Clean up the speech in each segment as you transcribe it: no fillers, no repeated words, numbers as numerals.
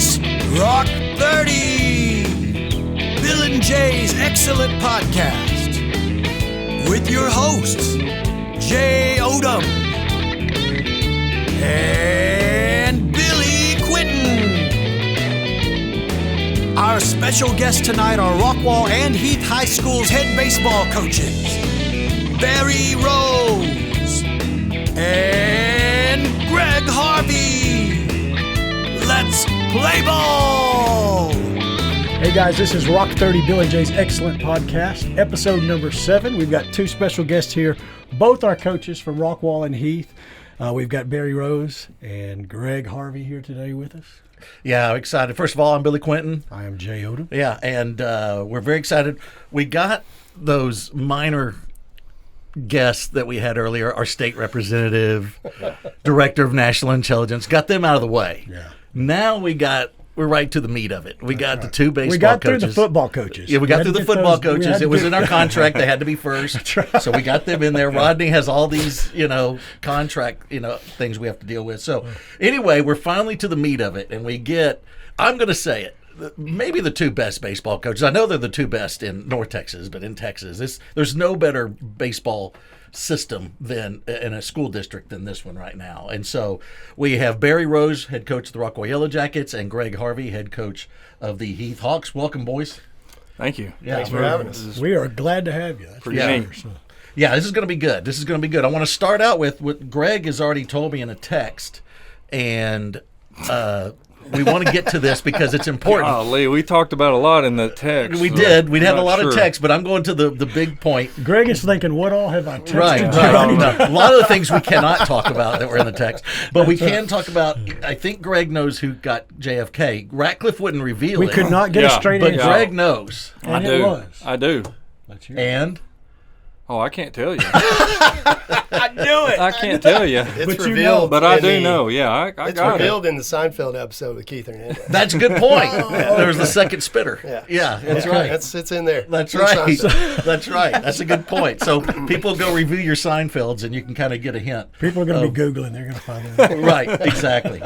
It's Rock 30, Bill and Jay's excellent podcast, with your hosts, Jay Odom and Billy Quinton. Our special guests tonight are Rockwall and Heath High School's head baseball coaches, Barry Rose and Greg Harvey. Let's play ball! Hey guys, this is Rock 30, Bill and Jay's excellent podcast, episode number 7. We've got two special guests here, both our coaches from Rockwall and Heath. We've got Barry Rose and Greg Harvey here today with us. Yeah, I'm excited. First of all, I'm Billy Quinton. I am Jay Odom. Yeah, and we're very excited. We got those minor guests that we had earlier, our state representative, director of national intelligence, got them out of the way. Yeah. Now we're right to the meat of it. We got the two baseball coaches. We got through the football coaches. Yeah, we got through the football coaches. It was in our contract. They had to be first. That's right. So we got them in there. Rodney has all these, contract, things we have to deal with. So anyway, we're finally to the meat of it, and we get, I'm going to say it, maybe the two best baseball coaches. I know they're the two best in North Texas, but in Texas, there's no better baseball system than in a school district than this one right now. And so we have Barry Rose, head coach of the Rockwall Yellow Jackets, and Greg Harvey, head coach of the Heath Hawks. Welcome, boys. Thank you. Yeah, Thanks for having us. We are glad to have you. That's pretty neat. Yeah, this is going to be good. This is going to be good. I want to start out with what Greg has already told me in a text, and we want to get to this because it's important. Golly, we talked about a lot in the text. We did. We had a lot of text, but I'm going to the big point. Greg is thinking, what all have I texted? Right. A lot of the things we cannot talk about that were in the text, but we can talk about. I think Greg knows who got JFK. Ratcliffe wouldn't reveal it. We could not get a straight but answer. Greg knows. And I it do. was. I do. And Oh, I can't tell you. I knew it! I can't tell you. It's revealed. But I do know. Yeah, I It's got revealed in the Seinfeld episode with Keith Hernandez. that's a good point. There's the second spitter. Yeah. That's right. It's in there. That's It's in right. Seinfeld. That's right. That's a good point. So people go review your Seinfelds, and you can kind of get a hint. People are going to be Googling. They're going to find out. Right. Exactly.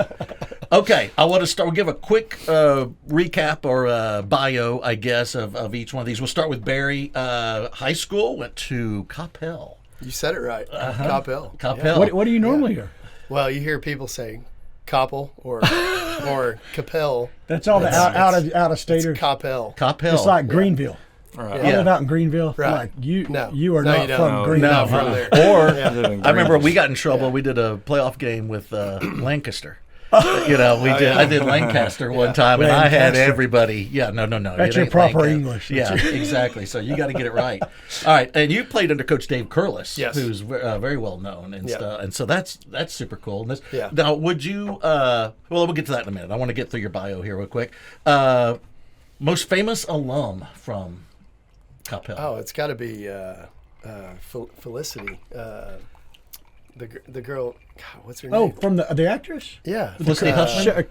Okay. I want to start. We'll give a quick recap or bio, I guess, of each one of these. We'll start with Barry. High school, went to Coppell. You said it right. Coppell. Coppell. What do you normally hear? Well, you hear people say Coppell or Capel. That's all the out of staters. Coppell. Coppell. It's like Greenville. Right. I live out in Greenville. Right. Like you No. are No, not you don't. from No, Greenville. No, from there. Or I I remember we got in trouble. We did a playoff game with Lancaster. I did Lancaster one time, and I had Lancaster. everybody. Yeah, no. That's it your ain't proper Lancaster. English. Yeah, exactly. So you got to get it right. All right, and you played under Coach Dave Curlis, Yes. who's very well known and stuff. And so that's super cool. And this, Yeah. Now, would you? We'll get to that in a minute. I want to get through your bio here real quick. Most famous alum from Coppell. Oh, it's got to be Felicity. The girl. God, what's her name? Oh, from the actress? Yeah. Felicity Huffman.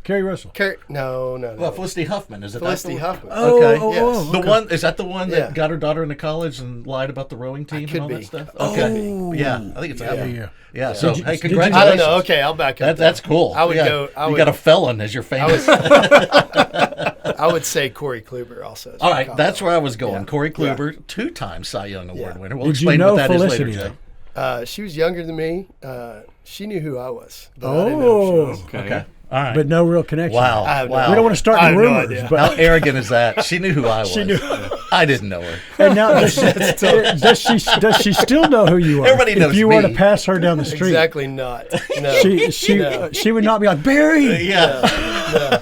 Carrie Russell. No. Well, Felicity Huffman, is it Felicity that the Huffman. Okay. Yes. The one is that the one that Yeah. got her daughter into college and lied about the rowing team Could and all be. that stuff? Oh. Okay. Yeah, I think it's that one. Yeah. Yeah. So, Did you- hey, did you- congratulations. I don't know. Okay, I'll back up. That's cool. I would Yeah. go. You got a felon as your famous. I would say Corey Kluber also. All right, that's where I was going. Yeah. Corey Kluber, 2-time Cy Young Award Yeah. winner. We'll Did you explain know what that is Felicity, later, Jay. She was younger than me. She knew who I was. But I didn't know who she was. Okay. All right. But no real connection. Wow. I have no Wow. We don't want to start I any have no rumors. idea. But How arrogant is that? She knew who I was. She knew. I didn't know her. And now, does she still know who you are? Everybody knows If you were me. to pass her down the street, Exactly not. No. No. she would not be like, Barry. Yeah.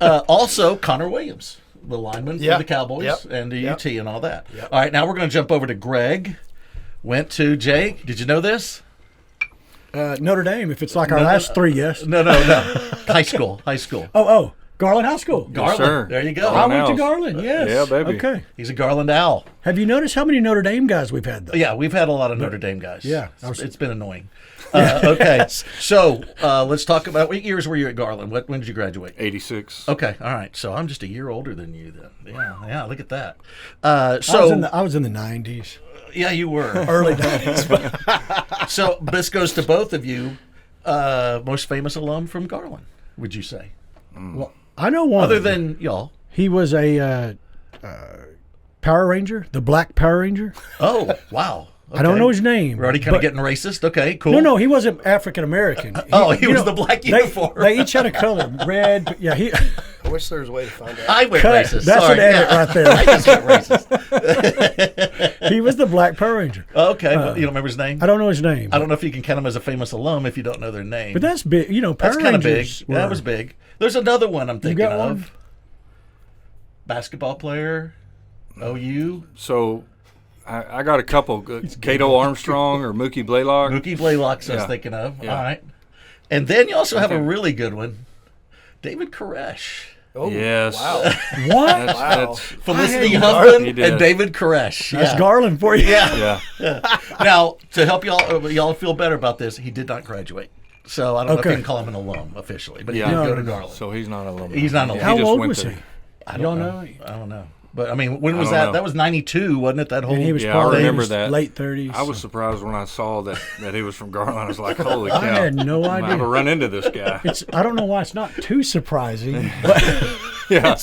Also, Connor Williams, the lineman for Yeah. the Cowboys Yep. and the Yep. UT and all that. Yep. All right, now we're going to jump over to Greg. Went to Jake. Did you know this? Notre Dame, if it's like our last three, yes. No. High school. Oh, Garland High School. Garland. sir. There you go. I went to Owls. Garland, yes. Yeah, baby. Okay. He's a Garland Owl. Have you noticed how many Notre Dame guys we've had, though? Yeah, we've had a lot of Notre Dame guys. Yeah. It's been annoying. Okay, so let's talk about what years were you at Garland? When did you graduate? 86. Okay, all right. So I'm just a year older than you then. Yeah. Look at that. I was in the 90s. Yeah, you were. Early 90s. So this goes to both of you. Most famous alum from Garland, would you say? Well, I know one. Other than y'all. He was a Power Ranger, the Black Power Ranger. Oh, wow. I don't know his name. We're already kind of getting racist. Okay, cool. No, he wasn't African American. He was the black uniform. They each had a color, red. Yeah, I wish there was a way to find out. I went cut. racist. That's Sorry. an edit right there. I just got racist. He was the Black Power Ranger. Okay, but you don't remember his name? I don't know his name. I don't know if you can count him as a famous alum if you don't know their name. But that's big. Power That's kind of big. Rangers That was big. There's another one I'm thinking got of. one? Basketball player, OU. So I got a couple. Cato Armstrong or Mookie Blaylock. Mookie Blaylock's I was Yeah. thinking of. Yeah. All right. And then you also have a really good one, David Koresh. Oh, Yes. Wow. What? Wow. Felicity He Huffman did. and David Koresh. That's Yeah. Garland for you. Yeah. Yeah. Now, to help y'all feel better about this, he did not graduate. So I don't know if you Okay. can call him an alum officially, but Yeah. he did No, go to no, no. Garland. So he's not a alumni. He's not an alumni. How He just old went was to- he? I Y'all don't know? I don't know. But I mean, when was don't that? know. That was 92, wasn't it? That whole And he was Yeah, I probably in remember his that. late 30s. I was surprised when I saw that he was from Garland. I was like, holy cow. I had no I'm idea. going to run into this guy. I don't know why it's not too surprising, but Yeah.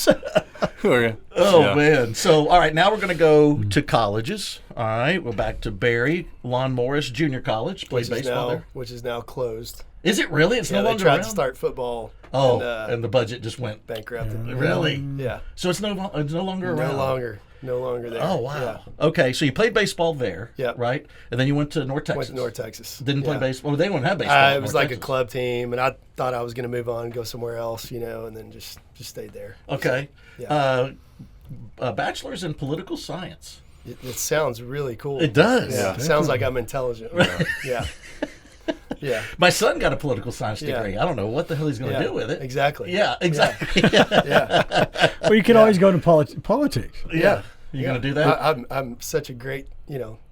Okay. Oh Yeah. man! So all right, now we're going to go to colleges. All right, we're back to Barry Lon Morris Junior College. Played baseball there. Which is now closed. Is it really? It's Yeah, no they longer tried around. to start football. Oh, and, and the budget just went bankrupted. really. Yeah. So it's no longer around. No longer there. Oh wow. Yeah. Okay, so you played baseball there. Yep. Right, and then you went to North Texas. Went to North Texas. Didn't play Yeah. baseball. Well, they didn't have baseball. It was like a club team, and I thought I was going to move on and go somewhere else, and then just stayed there. Okay. Yeah. A bachelor's in political science. It sounds really cool. It does. Yeah. It sounds like I'm intelligent. Yeah. Yeah. My son got a political science Yeah. degree. I don't know what the hell he's going to Yeah. do with it. Exactly. Yeah, exactly. Yeah. well, you can always go to politics. Yeah. You going to do that? I'm such a great,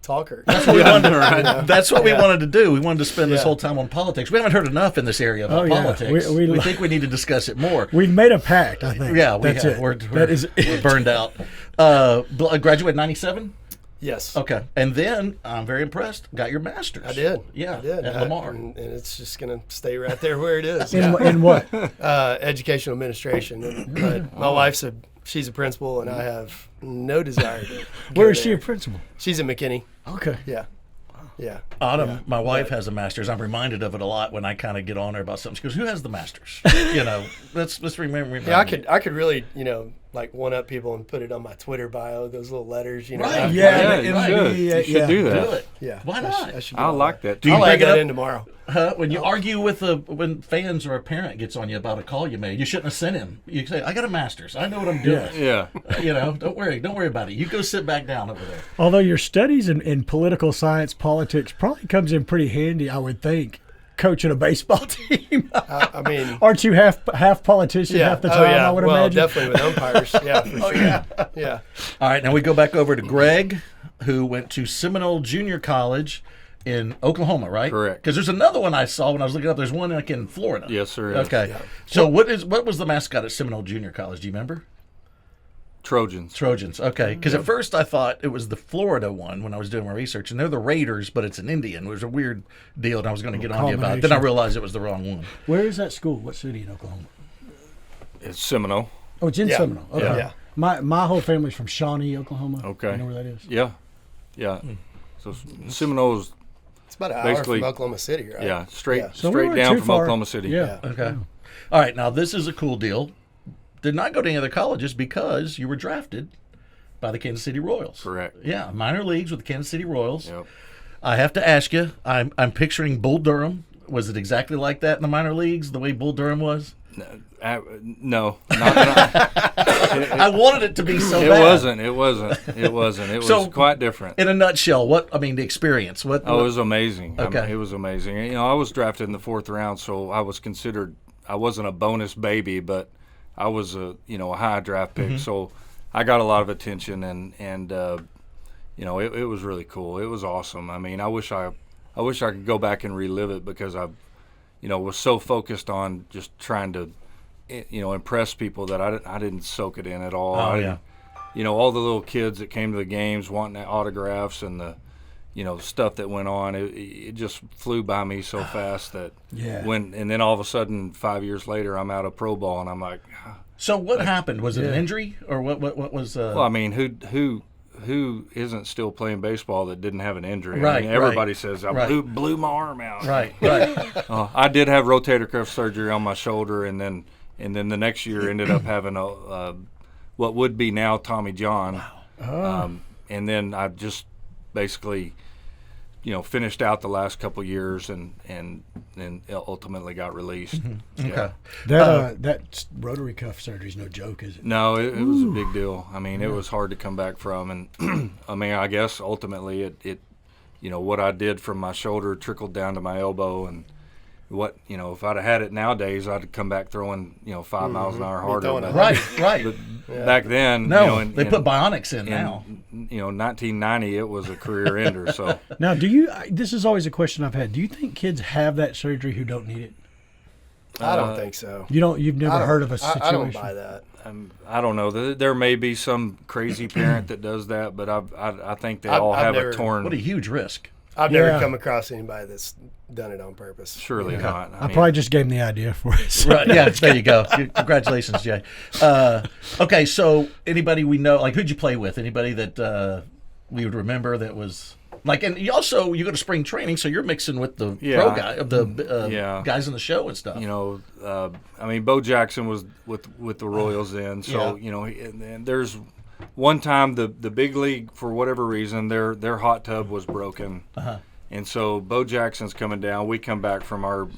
talker. That's what we wanted. That's what we Yeah. wanted to do. We wanted to spend this Yeah. whole time on politics. We haven't heard enough in this area about Oh, yeah. politics. We- We think we need to discuss it more. We've made a pact, I think. Yeah, we That's have. it. We're That burned out. Graduated 97? Yes. Okay. And then, I'm very impressed, got your master's. I did. Yeah, I did. at Lamar. And it's just going to stay right there where it is. in what? Educational administration. But my wife's she's a principal, and I have no desire to. Where go is she a there. principal? She's at McKinney. Okay. Yeah. Yeah. Autumn, my wife has a master's. I'm reminded of it a lot when I kind of get on her about something. She goes, "Who has the master's?" Let's remember. Yeah, I could really, like one up people and put it on my Twitter bio, those little letters, Right. Yeah, you right. should. Yeah, You should yeah. do that. Do it. Yeah. Why I not? should get I on like that. Do you I'll bring add it that up? in tomorrow. When you argue with when fans or a parent gets on you about a call you made, you shouldn't have sent him. You say, "I got a master's. I know what I'm doing." Yeah. Don't worry about it. You go sit back down over there. Although your studies in political science, politics probably comes in pretty handy, I would think, coaching a baseball team. I mean, Aren't you half politician half the time, I would well, imagine? definitely with umpires. Yeah, for sure. Yeah. All right, now we go back over to Greg, who went to Seminole Junior College in Oklahoma, right? Correct. Because there's another one I saw when I was looking up. There's one like in Florida. Yes, there is. Okay. So what was the mascot at Seminole Junior College? Do you remember? Trojans. Trojans. Okay. Because at first I thought it was the Florida one when I was doing my research, and they're the Raiders, but it's an Indian. It was a weird deal, and I was going to get on you about it. Then I realized it was the wrong one. Where is that school? What city in Oklahoma? It's Seminole. Oh, it's in Yeah. Seminole. Okay. Yeah. My whole family's from Shawnee, Oklahoma. Okay. You know where that is? Yeah. Yeah. So Seminole's, It's about an hour Basically- from Oklahoma City, right? yeah, straight Yeah. So we straight weren't down too from far. Oklahoma City. Yeah. Okay. All right. Now this is a cool deal. Did not go to any other colleges because you were drafted by the Kansas City Royals. Correct. Yeah, minor leagues with the Kansas City Royals. Yep. I have to ask you. I'm picturing Bull Durham. Was it exactly like that in the minor leagues? The way Bull Durham was? No, not I wanted it to be so it bad. wasn't. It wasn't. It wasn't. It was So- quite different. In a nutshell, the experience. What? Oh, it was amazing. Okay. It was amazing. I was drafted in the 4th round, so I was considered. I wasn't a bonus baby, but I was a high draft pick. Mm-hmm. So I got a lot of attention, and it was really cool. It was awesome. I mean, I wish I could go back and relive it because I, was so focused on just trying to, impress people that I didn't soak it in at all. Oh, I yeah. didn't- all the little kids that came to the games wanting autographs and the stuff that went on. It just flew by me so fast that Yeah. and then all of a sudden 5 years later I'm out of pro ball and I'm like, So what happened? Was it an Yeah. injury or what was? well, I mean, who isn't still playing baseball that didn't have an injury? Right, I mean, everybody right. says I Right. blew my arm out. Right. I did have rotator cuff surgery on my shoulder, and then the next year ended up having a what would be now Tommy John. Wow. And then I just basically, finished out the last couple years, and then ultimately got released. Okay. Yeah. That rotary cuff surgery is no joke, is it? No, it was a big deal. I mean, it was hard to come back from, and I mean, I guess ultimately it what I did from my shoulder trickled down to my elbow, and if I'd have had it nowadays, I'd come back throwing 5 miles an hour harder. throwing But, Right. but back then, No, they put bionics in in now. 1990, it was a career ender. So Now, this is always a question I've had. Do you think kids have that surgery who don't need it? I don't think so. You've never heard of a situation? I don't buy that. I don't know. There may be some crazy parent that does that, but I think they all I've have never- a torn. What a huge risk. I've Yeah. never come across anybody that's done it on purpose. Surely not. I probably just gave him the idea for it. Right. Yeah. There you go. Congratulations, Jay. Okay. So anybody we know, like, who'd you play with? Anybody that we would remember that was like, and you go to spring training, so you're mixing with the pro guy of the guys in the show and stuff. I mean, Bo Jackson was with the Royals then, so and there's one time the big league, for whatever reason, their hot tub was broken, and so Bo Jackson's coming down. We come back from our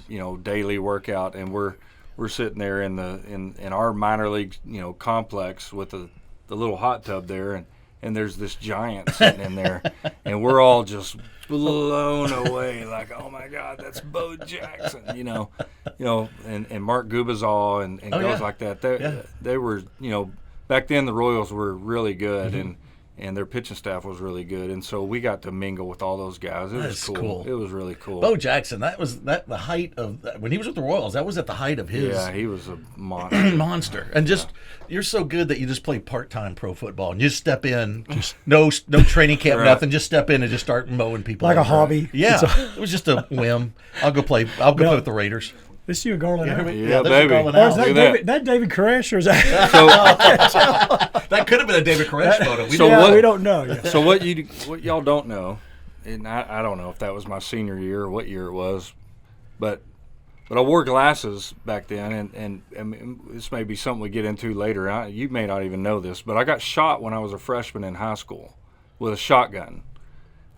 daily workout, and we're sitting there in our minor league complex with the little hot tub there, and there's this giant sitting in there, and we're all just blown away, like, oh my God, that's Bo Jackson, and Mark Gubazal and guys like that. They were, back then the Royals were really good, and their pitching staff was really good, and so we got to mingle with all those guys. It was cool. It was really cool. Bo Jackson, the height of when he was with the Royals. That was at the height of his. Yeah, he was a monster. monster, and you're so good that you just play part-time pro football and you just step in, just no training camp, Right. nothing. Just step in and just start mowing people Like a over. hobby. Yeah, it was just a whim. I'll go play with the Raiders. Is you a Garland? Out? Yeah, there's a baby. Garland Or is out. that Look at David, that David Koresh, or is that? That could have been a David Koresh photo. We So don't- what- we don't know yet. So what y'all don't know, and I don't know if that was my senior year or what year it was, but I wore glasses back then, and I mean, this may be something we get into later. You may not even know this, but I got shot when I was a freshman in high school with a shotgun.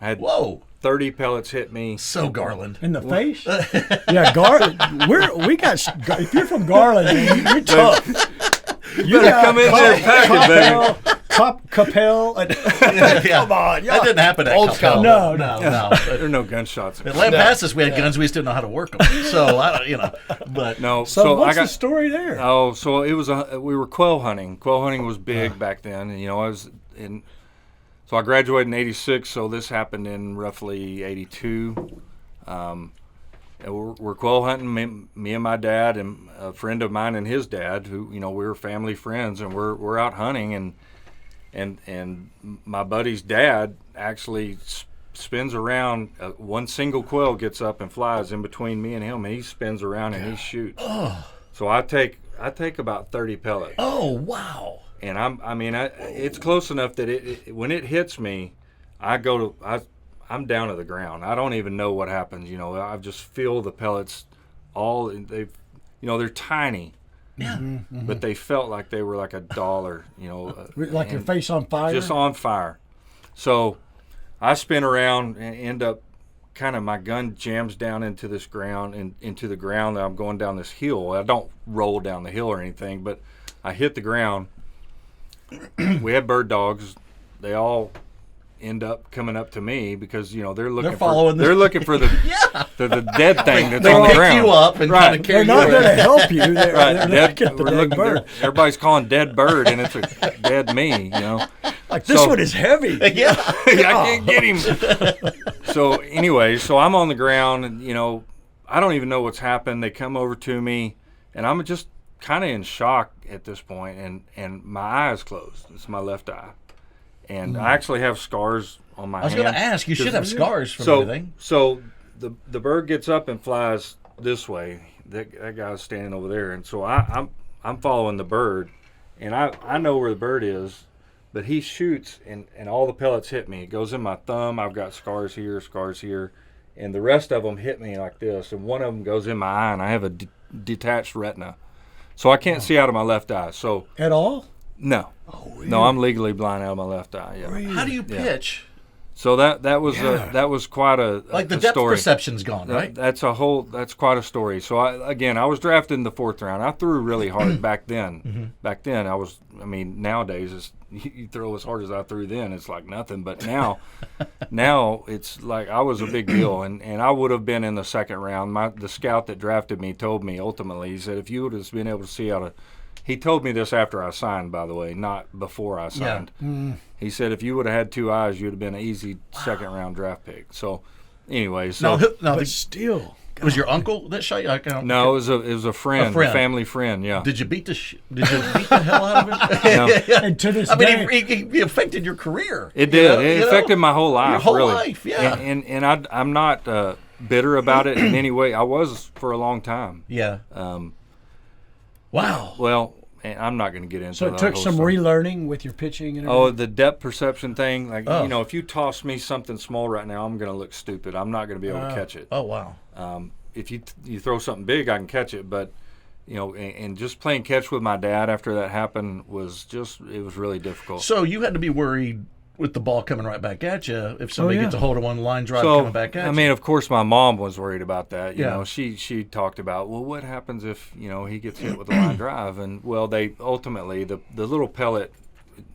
I had Whoa, 30 pellets hit me. so Garland. In the face? Yeah, Garland. If you're from Garland, man, you're tough. You better come in there and pack it, baby. Capel. Come on, that didn't happen at Old Capel. school. No. There are no gunshots. At Lampasas, we had guns. We just didn't know how to work them. So I don't, but No, So what's I got the story there? Oh, so it was we were quail hunting. Quail hunting was big back then, and I was in. So I graduated in '86. So this happened in roughly '82. And we're quail hunting. Me and my dad and a friend of mine and his dad, who we were family friends, and we're out hunting, and my buddy's dad actually spins around. One single quail gets up and flies in between me and him, and he spins around and he shoots. So I take about 30 pellets. oh wow, And it's close enough that when it hits me, I'm down to the ground. I don't even know what happens. I just feel the pellets. They're tiny. yeah. But they felt like they were like $1. Like your face on fire? Just on fire. So I spin around and end up my gun jams down into this ground and into the ground. I'm going down this hill. I don't roll down the hill or anything, but I hit the ground. We had bird dogs. They all end up coming up to me because they're looking following they're looking for the the dead thing that's on the Pick ground. you up and kind of carry They're you not around. going to help you. They're, Right, they're dead, looking at the we're dead looking, bird. everybody's calling dead bird, and it's a dead me. Like, this So- one is heavy. Yeah. I can't get him. So anyway, I'm on the ground, and I don't even know what's happened. They come over to me, and I'm just kind of in shock at this point, and my eye is closed. It's my left eye, and I actually have scars on my hand. I was going to ask. You should have scars from everything. So the bird gets up and flies this way. That guy's standing over there, and so I'm following the bird, and I know where the bird is, but he shoots, and all the pellets hit me. It goes in my thumb. I've got scars here, and the rest of them hit me like this, and one of them goes in my eye, and I have a detached retina, so I can't see out of my left eye. So At all? no, really? No, I'm legally blind out of my left eye. Yeah. Really? How do you pitch? So that was quite a Like the a depth story. perception's gone, right? That's quite a story. So I was drafted in the 4th round. I threw really hard back then. Back then nowadays you throw as hard as I threw then, it's like nothing. But now it's like I was a big deal, and I would have been in the 2nd round. The scout that drafted me told me ultimately, he said, if you would have been able to see out of. He told me this after I signed, by the way, not before I signed. Yeah. He said if you would have had 2 eyes, you'd have been an easy 2nd round draft pick. So, anyway, But still, was your uncle that shot you? No, it was a friend, a family friend. Yeah. Did you beat the hell out of him? No. and to this I day, mean, he affected your career. It did. It affected my whole life. Your whole really. life, yeah. And I'm not bitter about it in any way. I was for a long time. Yeah. Wow. Well, and I'm not going to get into. So it took some relearning with your pitching and everything? the depth perception thing. Like if you toss me something small right now, I'm going to look stupid. I'm not going to be able to catch it. Oh wow. If you throw something big, I can catch it. But and just playing catch with my dad after that happened was really difficult. So you had to be worried with the ball coming right back at you if somebody gets a hold of one line drive coming back at you. I mean, of course, my mom was worried about that. You Yeah. know, she talked about, well, what happens if he gets hit with a line drive? And well, they ultimately the little pellet,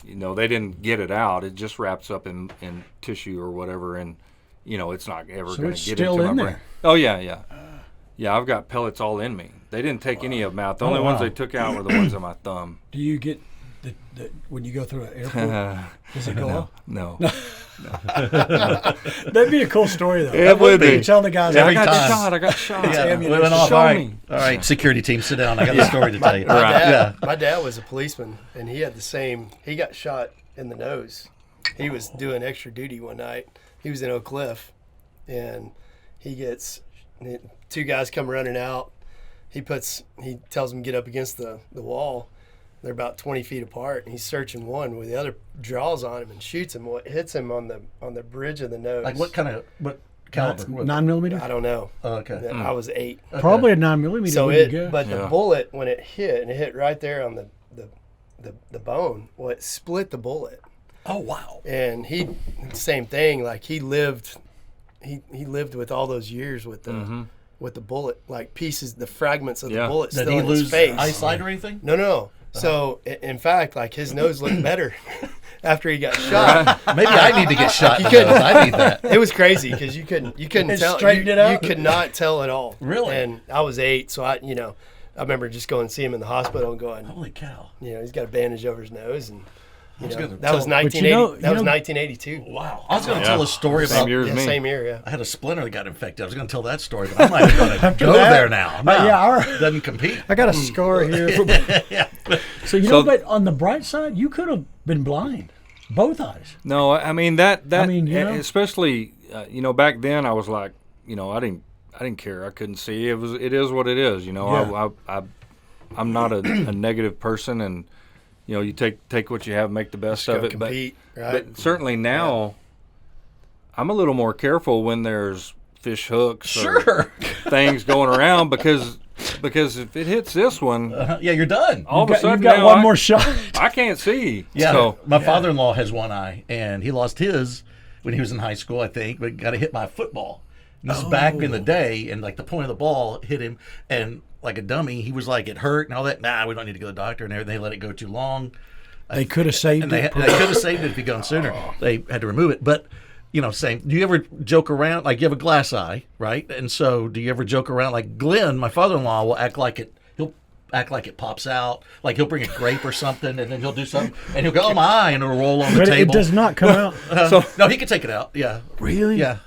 they didn't get it out. It just wraps up in tissue or whatever, and it's not ever going to get into my brain. Oh yeah. Yeah, I've got pellets all in me. They didn't take any of them out. The only ones they took out were the ones on my thumb. Do you get when you go through an airport? Does it go off? No. That'd be a cool story, though. It would be. You tell the guys Every I time. got shot. Yeah, Damn, we went off. show All right. me. All right, security team, sit down. I got a story to tell you. My dad was a policeman, and he had he got shot in the nose. He was doing extra duty one night. He was in Oak Cliff, and he gets 2 guys come running out. He tells them to get up against the wall. They're about 20 feet apart, and he's searching one where the other draws on him and shoots him. What hits him on the bridge of the nose? Like what caliber? 9mm? I don't know. Oh, okay. I was 8. Probably a 9mm. So would be good. the bullet, when it hit right there on the bone. Well, it split the bullet. Oh wow. And same thing. Like he lived with all those years with the bullet, like pieces, the fragments of the bullet Did still he in his lose face. eyesight or anything? No. So in fact, like his nose looked better after he got shot. Maybe I need to get shot. I need that. It was crazy because you couldn't tell. Straightened it out? You could not tell at all. Really? And I was 8, so I remember just going to see him in the hospital and going, Holy cow. he's got a bandage over his nose, and that was 1980. That was 1982. Wow. I was going to tell a story about Same year as me. Same year, yeah. I had a splinter that got infected. I was going to tell that story, but I'm not even going to go there now. No, doesn't compete. I got a scar here. So, but on the bright side, you could have been blind. Both eyes. No, I mean especially back then I was like, I didn't care. I couldn't see. It is what it is. I'm not a negative person, and you take what you have, make the best of it. Compete, but certainly now, I'm a little more careful when there's fish hooks or things going around because if it hits this one, you're done. All of a sudden you've got one more shot. I can't see. Yeah, so, my father-in-law has one eye, and he lost his when he was in high school, I think, but got hit by a football. And this is back in the day, and like the point of the ball hit him, and like a dummy, he was like, it hurt and all that. Nah, we don't need to go to the doctor, and everything. They let it go too long. They could have saved They it. could have saved it if he'd gone sooner. They had to remove it, but. Same. Do you ever joke around? Like you have a glass eye, right? And so, do you ever joke around? Like Glenn, my father-in-law, will act like it. He'll act like it pops out. Like he'll bring a grape or something, and then he'll do something, and he'll go, "Oh my eye," and it'll roll on the But table. it does not come out. No, he can take it out. Yeah. Really? Yeah.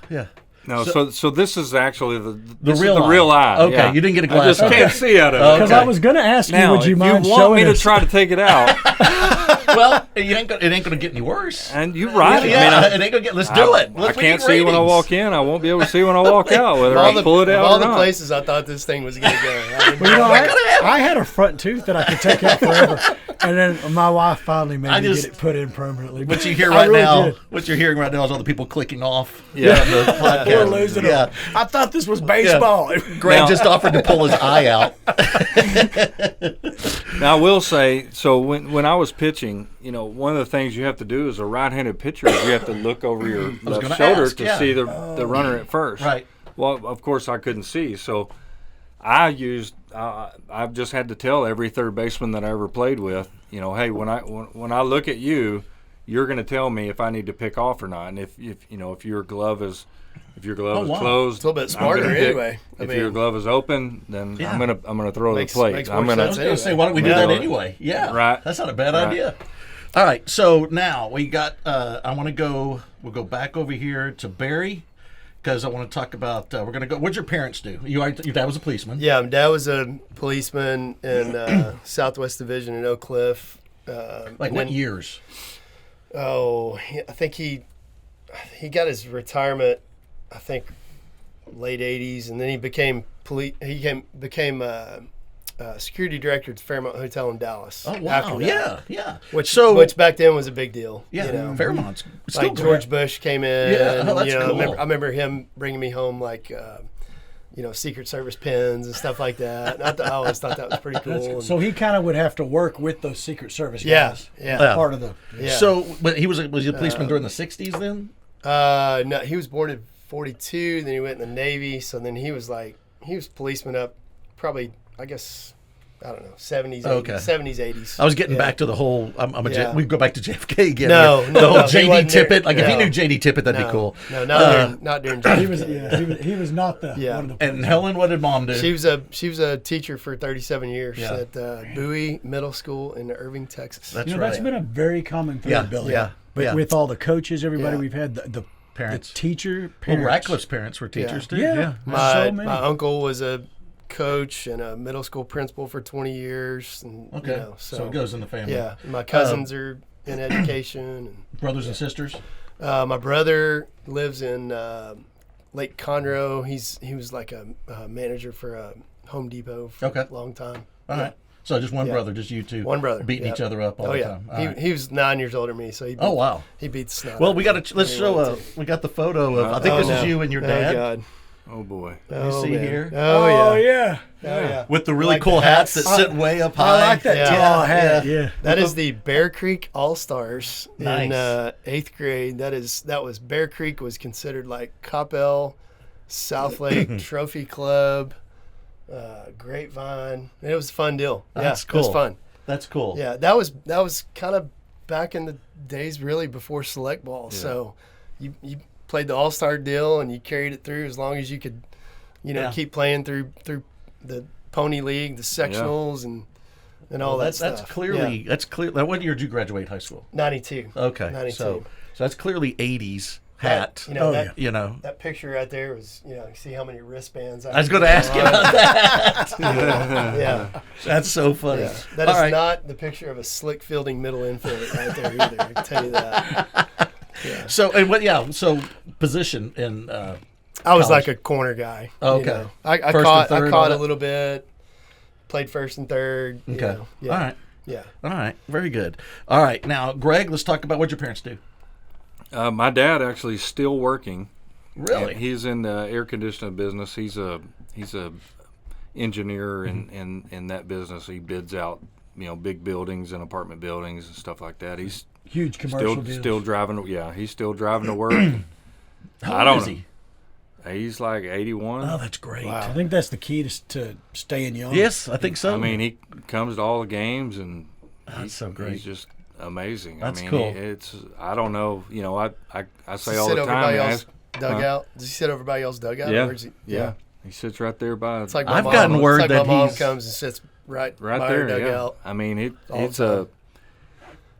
No, so this is actually The real eye. Okay, yeah. you didn't get a I glass just eye. can't see out of it. Because I was going to ask you, Now, would you if mind you want showing me to us? try to take it out, Well, it ain't gonna get any worse. And you're right. Yeah, I mean, it ain't gonna get. Let's do it. I can't see when I walk in. I won't be able to see when I walk out, whether all I pull it out all or the not. places I thought this thing was going to go. Well, I had a front tooth that I could take out forever, and then my wife finally made me get it put in permanently. What you hear I right really now, did. what you're hearing right now is all the people clicking off. Yeah. the podcast. We're losing Yeah. them. I thought this was baseball. Greg Now- just offered to pull his eye out. Now I will say, so when I was pitching, one of the things you have to do as a right-handed pitcher is you have to look over your left gonna shoulder ask, to yeah. see the runner at first. Right. Well, of course I couldn't see, so I've just had to tell every third baseman that I ever played with, hey, when I look at you, you're going to tell me if I need to pick off or not, and if your glove is wow. closed, It's a little bit smarter I'm gonna pick. anyway. I If mean, your glove is open, then Yeah. I'm gonna throw Makes- the plate. makes I'm more gonna I was going to say, why don't we do Yeah. that anyway? Yeah. Right. That's not a bad Right. idea. All right. So now we got, we'll go back over here to Barry because I want to talk about, we're going to go, what'd your parents do? Your dad was a policeman. yeah, my dad was a policeman in Southwest Division in Oak Cliff. Like and what then- years? Oh, I think he got his retirement, I think, late 80s, and then he became security director at the Fairmont Hotel in Dallas. Oh, wow. After that, Yeah. which back then was a big deal. Yeah. Fairmont's still Like George Bush came in. Yeah, oh, that's and, cool. I remember him bringing me home like Secret Service pins and stuff like that. And I always thought that was pretty cool. So he kind of would have to work with those Secret Service Yeah, guys. yeah. Part of the. Yeah. So, but was he a policeman during the 60s then? No, he was born in 42. Then he went in the Navy. So then he was policeman up, probably I guess. I don't know, 70s, 80s, Okay. 70s, 80s. I was getting Yeah. back to the whole. Yeah. We go back to JFK again. No, the no, whole no, he JD wasn't there. Tippett. Like if he No. knew JD Tippett, that'd No, be cool. No, not during He JFK. was he was not the Yeah. one of the. And Helen, what did Mom do? She was a teacher for 37 years Yeah. at Bowie Middle School in Irving, Texas. That's That's right. been a very common thing, Yeah, Billy. yeah, But yeah. with all the coaches, everybody Yeah. we've had, the Parents. the teacher, Well, parents. Radcliffe's parents were teachers too. Yeah. My So many. my uncle was a coach and a middle school principal for 20 years. And, Okay. So it goes in the family. Yeah, my cousins are in education. Brothers and sisters. And, my brother lives in Lake Conroe. He was like a manager for Home Depot for Okay. a long time. All Yeah. right. So just one Yeah. brother, just you two. One brother, beating yeah. each other up all Oh the yeah, time. All right. he was 9 years older than me, so he beat, Oh wow. he beat the snot. Well, out we of got to me. let's He show. wanted to. We got the photo of. I think Oh, this no. is you and your dad. Oh god. Oh boy. Oh, see man. here? Oh, Oh yeah. yeah. Oh yeah. With the really Like cool the hats that hats. sit way up I high. like that Yeah. tall hat. Yeah. Yeah. That is the Bear Creek All Stars Nice. in 8th grade. That was Bear Creek was considered like Coppell, South Lake Trophy Club, Grapevine. It was a fun deal. That's It cool. was fun. That's cool. Yeah, that was kind of back in the days really before select ball. So you played the All Star deal and you carried it through as long as you could, Yeah. keep playing through the Pony League, the sectionals, and all that stuff. That's clearly Yeah. that's clear. Now, what year did you graduate high school? 92. Okay, 92. so that's clearly 80s hat. Oh, that, You know, that picture right there was, you see how many wristbands I was going to ask you about that. Yeah. That's so funny. Yeah. That All is right. not the picture of a slick fielding middle infielder right there either. I can tell you that. Yeah. So and what? Yeah. So position in. I was College. like a corner guy. Oh, you okay. know. I First and caught third, I all caught a that? little bit. Played first and third. you Okay. know. Yeah. All right. Yeah. All right. Very good. All right. Now, Greg, let's talk about what your parents do. My dad actually is still working. Really? And he's in the air conditioning business. He's a engineer in that business. He bids out big buildings and apartment buildings and stuff like that. He's Huge commercial still deals. still driving. Yeah, he's still driving to work. How I old don't is know. he? He's like 81. Oh, that's great. I think that's the key to staying young. Yes, I think so. I mean, he comes to all the games and That's so great. He's just amazing. That's I mean, cool. it's I don't know. I Does say he all sit the over time. by I y'all's ask- dugout? Does he sit over by y'all's dugout? Yeah, Or is he, yeah. He sits right there by. It's like my I've mom, gotten word it's like that my mom he's- comes and sits right right by there. her Yeah. dugout. I mean, all it's the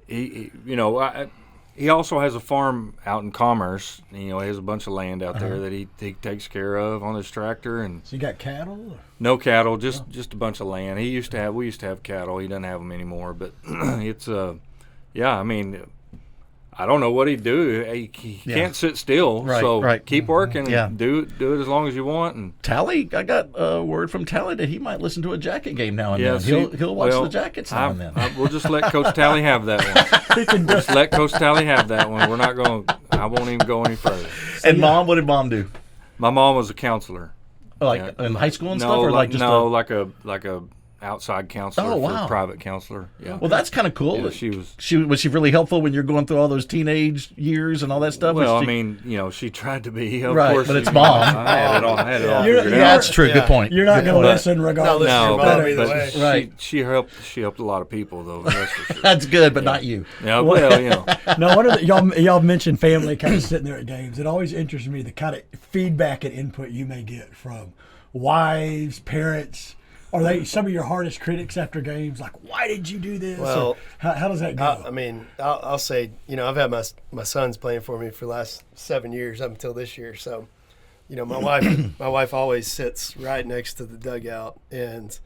a. He also has a farm out in Commerce. He has a bunch of land out there that he takes care of on his tractor, and So you got cattle? Or? no cattle, just a bunch of land. We used to have cattle. He doesn't have them anymore, but it's yeah, I mean, I don't know what he'd do. He can't sit still. Right, so right. keep working. Yeah. Do it as long as you want. And Tally, I got a word from Tally that he might listen to a Jacket game now and then. He'll watch the Jackets now and then. We'll just let Coach Tally have that one. Just let Coach Tally have that one. We're not going. I won't even go any further. And Mom, what did Mom do? My mom was a counselor. Like in high school and No, stuff, or like just like a outside counselor. Oh, wow. For private counselor. Yeah. Well, that's kind of cool. Yeah, she was. Was she really helpful when you're going through all those teenage years and all that stuff? Well, Was I she- mean, she tried to be. Of Right, course, but it's she- Mom. I had it all. You're- figured yeah, out. that's true. Yeah. Good point. You're not Good going to point. listen regardless. No, No, Better but, either way. Right. she helped a lot of people though. That's for sure. That's good, but not you. Yeah, well, No, one of the, y'all mentioned family kind of sitting there at games. It always interests me the kind of feedback and input you may get from wives, parents. Are they some of your hardest critics after games? Like, why did you do this? Well, Or how does that go? I mean, I'll say, I've had my sons playing for me for the last 7 years up until this year. So, my wife always sits right next to the dugout, and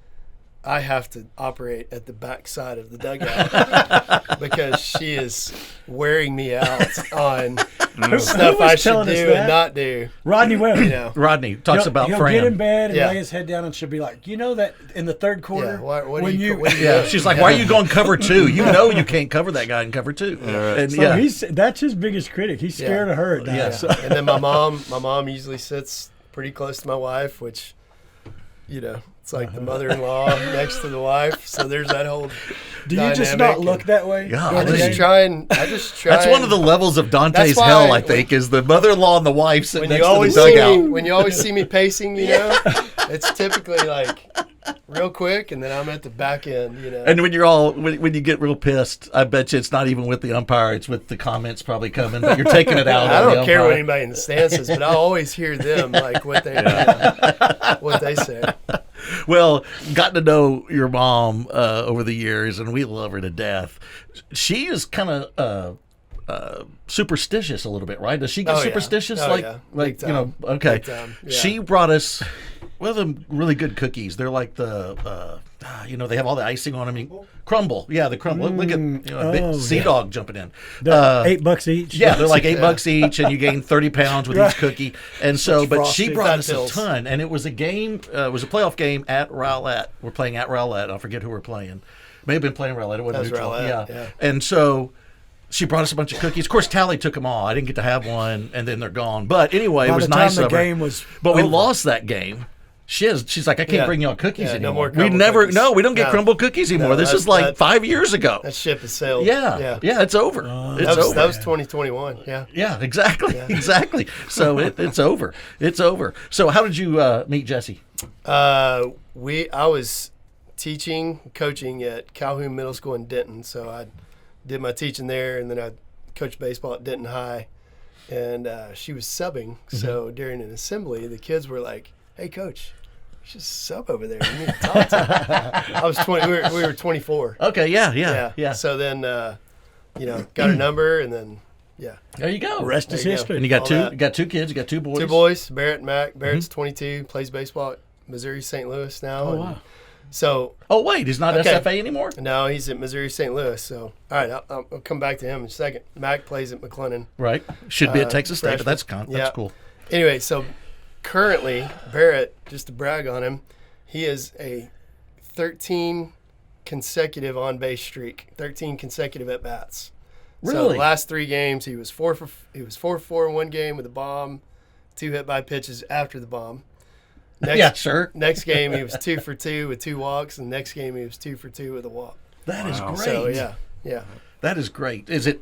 I have to operate at the back side of the dugout because she is wearing me out on stuff I should telling us do that? and not do. Rodney Webb. Rodney talks about he'll Fran. get in bed and Yeah. lay his head down, and she'll be like, that in the third quarter, Yeah, what when do you Yeah, do? she's like, "Why are you going cover 2? You know you can't cover that guy in cover 2." And so that's his biggest critic. He's scared of her at Yeah. times. So. And then my mom usually sits pretty close to my wife, which, it's like the mother-in-law next to the wife. So there's that whole Do you just dynamic, not look that way? Yeah, during I the just game? try. that's one of the levels of Dante's That's why hell, I think, is the mother-in-law and the wife sitting when next you always to the see dugout. me, when you always see me pacing, it's typically like real quick, and then I'm at the back end. And when you're when you get real pissed, I bet you it's not even with the umpire; it's with the comments probably coming. But you're taking it out. I on the don't care umpire. what anybody in the stands says, but I always hear them like what they say. Well, gotten to know your mom over the years, and we love her to death. She is kind of superstitious a little bit, right? Does she get Oh, yeah. superstitious? Oh, like, yeah. like Big you know? time. Okay. Big time. Yeah. She brought us them really good cookies. They're like the they have all the icing on them. Crumble, yeah, the crumble. Look at a big sea dog jumping in. They're $8 each. Yeah, they're like $8 each, and you gain 30 pounds with each cookie. And so, but she frosting. brought us Fat a pills. ton, and it was a game. It was a playoff game at Rowlett. We're playing at Rowlett. I forget who we're playing. May have been playing Rowlett. It wasn't That was neutral. Rowlett, Yeah. yeah. And so she brought us a bunch of cookies. Of course, Tally took them all. I didn't get to have one, and then they're gone. But anyway, By it was the time nice the of her. game was But we over. lost that game. She's like, I can't Yeah. bring y'all cookies Yeah, no anymore. more we crumble never, cookies. no, we don't get No. crumble cookies anymore. No, this that's- is like that- 5 years ago. That ship has sailed. Yeah, it's over. It's That was, over. that was 2021. Yeah. Yeah, exactly, exactly. So it's over. It's over. So how did you meet Jesse? I was coaching at Calhoun Middle School in Denton. So I did my teaching there, and then I coached baseball at Denton High. And she was subbing. So during an assembly, the kids were like, "Hey, coach, you should sub over there. You need to talk to her." I was 20. We were 24. Okay, yeah. So then, got her number, and then, There you go. Rest is There you go. history. And you got all two. that. You got two kids. You got two boys. two boys, Barrett and Mac. Barrett's 22, plays baseball at Missouri St. Louis now. Oh, and wow. So Oh wait, he's not Okay. SFA anymore. now he's at Missouri St. Louis. So, all right, I'll come back to him in a second. Mac plays at McLennan. Right. Should be at Texas State, but freshman. that's Yeah. cool. Anyway, so currently, Barrett, just to brag on him, he is a 13 consecutive on-base streak, 13 consecutive at-bats. So Really? the last 3 games, he was 4 for 4 in one game with a bomb, 2 hit by pitches after the bomb. Yeah, sure. Next game, he was 2 for 2 with 2 walks, and next game, he was 2 for 2 with a walk. That is great. So, yeah. That is great. Is it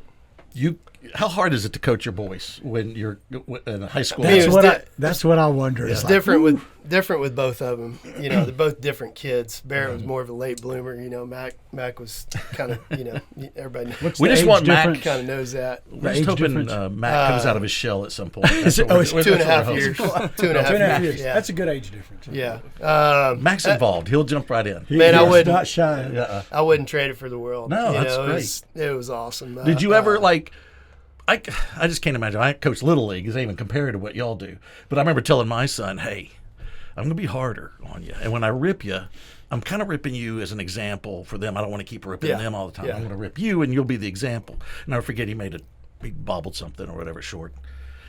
you? How hard is it to coach your boys when you're in high school? Me, it was That's what I wonder. It's Like, different with both of them. They're both different kids. Barrett was more of a late bloomer. Mac was kind of, everybody what's We the just age want Mac- difference? kind of knows that. We're age just hoping difference? Matt comes out of his shell at some point. That's what oh, we're- it's that's 2.5 what we're years. hoping. 2.5 years. Yeah. That's a good age difference. Yeah. Mac's involved. He'll jump right in. He Man, I is wouldn't- not shy. Yeah. I wouldn't trade it for the world. No, that's It was awesome. Did you ever like? I just can't imagine. I coach little league. It's not even compared to what y'all do. But I remember telling my son, "Hey, I'm going to be harder on you, and when I rip you, I'm kind of ripping you as an example for them. I don't want to keep ripping Yeah. them all the time. Yeah. I'm going to rip you, and you'll be the example. And I forget he bobbled something or whatever short.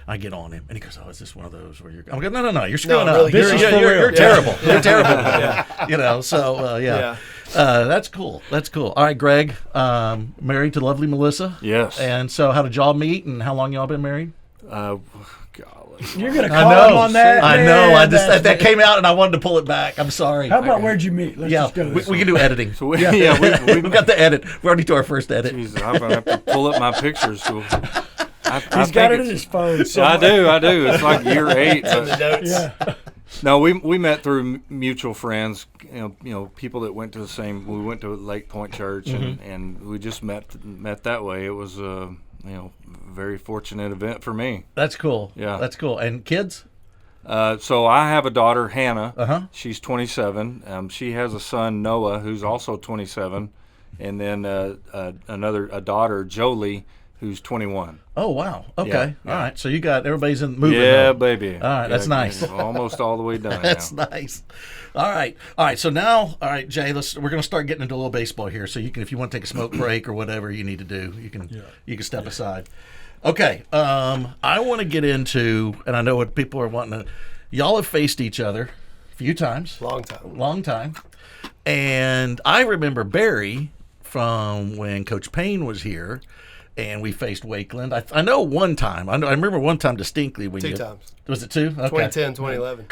I get on him, and he goes, "Oh, is this one of those where you're?" I'm going, "No, you're screwing up. really, This is for real. You're Yeah. terrible. You're terrible." You know, so Yeah. that's cool. That's cool. All right, Greg, married to lovely Melissa. Yes. And so, how did y'all meet, and how long y'all been married? Golly. You're gonna I call know. him on that? I know. Man, I just that's- that came out, and I wanted to pull it back. I'm sorry. How about where'd you meet? Let's Yeah, just go we this way. can do editing. So we, yeah, We've got the edit. We're already to our first edit. Jesus, I'm gonna have to pull up my pictures. He's got it in his phone. I do. It's like year 8. In the But notes. Yeah. no, we met through mutual friends. You know, people that went to the same. We went to Lake Point Church, and we just met that way. It was very fortunate event for me. That's cool. Yeah. That's cool. And kids? So I have a daughter, Hannah. Uh-huh. She's 27. She has a son, Noah, who's also 27, and then a daughter, Jolie, who's 21. Oh, wow. Okay. Yeah. All right. So you got everybody's in moving. Yeah, now. baby. All right. That's nice. Almost all the way done. That's now. nice. All right. So now, all right, Jay, we're going to start getting into a little baseball here. So you can, if you want to take a smoke break or whatever you need to do, you can step aside. Okay. I want to get into, and I know what people are wanting to, y'all have faced each other a few times. Long time. And I remember Barry from when Coach Payne was here, and we faced Wakeland. I know one time. I remember one time distinctly. When Two times. Was it two? Okay. 2010, 2011.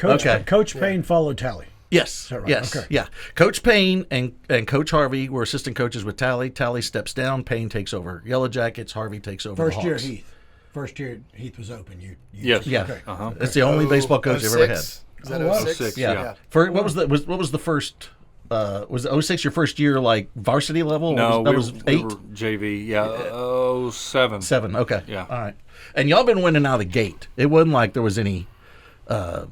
Coach Payne followed Tally. Yes. that right? Yes. Okay. Yeah. Coach Payne and Coach Harvey were assistant coaches with Tally. Tally steps down. Payne takes over Yellow Jackets. Harvey takes over First the year Hawks. Heath. First year Heath was open. You Yes. Yeah. Okay. Uh-huh. That's the only baseball coach I've ever had. 06? Is that Oh, wow. 06? 06, Yeah. yeah. What was the first? Was it 06 your first year like varsity level? No, that was we 8? were JV. Yeah, 07. 7. Okay. Yeah. All right. And y'all been winning out of the gate. It wasn't like there was any, oh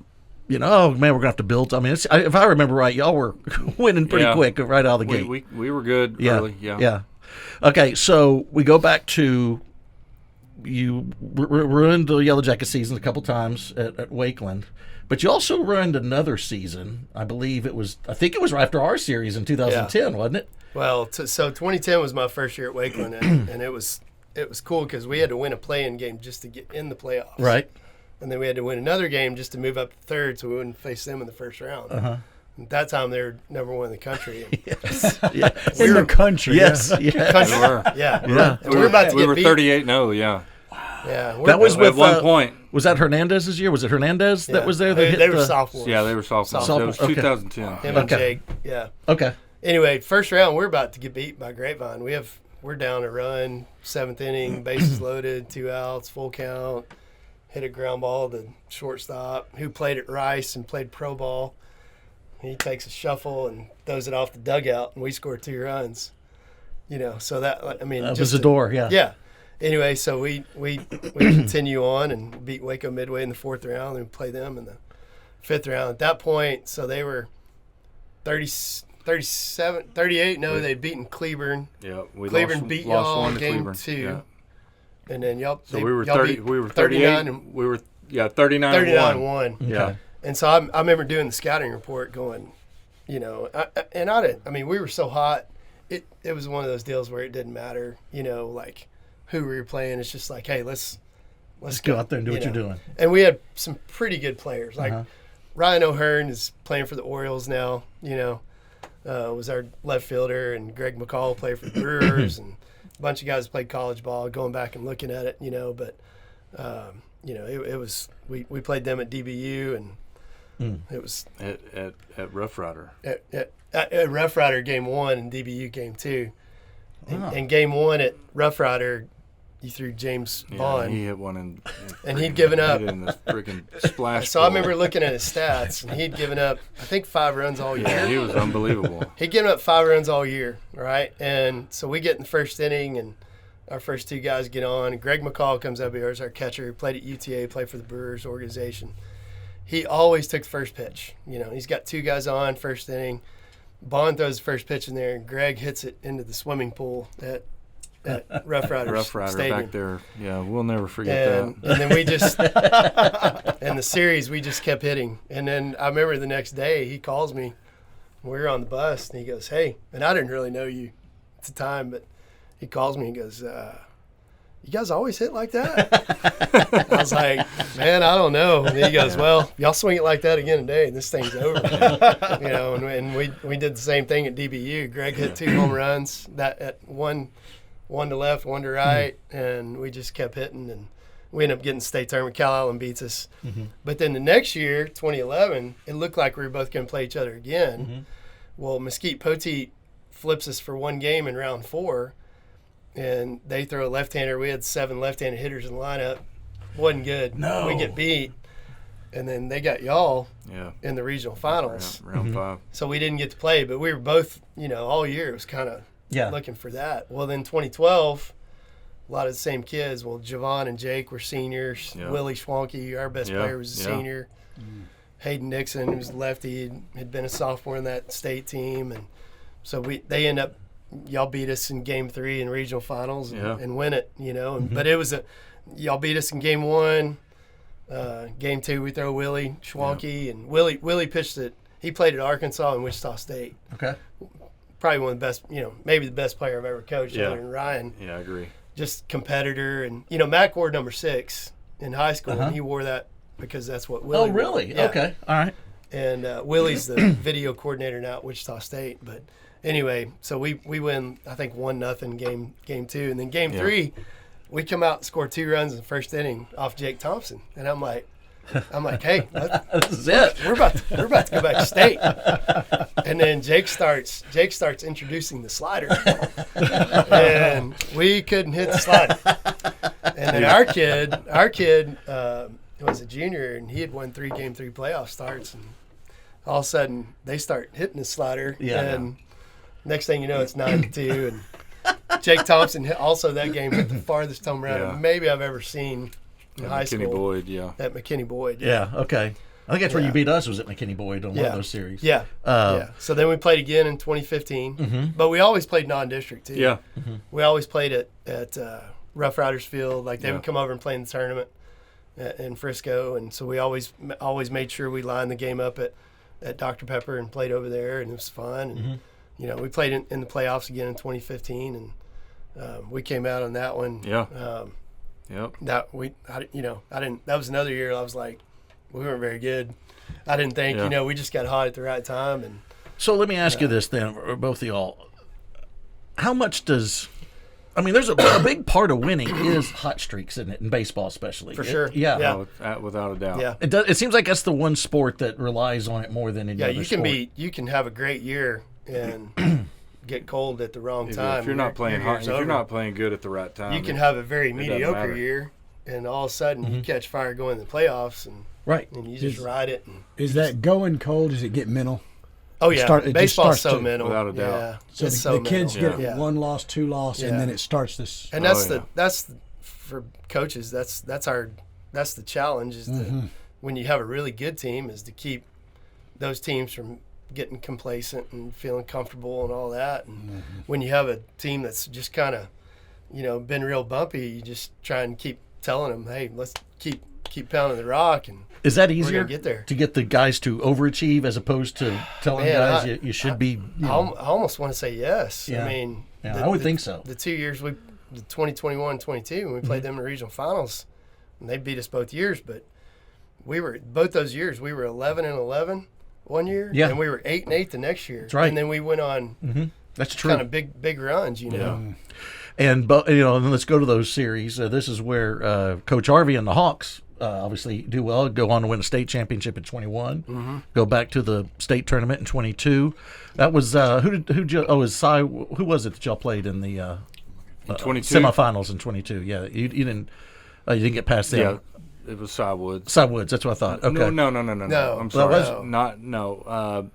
man, we're gonna have to build. I mean, if I remember right, y'all were winning pretty Yeah. quick right out of the gate. We were good early. Yeah. Yeah. Okay, so we go back to you ruined the Yellow Jacket season a couple times at Wakeland, but you also ruined another season. I think it was right after our series in 2010, wasn't it? Well, so 2010 was my first year at Wakeland, and it was cool because we had to win a play-in game just to get in the playoffs. Right. And then we had to win another game just to move up to third, so we wouldn't face them in the first round. Uh-huh. At that time, they were number one in the country. Yes. in the country. Yes. Yeah. Yeah. Country, We were. yeah. Yeah. And we were about to We get were beat. 38-0. Yeah. Yeah, That was At with one point. Was that Hernandez's year? Was it Hernandez that was there? That hit They were the- sophomores. Yeah, they were sophomores. Sophomore. It was Okay. 2010. Him and Okay. Jake. Yeah. Okay. Anyway, first round, we're about to get beat by Grapevine. We're down a run, 7th inning, bases loaded, 2 outs, full count. Hit a ground ball to shortstop, who played at Rice and played pro ball. He takes a shuffle and throws it off the dugout, and we score 2 runs. So that, I mean, That just was the door. Yeah. Yeah. Anyway, so we continue on and beat Waco Midway in the 4th round, and we play them in the 5th round. At that point, so they were 37, 38. No, they'd beaten Cleburne, Yeah, we Cleburne beat y'all one to game Cleburne. 2. Yeah. And then y'all. So we were y'all 30. beat We were 39 38. and We were 39 39-1. Yeah. And so I remember doing the scouting report, going, I mean, we were so hot. It was one of those deals where it didn't matter, like who we were playing. It's just like, hey, let's Go out there and do what you're doing. And we had some pretty good players. Like Uh-huh. Ryan O'Hearn is playing for the Orioles now. Was our left fielder, and Greg McCall played for the Brewers, and a bunch of guys played college ball. Going back and looking at it, but it was we played them at DBU, and it was At Rough Rider. at Rough Rider game 1 and DBU game 2, Wow. and game 1 at Rough Rider, you threw James Yeah, Vaughn, he hit one in. and he'd given up. Hit it in the freaking splash. So I bowl. remember looking at his stats, and he'd given up, I think, 5 runs all year. Yeah, he was unbelievable. He'd given up 5 runs all year, right? And so we get in the first inning, and our first 2 guys get on. And Greg McCall comes up here as our catcher. He played at UTA, played for the Brewers organization. He always took the first pitch. He's got 2 guys on, first inning. Bond throws the first pitch in there, and Greg hits it into the swimming pool at Rough Rider Rough Rider Stadium. back there. Yeah, we'll never forget And that. then we just, in the series, we just kept hitting. And then I remember the next day he calls me We were on the bus, and he goes, "Hey," and I didn't really know you at the time, but he calls me and goes, "You guys always hit like that?" I was like, "Man, I don't know." And he goes, "Well, y'all swing it like that again today, and this thing's over." And we did the same thing at DBU. Greg hit 2 home runs, that at one to left, one to right, and we just kept hitting, and we ended up getting state tournament. Cal Allen beats us. But then the next year, 2011, it looked like we were both going to play each other again. Well, Mesquite Poteet flips us for 1 game in round 4. And they throw a left-hander. We had 7 left-handed hitters in the lineup. Wasn't good. No. We get beat. And then they got y'all in the regional finals. Round 5. So we didn't get to play, but we were both, all year it was kind of looking for that. Well, then 2012, a lot of the same kids. Well, Javon and Jake were seniors. Yeah. Willie Schwanke, our best player, was a senior. Hayden Nixon, who was a lefty, had been a sophomore in that state team. And so they end up, y'all beat us in game 3 in regional finals and win it, But it was y'all beat us in game 1. Game 2, we throw Willie Schwanke, and Willie pitched it. He played at Arkansas and Wichita State. Okay. Probably one of the best, maybe the best player I've ever coached, other than Ryan. Yeah, I agree. Just competitor. And, Mac wore number 6 in high school, and he wore that because that's what Willie Oh, really? wore. Yeah. Okay. All right. And Willie's the video coordinator now at Wichita State. But anyway, so we win, I think, 1-0 game 2. And then game 3, we come out and score 2 runs in the first inning off Jake Thompson. And I'm like, hey, This is it. we're about to go back to state. And then Jake starts introducing the slider, and we couldn't hit the slider. And then our kid was a junior, and he had won 3 game 3 playoff starts, and all of a sudden they start hitting the slider, and next thing you know, it's 9-2, and Jake Thompson also that game hit the farthest home run maybe I've ever seen in high school. McKinney Boyd, At McKinney Boyd. Yeah. Okay. I think that's where you beat us. Was at McKinney Boyd on one of those series. Yeah. So then we played again in 2015, but we always played non-district too. Yeah. We always played at Rough Riders Field. Like they would come over and play in the tournament in Frisco, and so we always made sure we lined the game up at Dr. Pepper and played over there, and it was fun. And we played in the playoffs again in 2015, and we came out on that one. Yeah. Yep. I didn't. That was another year. I was like, we weren't very good. I didn't think. We just got hot at the right time. And so let me ask you this then, both of y'all. How much does? I mean, there's a big part of winning is hot streaks, isn't it? In baseball, especially. For sure. Yeah. Without a doubt. Yeah. It seems like that's the one sport that relies on it more than any other sport. You can have a great year and get cold at the wrong time. If you're not playing hot, if you're not playing good at the right time, you can have a very doesn't mediocre matter. year, and all of a sudden you catch fire going to the playoffs, and you just ride it. And Is that going cold? Does it get mental? oh yeah, it just baseball's starts so to- mental. Without a doubt. Yeah, So it's the kids mental. get 1 loss, 2 loss, and then it starts this. And that's for coaches. That's the challenge is that when you have a really good team is to keep those teams from getting complacent and feeling comfortable and all that. And when you have a team that's just kind of, been real bumpy, you just try and keep telling them, hey, let's keep pounding the rock. And Is that we're easier gonna get there. to get the guys to overachieve as opposed to telling guys you should be? I almost want to say yes. Yeah. I mean, I would think so. The 2 years the 2021 22, when we played them in the regional finals, and they beat us both years, but both those years we were 11-11 one year, and we were 8-8 the next year. That's right. And then we went on That's true. kind of big runs, And then let's go to those series. This is where Coach Harvey and the Hawks obviously do well. Go on to win a state championship in 21. Go back to the state tournament in 22. That was who was it that y'all played in the 22 semifinals in 22? Yeah, you didn't get past them. Yeah, it was Cy Woods. Cy Woods. That's what I thought. Okay. No. No. I'm sorry. No.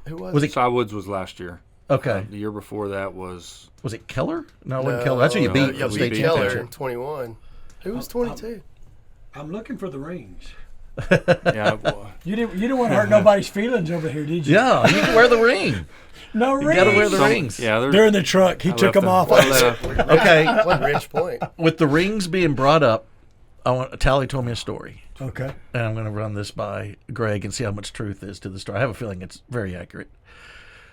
Who was Was it? it? Cy Woods was last year. Okay. The year before that was Was it Keller? No, it wasn't Keller. That's who you beat. Yeah, for the state beat Keller championship. in 21. Who was 22? I'm looking for the rings. yeah. You didn't want to hurt nobody's feelings over here, did you? Yeah, you can wear the ring. No rings. You got to wear the rings. Yeah, They're in the truck. He took them off. Okay. What rich point. With the rings being brought up, Tally told me a story. Okay. and I'm going to run this by Greg and see how much truth is to the story. I have a feeling it's very accurate.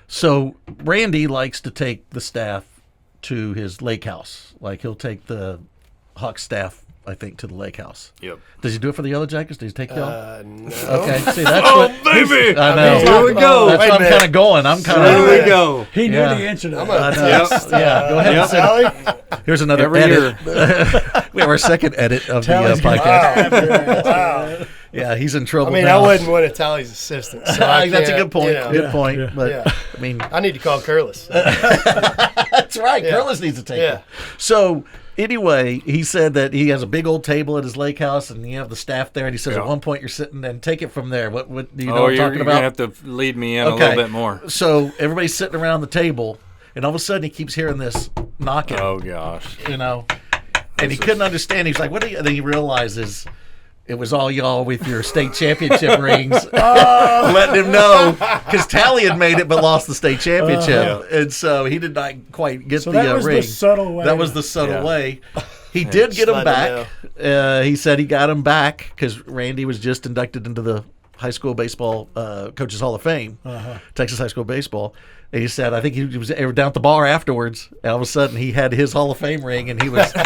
So Randy likes to take the staff to his lake house. Like he'll take the Hawk staff, I think, to the lake house. Yep. Does he do it for the Yellow Jackets? Does he take y'all? No. Okay. See, that's Oh, what. baby! I know. Here we go. That's Wait a where I'm minute. kind of going. I'm kind of. Here we go. He knew Yeah. the answer to that. I'm gonna I know. text, Yeah, go ahead. Yep. Sally. Here's another Every edit. We have our second edit of the Tally's gonna podcast. Wow. Yeah, he's in trouble I mean, now. I wouldn't want to Tally's assistant. So I That's a can't, good point. you know. Good point. Yeah. But Yeah. I mean, I need to call Curlis. that's right. Yeah. Curlis needs to take Yeah. it. So anyway, he said that he has a big old table at his lake house, and you have the staff there. And he says Yeah. at one point you're sitting and take it from there. What do you know Oh, what I'm you're talking gonna about? have to lead me in a little bit more. So everybody's sitting around the table, and all of a sudden he keeps hearing this knocking. Oh gosh. You know, and he couldn't understand. He's like, "What?" And then he realizes it was all y'all with your state championship rings, letting him know because Tally had made it but lost the state championship, and so he did not quite get So the that was ring. the subtle way. That was the subtle Yeah. way. He did get him Just let back. him He said he got him back because Randy was just inducted into the high school baseball Coaches Hall of Fame, Texas High School Baseball. And he said, I think he was down at the bar afterwards, and all of a sudden he had his Hall of Fame ring, and he was he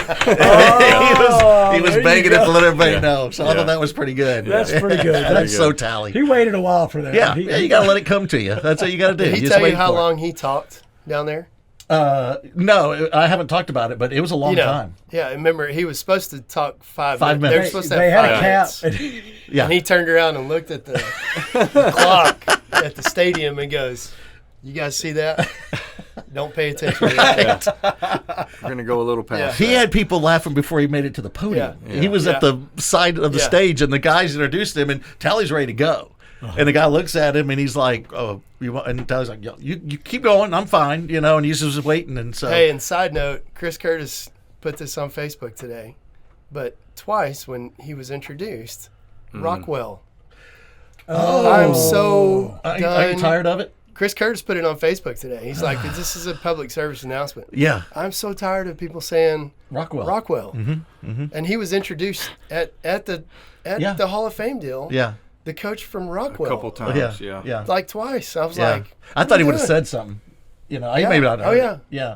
was there you banging it go. to let everybody Yeah. know. So I Yeah. thought that was pretty good. That's pretty good. That's good. so Tally. He waited a while for that. Yeah, He- you got to let it come to you. That's what you got to do. Did he Just tell you wait how for it. long he talked down there? No, I haven't talked about it, but it was a long You know, time. yeah. Remember, he was supposed to talk 5 5 minutes. They were minutes. supposed to They have had a 5 cap. minutes. Yeah, And he turned around and looked at the clock at the stadium and goes, "You guys see that? Don't pay attention to that." We're gonna go a little past. He had people laughing before he made it to the podium. Yeah. He was at Yeah. the side of the Yeah. stage, and the guys introduced him, and Tally's ready to go. And the guy looks at him, and he's like, "Oh, you want?" And Tally's like, "Yo, you keep going. I'm fine, you know." And he's just waiting, and so Hey, and side note, Chris Curtis put this on Facebook today, but twice when he was introduced, Rockwall. Oh. I'm so are done. you tired of it? Chris Curtis put it on Facebook today. He's like, "This is a public service announcement." Yeah, I'm so tired of people saying Rockwall. Rockwell. And he was introduced at Yeah. the Hall of Fame deal. Yeah, The coach from a Rockwell. couple times. yeah, Yeah. yeah. Like twice. I was Yeah. like, I thought he would have good. said something. You know, Yeah. maybe not. Oh, yeah. yeah.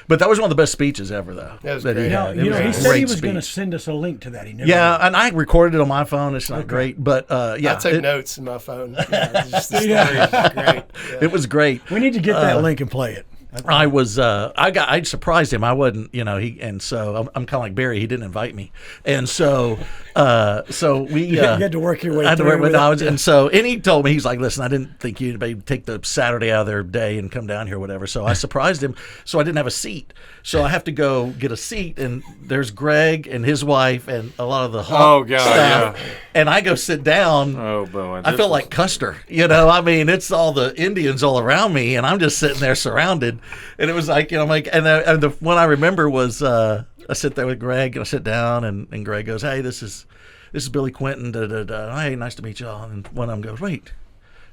But that was one of the best speeches ever, though. That was he great. had. It You know, was a he said he great was going to speech. send us a link to that. He never Yeah, did. and I recorded it on my phone. It's not great, but yeah, I took it, notes in my phone. Yeah, just the Yeah. story was great. Yeah. it was great. We need to get that link and play it. I was I surprised him. I wasn't, you know, and so I'm kind of like Barry. He didn't invite me, and so we You had to work your way I had to through work with it. I was, and so and he told me, he's like, listen, I didn't think you'd maybe take the Saturday out of their day and come down here or whatever. So I surprised him. So I didn't have a seat. So I have to go get a seat, and there's Greg and his wife and a lot of the Oh, God, staff, yeah. and I go sit down. Oh boy. I feel like Custer, you know. I mean, it's all the Indians all around me, and I'm just sitting there surrounded. And it was like, you know, like, and the one I remember was I sit there with Greg, and I sit down, and Greg goes, "Hey, this is Billy Quinton. Da, da, da. Hey, nice to meet y'all." And one of them goes, "Wait,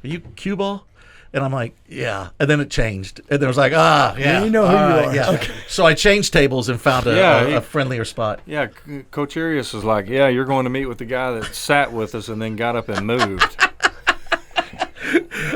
are you cue ball?" And I'm like, "Yeah." And then it changed, and there was like, "Ah, yeah, you know who all you right, are." Yeah. Okay. So I changed tables and found Yeah, a friendlier spot. Yeah, Coach Arias was like, "Yeah, you're going to meet with the guy that sat with us and then got up and moved."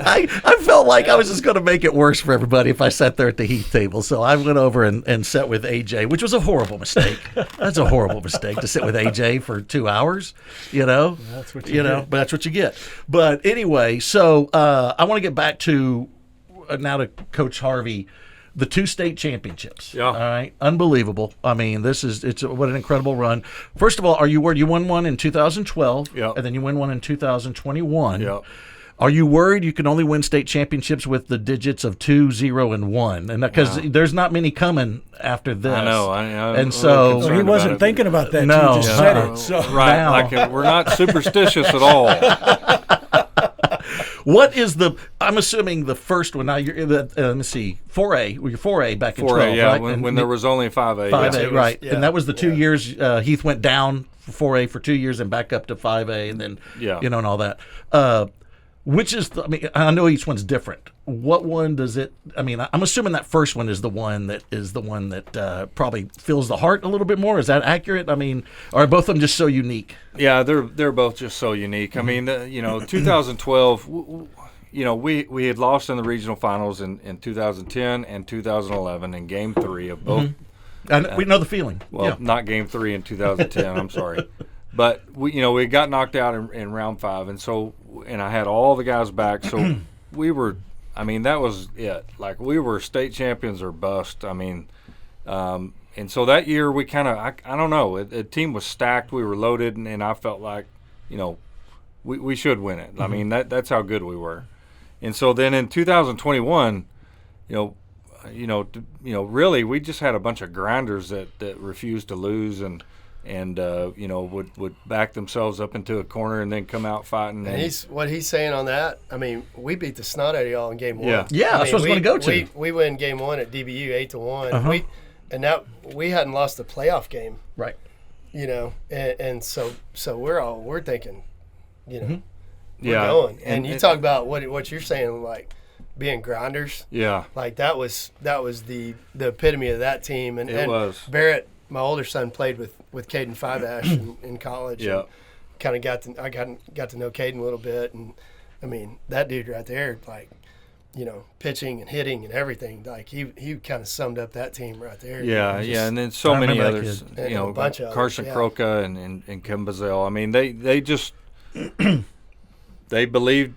I felt like I was just going to make it worse for everybody if I sat there at the Heath table. So I went over and sat with AJ, which was a horrible mistake. That's a horrible mistake to sit with AJ for 2 hours, you know. That's what you know, get. but that's what you get. But anyway, so I want to get back to now to Coach Harvey. The 2 state championships. Yeah. All right. Unbelievable. I mean, what an incredible run. First of all, are you worried? You won one in 2012. Yeah. And then you win one in 2021. Yeah. Are you worried you can only win state championships with the digits of 2, 0, and 1? And because there's not many coming after this. I know. I'm and really so So he concerned wasn't about it. thinking about that. No. No, just Yeah. said it. So Right, Now- like we're not superstitious at all. what is the? I'm assuming the first one. Now you're. Let me see. 4A. Well, you're 4A back in 12. 4A, yeah, right? when, And when there was only 5A. 5A, yeah. it was- right? yeah, And that was the 2 yeah. years. Heath went down for 4A for 2 years and back up to 5A, and then Yeah. you know, and all that. Which is, I know each one's different. What one does it? I'm assuming that first one is the one that probably fills the heart a little bit more. Is that accurate? Are both of them just so unique? Yeah, they're both just so unique. 2012. We had lost in the regional finals in 2010 and 2011 in Game 3 of both. We know the feeling. Well, not Game 3 in 2010. I'm sorry. But we got knocked out in round 5, and I had all the guys back, so we were. That was it. Like, we were state champions or bust. And so that year we kind of, I don't know, the team was stacked. We were loaded, and I felt like, we should win it. That's how good we were. And so then in 2021, really we just had a bunch of grinders that refused to lose and would back themselves up into a corner and then come out fighting. And what he's saying on that, we beat the snot out of y'all in Game 1. Yeah, that's what I was going to go to. We win Game 1 at DBU 8-1. We hadn't lost the playoff game. Right. And so we're thinking, we're yeah. going. And you talk about what you're saying, like being grinders. Yeah. Like that was the epitome of that team. And it was. Barrett, my older son, played with Caden Fiveash in college. Yeah. Kind of got to know Caden a little bit, and that dude right there, like, pitching and hitting and everything, like he kind of summed up that team right there. Yeah, and then so many others, a bunch of Carson others, Croca and Kim Bazell. They just they believed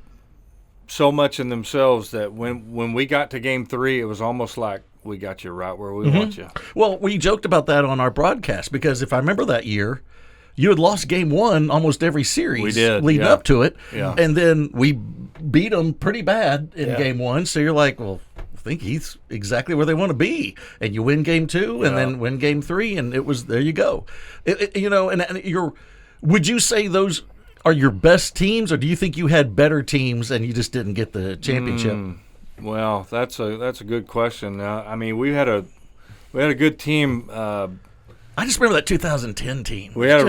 so much in themselves that when we got to Game 3, it was almost like, we got you right where we want you. Well, we joked about that on our broadcast because if I remember that year, you had lost Game 1 almost every series. We did, leading up to it. Yeah. And then we beat them pretty bad in Game 1. So you're like, well, I think Heath's exactly where they want to be. And you win Game 2 and then win Game 3, and there you go. Would you say those are your best teams, or do you think you had better teams and you just didn't get the championship? Well, that's a good question. We had a good team. I just remember that 2010 team. We had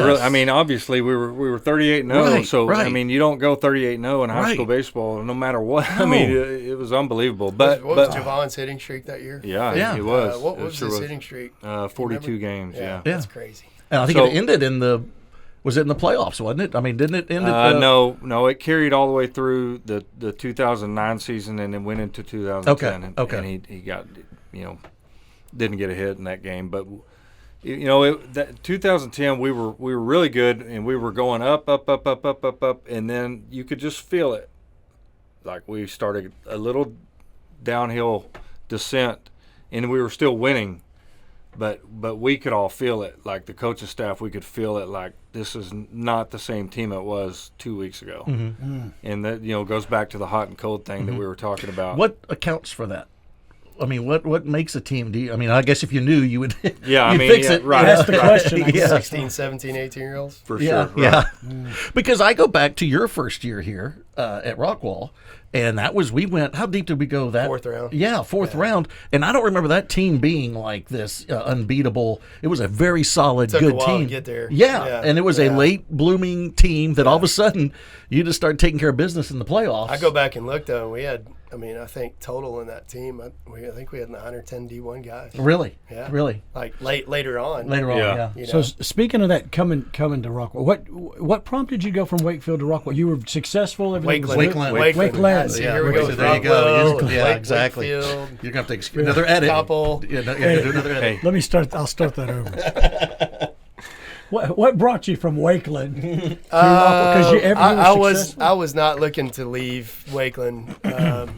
obviously we were 38-0. Right, so right. you don't go 38-0 in high school baseball no matter what. No. it was unbelievable. But what was Javon's hitting streak that year? Yeah. It was. What was his hitting streak? 42 games. Yeah. That's crazy. And I think it ended in the playoffs, wasn't it? Didn't it end No, it carried all the way through the 2009 season and then went into 2010. Okay. And he got, didn't get a hit in that game. But, that 2010, we were really good, and we were going up, and then you could just feel it. Like, we started a little downhill descent, and we were still winning. But we could all feel it, like the coaching staff. We could feel it, like this is not the same team it was 2 weeks ago, and that goes back to the hot and cold thing that we were talking about. What accounts for that? What makes a team? I guess if you knew, you would. Fix it. Right. That's the question. 16, 17, 18-year-olds. For sure. Yeah. Because I go back to your first year here at Rockwall. And we went, how deep did we go that? Fourth round. Yeah, fourth round. And I don't remember that team being like this unbeatable. It was a very solid, Took good a while team. to get there. Yeah. And it was a late blooming team that all of a sudden you just started taking care of business in the playoffs. I go back and look, though, and we had, I think total in that team, I think we had 9 or 10 D1 guys. Really? Yeah. Really? Like later on. Yeah. So speaking of that, coming to Rockwall, what prompted you to go from Wakefield to Rockwall? You were successful. Wakeland. There we go. There you go. Rockwell, Exactly. Wakefield. You're going to have to take another edit. Couple. Yeah, you have to do another edit. Let me start. I'll start that over. What brought you from Wakeland to Rockwall? I was not looking to leave Wakeland.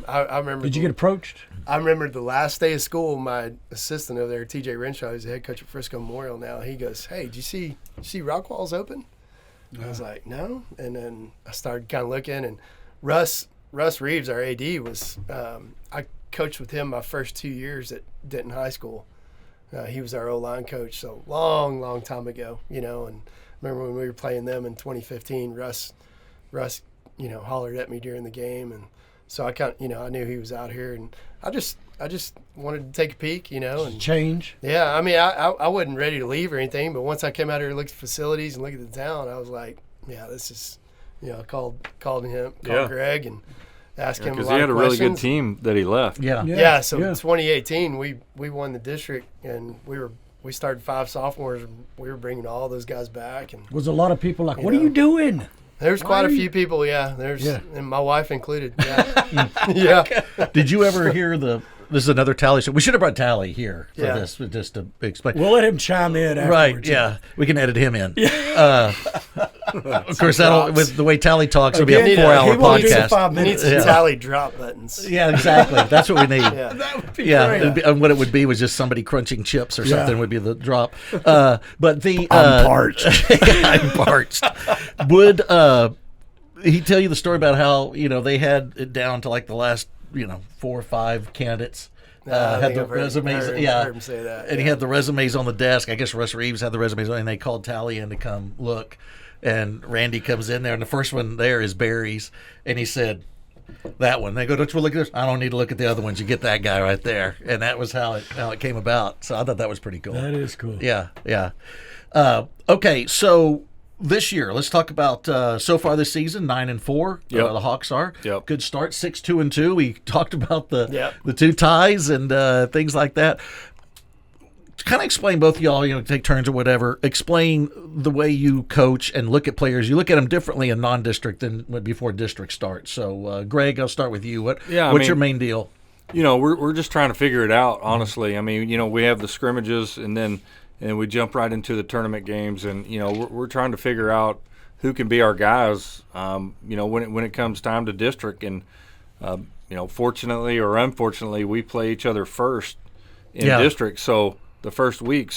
I remember. Did you get approached? I remember the last day of school, my assistant over there, TJ Renshaw, who's the head coach at Frisco Memorial now. He goes, "Hey, did you see Rockwall's open?" I was like, "No." And then I started kind of looking, and Russ Reeves, our AD, was I coached with him my first 2 years at Denton High School. He was our O-line coach, so long time ago, and remember when we were playing them in 2015, Russ, hollered at me during the game, and so I I knew he was out here, and I just wanted to take a peek, and Change. Yeah, I wasn't ready to leave or anything, but once I came out here and looked at the facilities and looked at the town, I was like, yeah, this is called Yeah. Greg and asked him a Because lot he had of a really good questions. team that he left. Yeah. Yeah, so 2018 we won the district, and we started 5 sophomores. And we were bringing all those guys back, and Was a lot of people like, You what are know. you doing? there's quite a are you- few people. Yeah, there's Yeah. and my wife included. Yeah, yeah. Did you ever hear this is another Tally show. We should have brought Tally here for Yeah. this, just to explain. We'll let him chime in afterwards. Right, yeah. We can edit him in. Of course, that'll with the way Tally talks, it'll be a Again, 4-hour he won't do the podcast. 5 We need minutes. some Yeah. tally drop buttons. Yeah, exactly. That's what we need. Yeah. That would be Yeah, great. it'd be, and what it would be was just somebody crunching chips or something Yeah. would be the drop. But the I'm parched. I'm parched. Would he tell you the story about how they had it down to like the last 4 or 5 candidates? I Had think the I've heard- resumes, heard yeah. him say that. And he yeah. had the resumes on the desk. I guess Russ Reeves had the resumes on, and they called Tally in to come look. And Randy comes in there, and the first one there is Barry's, and he said, "That one." They go, "Don't you look at this?" "I don't need to look at the other ones. You get that guy right there." And that was how it came about. So I thought that was pretty cool. That is cool. Yeah, yeah. Okay, so this year, let's talk about so far this season, 9-4. Yep. The Hawks are. Yep. Good start, 6-2-2. We talked about the Yep. 2 ties and things like that. Kind of explain, both of y'all, take turns or whatever. Explain the way you coach and look at players. You look at them differently in non-district than before district starts. So, Greg, I'll start with you. What's your main deal? We're just trying to figure it out, honestly. I mean, we have the scrimmages, and we jump right into the tournament games, and we're trying to figure out who can be our guys. When it comes time to district, and fortunately or unfortunately, we play each other first in district. So the first week,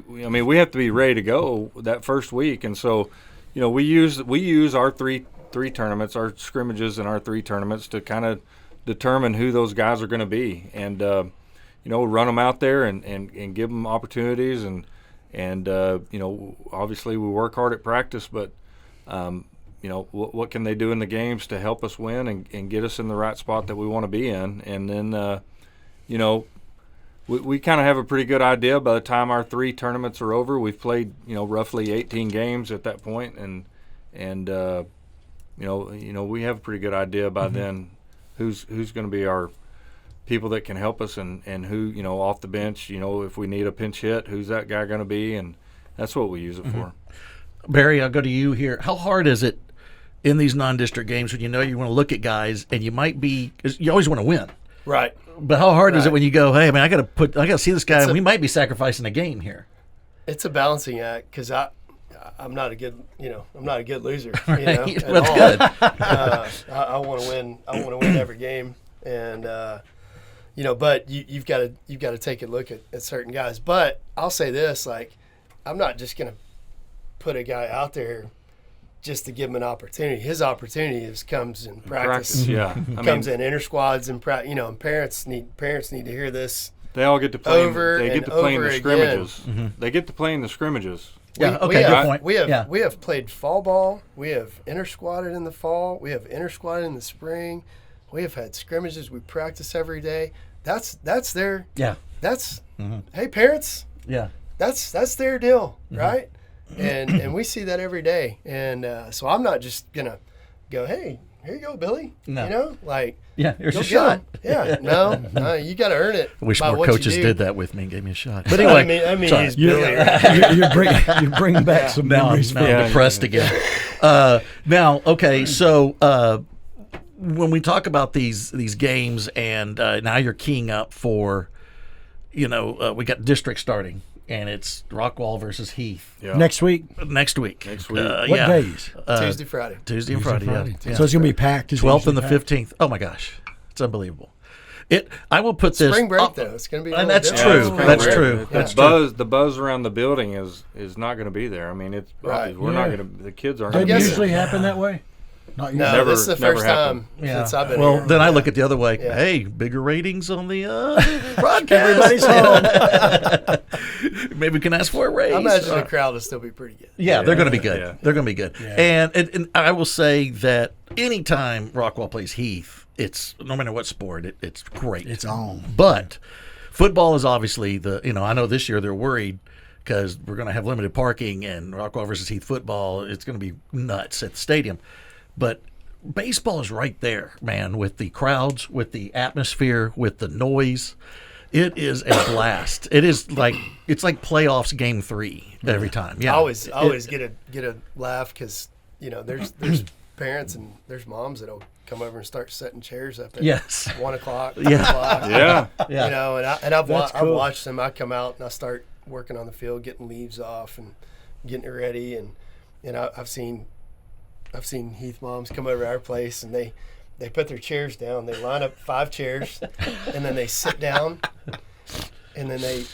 we have to be ready to go that first week, and so we use our three tournaments, our scrimmages, and our 3 tournaments to kind of determine who those guys are going to be, and run them out there and give them opportunities, and obviously we work hard at practice, but what can they do in the games to help us win and get us in the right spot that we want to be in, and then we kind of have a pretty good idea by the time our 3 tournaments are over. We've played roughly 18 games at that point, and we have a pretty good idea by then who's going to be our people that can help us, and who off the bench, if we need a pinch hit, who's that guy going to be, and that's what we use it for. Barry, I'll go to you here. How hard is it in these non-district games when you want to look at guys and you might be, 'cause you always want to win, Right. but how hard is it Right. when you go, hey man, I got to see this guy, and we might be sacrificing a game here? It's a balancing act, because I'm not a good loser. Right. At That's all. good. I want to win. I want to win every game, and but you've got to take a look at certain guys. But I'll say this: like, I'm not just gonna put a guy out there just to give him an opportunity. His opportunity comes in practice. Yeah. Comes in inter squads and and parents need to hear this. They all get to play. Over They get and to play in over the again. scrimmages. They get to play in the scrimmages. Yeah, okay, we good have, point. We have played fall ball. We have inter-squatted in the fall. We have inter-squatted in the spring. We have had scrimmages. We practice every day. That's their hey parents, that's their deal, right? And we see that every day. And so I'm not just gonna go, hey, here you go, Billy. No. go Here's a get shot. 'em. Yeah, no, you got to earn it. I wish by more what you coaches do. did that with me and gave me a shot. But anyway, I mean, sorry. he's Billy. Right? You're bringing back some Now memories. I'm depressed again. Now, okay, so when we talk about these games, and now you're keying up for, we got district starting, and it's Rockwall versus Heath Yeah. Next week. next week. Next week. What yeah. days? Tuesday, Friday. Tuesday and Friday. Yeah. So it's gonna be packed. It's 12th and the usually packed. 15th. Oh my gosh, it's unbelievable. I will put this Spring break up- though. It's going to be. And that's different. true. Spring That's break. true. That's The buzz around the building is not going to be there. I mean, it's Right. we're not Yeah. going to. The kids aren't. Doesn't gonna be guessing. there. usually happen that way. Not No, usually. Never- this is the never first happened. time since I've been Well, here. then I look at the other way. Yeah. Hey, bigger ratings on the broadcast. Everybody's home. Maybe we can ask for a raise. I imagine the crowd will still be pretty good. Yeah, they're going to be good. Yeah. They're going to be good. Yeah. And I will say that anytime Rockwall plays Heath, it's no matter what sport, it's great. It's on. But football is obviously I know this year they're worried because we're going to have limited parking, and Rockwall versus Heath football, it's going to be nuts at the stadium. but baseball is right there, man, with the crowds, with the atmosphere, with the noise. It is a blast. It's like playoffs game 3 every time. Yeah, I always get a laugh because there's parents and there's moms that'll come over and start setting chairs up at 1 o'clock, 2 o'clock. Yeah. And I've cool. watched them. I come out and I start working on the field, getting leaves off and getting it ready, and I've seen Heath moms come over to our place and they put their chairs down. They line up 5 chairs, and then they sit down, and then they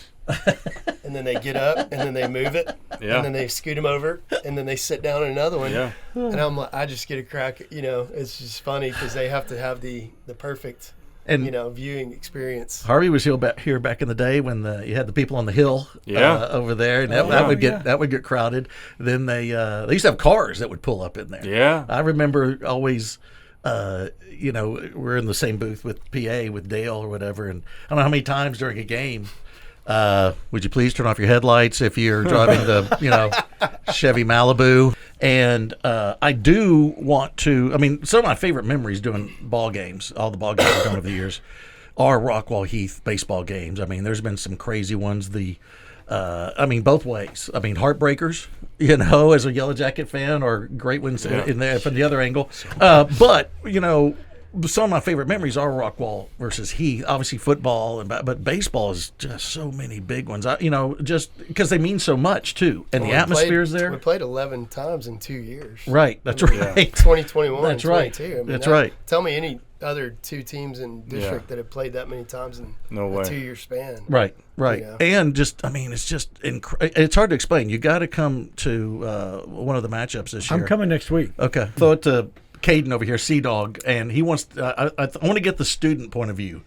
get up, and then they move it, Yeah. and then they scoot them over, and then they sit down in another one. Yeah. And I'm like, I just get a crack. It's just funny because they have to have the perfect And viewing experience. Harvey was here back in the day when you had the people on the hill over there, and that would get crowded. Then they used to have cars that would pull up in there. Yeah. I remember always. We're in the same booth with PA with Dale or whatever, and I don't know how many times during a game. Would you please turn off your headlights if you're driving the Chevy Malibu? And I do want to. I mean, some of my favorite memories doing ball games, all the ball games I've done over the years, are Rockwall Heath baseball games. I mean, there's been some crazy ones. Both ways. I mean, heartbreakers, as a Yellow Jacket fan, or great ones in there from the other angle. But some of my favorite memories are Rockwall versus Heath. Obviously, football, but baseball is just so many big ones. Just because they mean so much too, and the atmosphere is there. We played 11 times in 2 years. Right. That's right. 2021. That's right. 22. That's right. Tell me any other 2 teams in district that have played that many times in No way. a 2-year span. Right. And it's just it's hard to explain. You got to come to one of the matchups this year. I'm coming next week. Okay. Throw it to Caden over here, Sea Dog, and he wants. I want to get the student point of view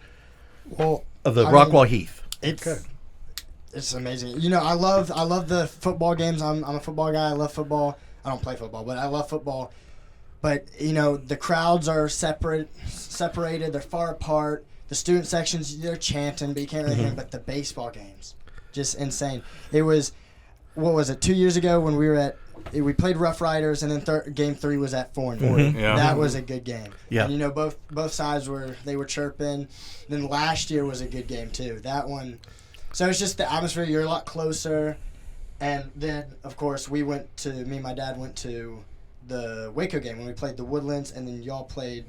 Well, of the Rockwall Heath. It's amazing. I love the football games. I'm a football guy. I love football. I don't play football, but I love football. But the crowds are separated. They're far apart. The student sections, they're chanting, but you can't really hear them. But the baseball games, just insane. It was, 2 years ago when we played Rough Riders, and then game 3 was at 4-4. Yeah. That was a good game. Yeah. And both sides were chirping. Then last year was a good game too. That one. So it's just the atmosphere. You're a lot closer. And then of course me and my dad went to the Waco game when we played the Woodlands, and then y'all played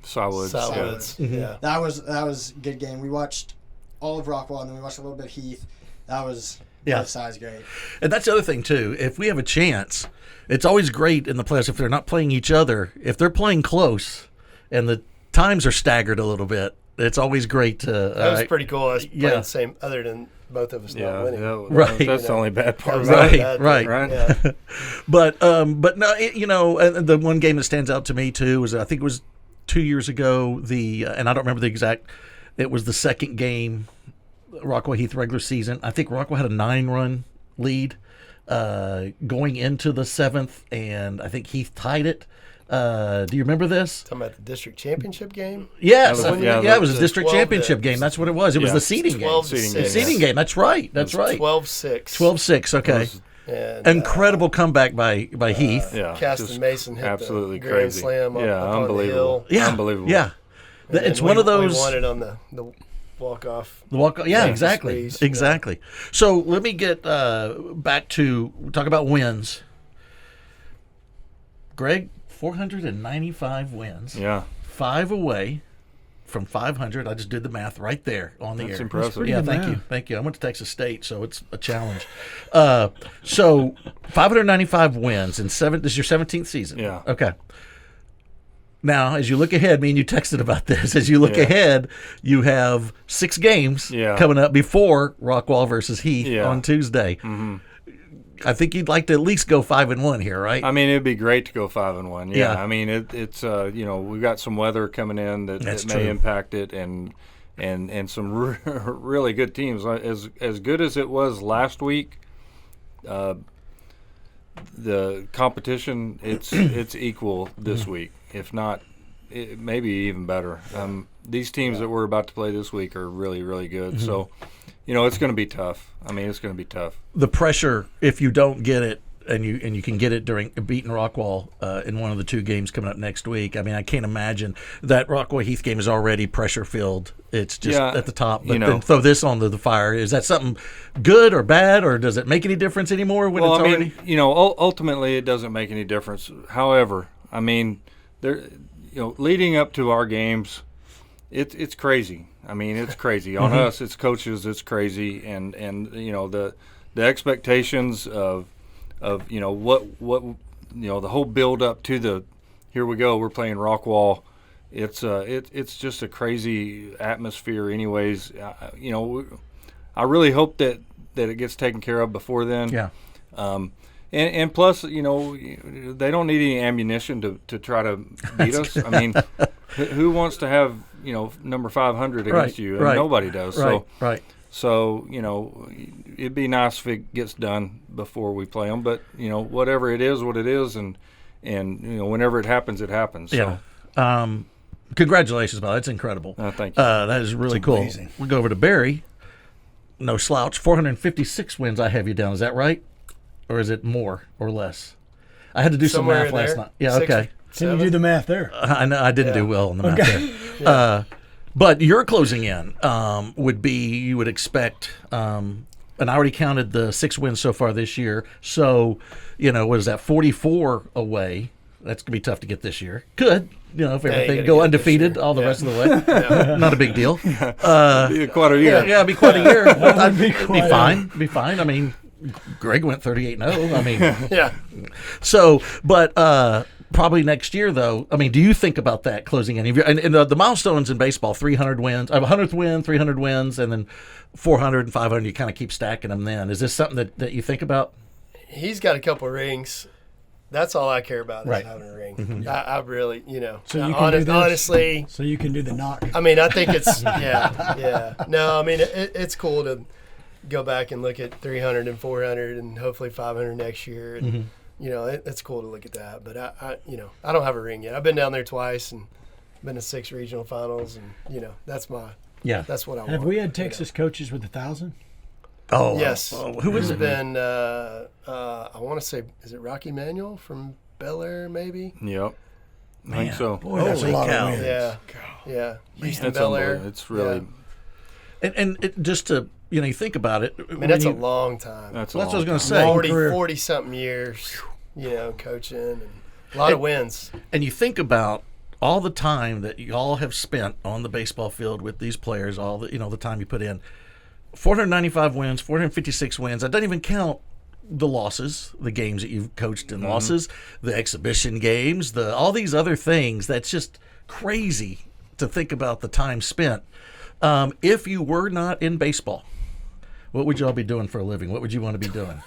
Solids. Yeah. That was a good game. We watched all of Rockwall, and then we watched a little bit of Heath. That was both sides great. And that's the other thing too. If we have a chance, it's always great in the playoffs if they're not playing each other. If they're playing close, and the times are staggered a little bit, it's always great to. That was pretty cool. I was playing the same, other than both of us not winning. Right. That's the only bad part. Right. Yeah. But no, and the one game that stands out to me too was, I think it was 2 years ago. And I don't remember the exact. It was the second game, Rockwall Heath regular season. I think Rockwall had a 9-run lead going into the 7th, and I think Heath tied it. Do you remember this? Talking about the district championship game? Yes. It was a district championship game. That's what it was. It was the seeding game. 12-6. Seeding game. That's right. That's right. 12-6. 12-6. Okay. And, Incredible comeback by Heath. Yeah. Caston just Mason hit absolutely the grand crazy. slam up on unbelievable. the hill. Unbelievable. Yeah. And It's then one of those. We won it on the walk-off. The walk. Yeah, Yeah, exactly. squeeze. Exactly. So let me get back to talk about wins. Greg, 495 wins. Yeah. 5 away from 500. I just did the math right there on the That's air. impressive. pretty Yeah, good thank math. you. Thank you. I went to Texas State, so it's a challenge. So 595 wins in this is your 17th season. Yeah. Okay. Now, as you look ahead, me and you texted about this. As you look Yeah. ahead, you have 6 games coming up before Rockwall versus Heath on Tuesday. Mm-hmm. I think you'd like to at least go 5-1 here, right? I mean, it'd be great to go 5-1. Yeah. Yeah. I mean, it's we've got some weather coming in that may true. impact it, and some really good teams. As good as it was last week, the competition it's equal this week, if not, maybe even better. These teams that we're about to play this week are really, really good. Mm-hmm. So, it's going to be tough. I mean, it's going to be tough. The pressure, if you don't get it, and you can get it during beating Rockwall in one of the 2 games coming up next week. I mean, I can't imagine that Rockwall Heath game is already pressure filled. It's just at the top. But then throw this on the fire. Is that something good or bad, or does it make any difference anymore when it's already? Ultimately it doesn't make any difference. However, I mean, leading up to our games, it's crazy. I mean, it's crazy on us. It's coaches. It's crazy, and the expectations of what the whole build up to the here we go, we're playing Rockwall. It's just a crazy atmosphere. Anyways, I really hope that it gets taken care of before then. Yeah. And plus, they don't need any ammunition to try to beat us. I mean, who wants to have number 500 against you? And nobody does. So it'd be nice if it gets done before we play them. But whatever it is, what it is, and whenever it happens, it happens. Yeah. So. Congratulations, Bob. That's incredible. Thank you. That is really cool. Amazing. We'll go over to Barry. No slouch. 456 wins. I have you down. Is that right? Or is it more or less? I had to do Somewhere some math last night. Yeah, 6, okay. Can you do the math there? I know I didn't do well on the math there. But your closing in would be, you would expect, and I already counted the 6 wins so far this year. So, what is that, 44 away? That's going to be tough to get this year. Could, if everything go undefeated all the rest of the way. Not a big deal. Be quite a year. Yeah, it'd be quite a year. That'd be Be fine. I mean, Greg went 38-0. I mean, Yeah. So, but probably next year, though. I mean, do you think about that closing in? And the milestones in baseball: 300 wins, 100th win, 300 wins, and then 400 and 500. You kind of keep stacking them. Then is this something that you think about? He's got a couple of rings. That's all I care about is Right. having a ring. Mm-hmm. I really, So you can do this? honestly, So you can do the knock. I mean, I think it's yeah. No, I mean, it's cool to go back and look at 300 and 400 and hopefully 500 next year. And, it's cool to look at that. But I don't have a ring yet. I've been down there twice and been to 6 regional finals, and that's what I want. Have we had Texas coaches with 1,000? Oh, Yes. Who is There's it? been, I want to say, is it Rocky Manuel from Bel Air, maybe? Yep. I think so. Boy, that's a Holy lot cow. of wins. Yeah. Houston That's Bel Air. unbelievable. It's really And just to you think about it. I mean, that's a long time. that's a That's what I was long going to time. say. 40 something years, coaching and a lot of wins. And you think about all the time that you all have spent on the baseball field with these players, all the the time you put in. 495 wins, 456 wins. That doesn't even count the losses, the games that you've coached in losses, the exhibition games, all these other things. That's just crazy to think about the time spent. If you were not in baseball, what would you all be doing for a living? What would you want to be doing?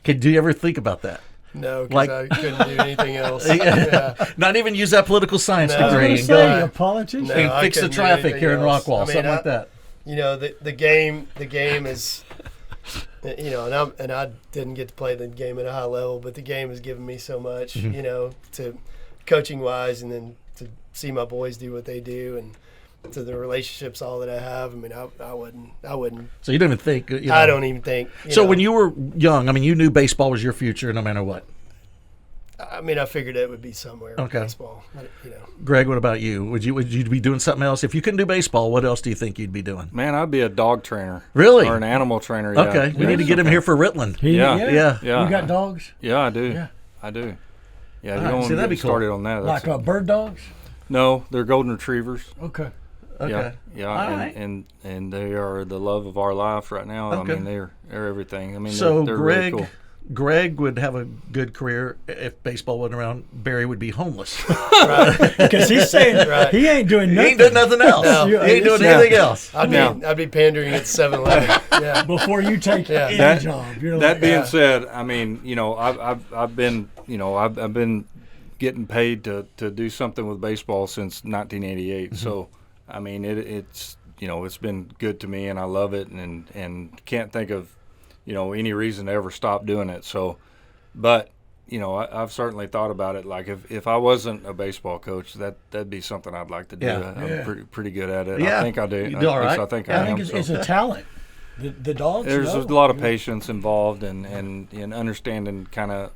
Do you ever think about that? No, because I couldn't do anything else. Not even use that political science No. degree and Say, go a politician? No. and I fix the couldn't do traffic anything here in else. Rockwall, I mean, something like that. The game is, and I didn't get to play the game at a high level, but the game has given me so much, to coaching wise, and then to see my boys do what they do, and to the relationships all that I have. I mean, I wouldn't. So you don't even think. I don't even think. So when you were young, I mean, you knew baseball was your future no matter what. I mean, I figured it would be somewhere with Okay. baseball. Greg, what about you? Would you be doing something else? If you couldn't do baseball, what else do you think you'd be doing? Man, I'd be a dog trainer. Really? Or an animal trainer. Yeah. Okay, we need to get him here for Ritland. Yeah. You got dogs? Yeah, I do. Yeah. I do. Yeah, All you right, don't see, want that'd to be get cool. started on that. That's Like bird dogs? No, they're golden retrievers. Okay. Okay. Yeah, All right. and they are the love of our life right now. Okay. I mean, they're everything. I mean, So they're Greg, really cool. Greg would have a good career if baseball wasn't around. Barry would be homeless. Because he's saying Right. he ain't doing He nothing. ain't doing nothing else. No. He ain't doing Yeah. anything else. I'd be pandering at 7-Eleven. Yeah. Before you take Yeah. any That- job. You're That like, being Yeah. said, I mean, I've been getting paid to do something with baseball since 1988. So, I mean, it's been good to me, and I love it, and can't think of any reason to ever stop doing it. So, but I've certainly thought about it. Like if I wasn't a baseball coach, that'd be something I'd like to do. Yeah. I'm pretty good at it. Yeah. I think I do. You do all right. I think I I think am. it's a talent. The dogs. There's know. a lot of patience involved and understanding kind of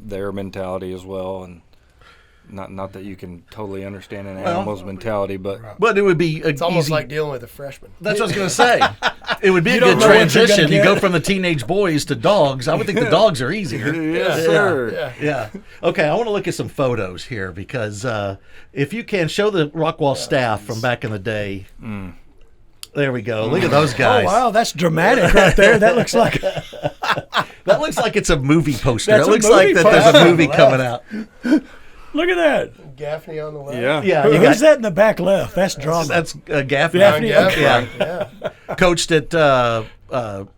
their mentality as well, and not that you can totally understand an animal's mentality, but it would be It's almost like dealing with a freshman. That's what I was going to say. It would be a don't good know what you're transition. gonna You get. go from the teenage boys to dogs. I would think the dogs are easier. yes, sir. Yeah. Okay, I want to look at some photos here because if you can show the Rockwall staff from back in the day. There we go. Look at those guys. Oh wow, that's dramatic right there. That looks like That looks like it's a movie poster. That's It a looks like movie that there's poster. a movie coming out. look at that. Gaffney on the left. Yeah. Yeah, you Who's got that in the back left? That's drama. that's Gaffney. Gaffney, Gaffney. Yeah. Yeah. Coached at John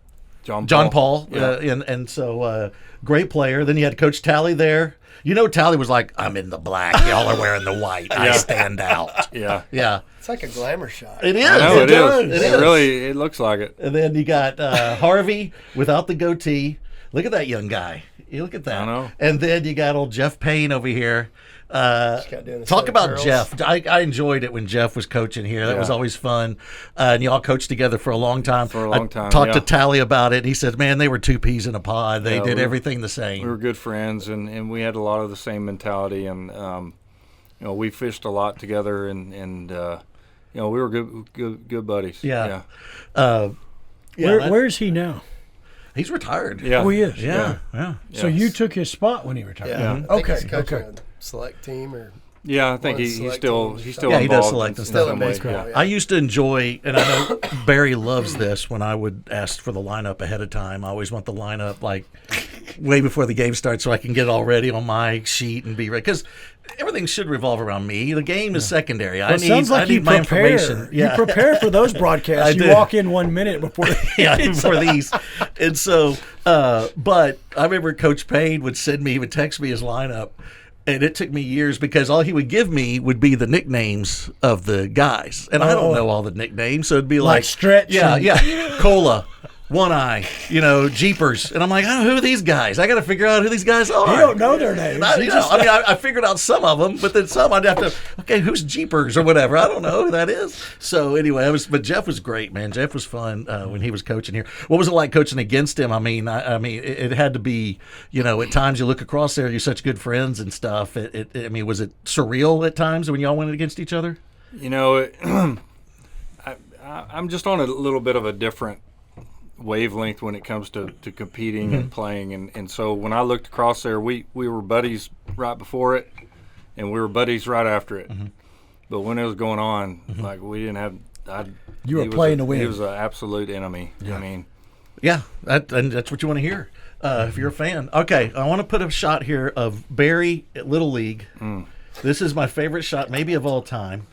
Paul, Yeah. and so great player. Then you had Coach Talley there. You know, Talley was like, "I'm in the black. Y'all are wearing the white. I stand out." Yeah. Yeah, It's like a glamour shot. it is. I know it does. is. It It is. really, it looks like it. And then you got Harvey without the goatee. Look at that young guy. You look at that. I know. And then you got old Jeff Payne over here. got doing the Talk set about curls. Jeff. I enjoyed it when Jeff was coaching here. That was Yeah. always fun. And you all coached together for a long time. For a long I time, talked to yeah. Tally about it. He said, man, they were two peas in a pod. They Yeah, did we- everything the same. We were good friends, and we had a lot of the same mentality, and we fished a lot together, and we were good buddies. Yeah. Where's he now? He's retired. Yeah. Oh, he is. Yeah. Yeah. So Yes. you took his spot when he retired. Yeah. Yeah. I think Okay, he's coaching okay. a select team or Yeah, I think One of the he's select still teams. he's still Yeah, he does involved select in and still stuff. in some ways, baseball. yeah. Yeah. I used to enjoy, and I know Barry loves this, when I would ask for the lineup ahead of time. I always want the lineup like way before the game starts so I can get it all ready on my sheet and be ready. Because everything should revolve around me. The game is secondary. Well, I it sounds like need you my prepare. information. Yeah. You prepare for those broadcasts. I You do. walk in 1 minute before. Yeah, before these. And so, but I remember Coach Payne would send me, he would text me his lineup. And it took me years because all he would give me would be the nicknames of the guys. And I don't know all the nicknames. So it'd be like Stretch Yeah, and- yeah. Cola. One Eye, Jeepers. And I'm like, who are these guys? I got to figure out who these guys are. You don't know their names. I, You you know, just- I mean, I figured out some of them, but then some I'd have to, okay, who's Jeepers or whatever? I don't know who that is. So anyway, but Jeff was great, man. Jeff was fun when he was coaching here. What was it like coaching against him? I mean, it had to be, at times you look across there, you're such good friends and stuff. I mean, was it surreal at times when y'all went against each other? I'm just on a little bit of a different wavelength when it comes to competing and playing, and so when I looked across there, we were buddies right before it, and we were buddies right after it. But when it was going on, like we didn't have. You were he was playing to win. He was an absolute enemy. I mean, Yeah, and that's what you want to hear if you're a fan. Okay, I want to put a shot here of Barry at Little League. This is my favorite shot, maybe of all time.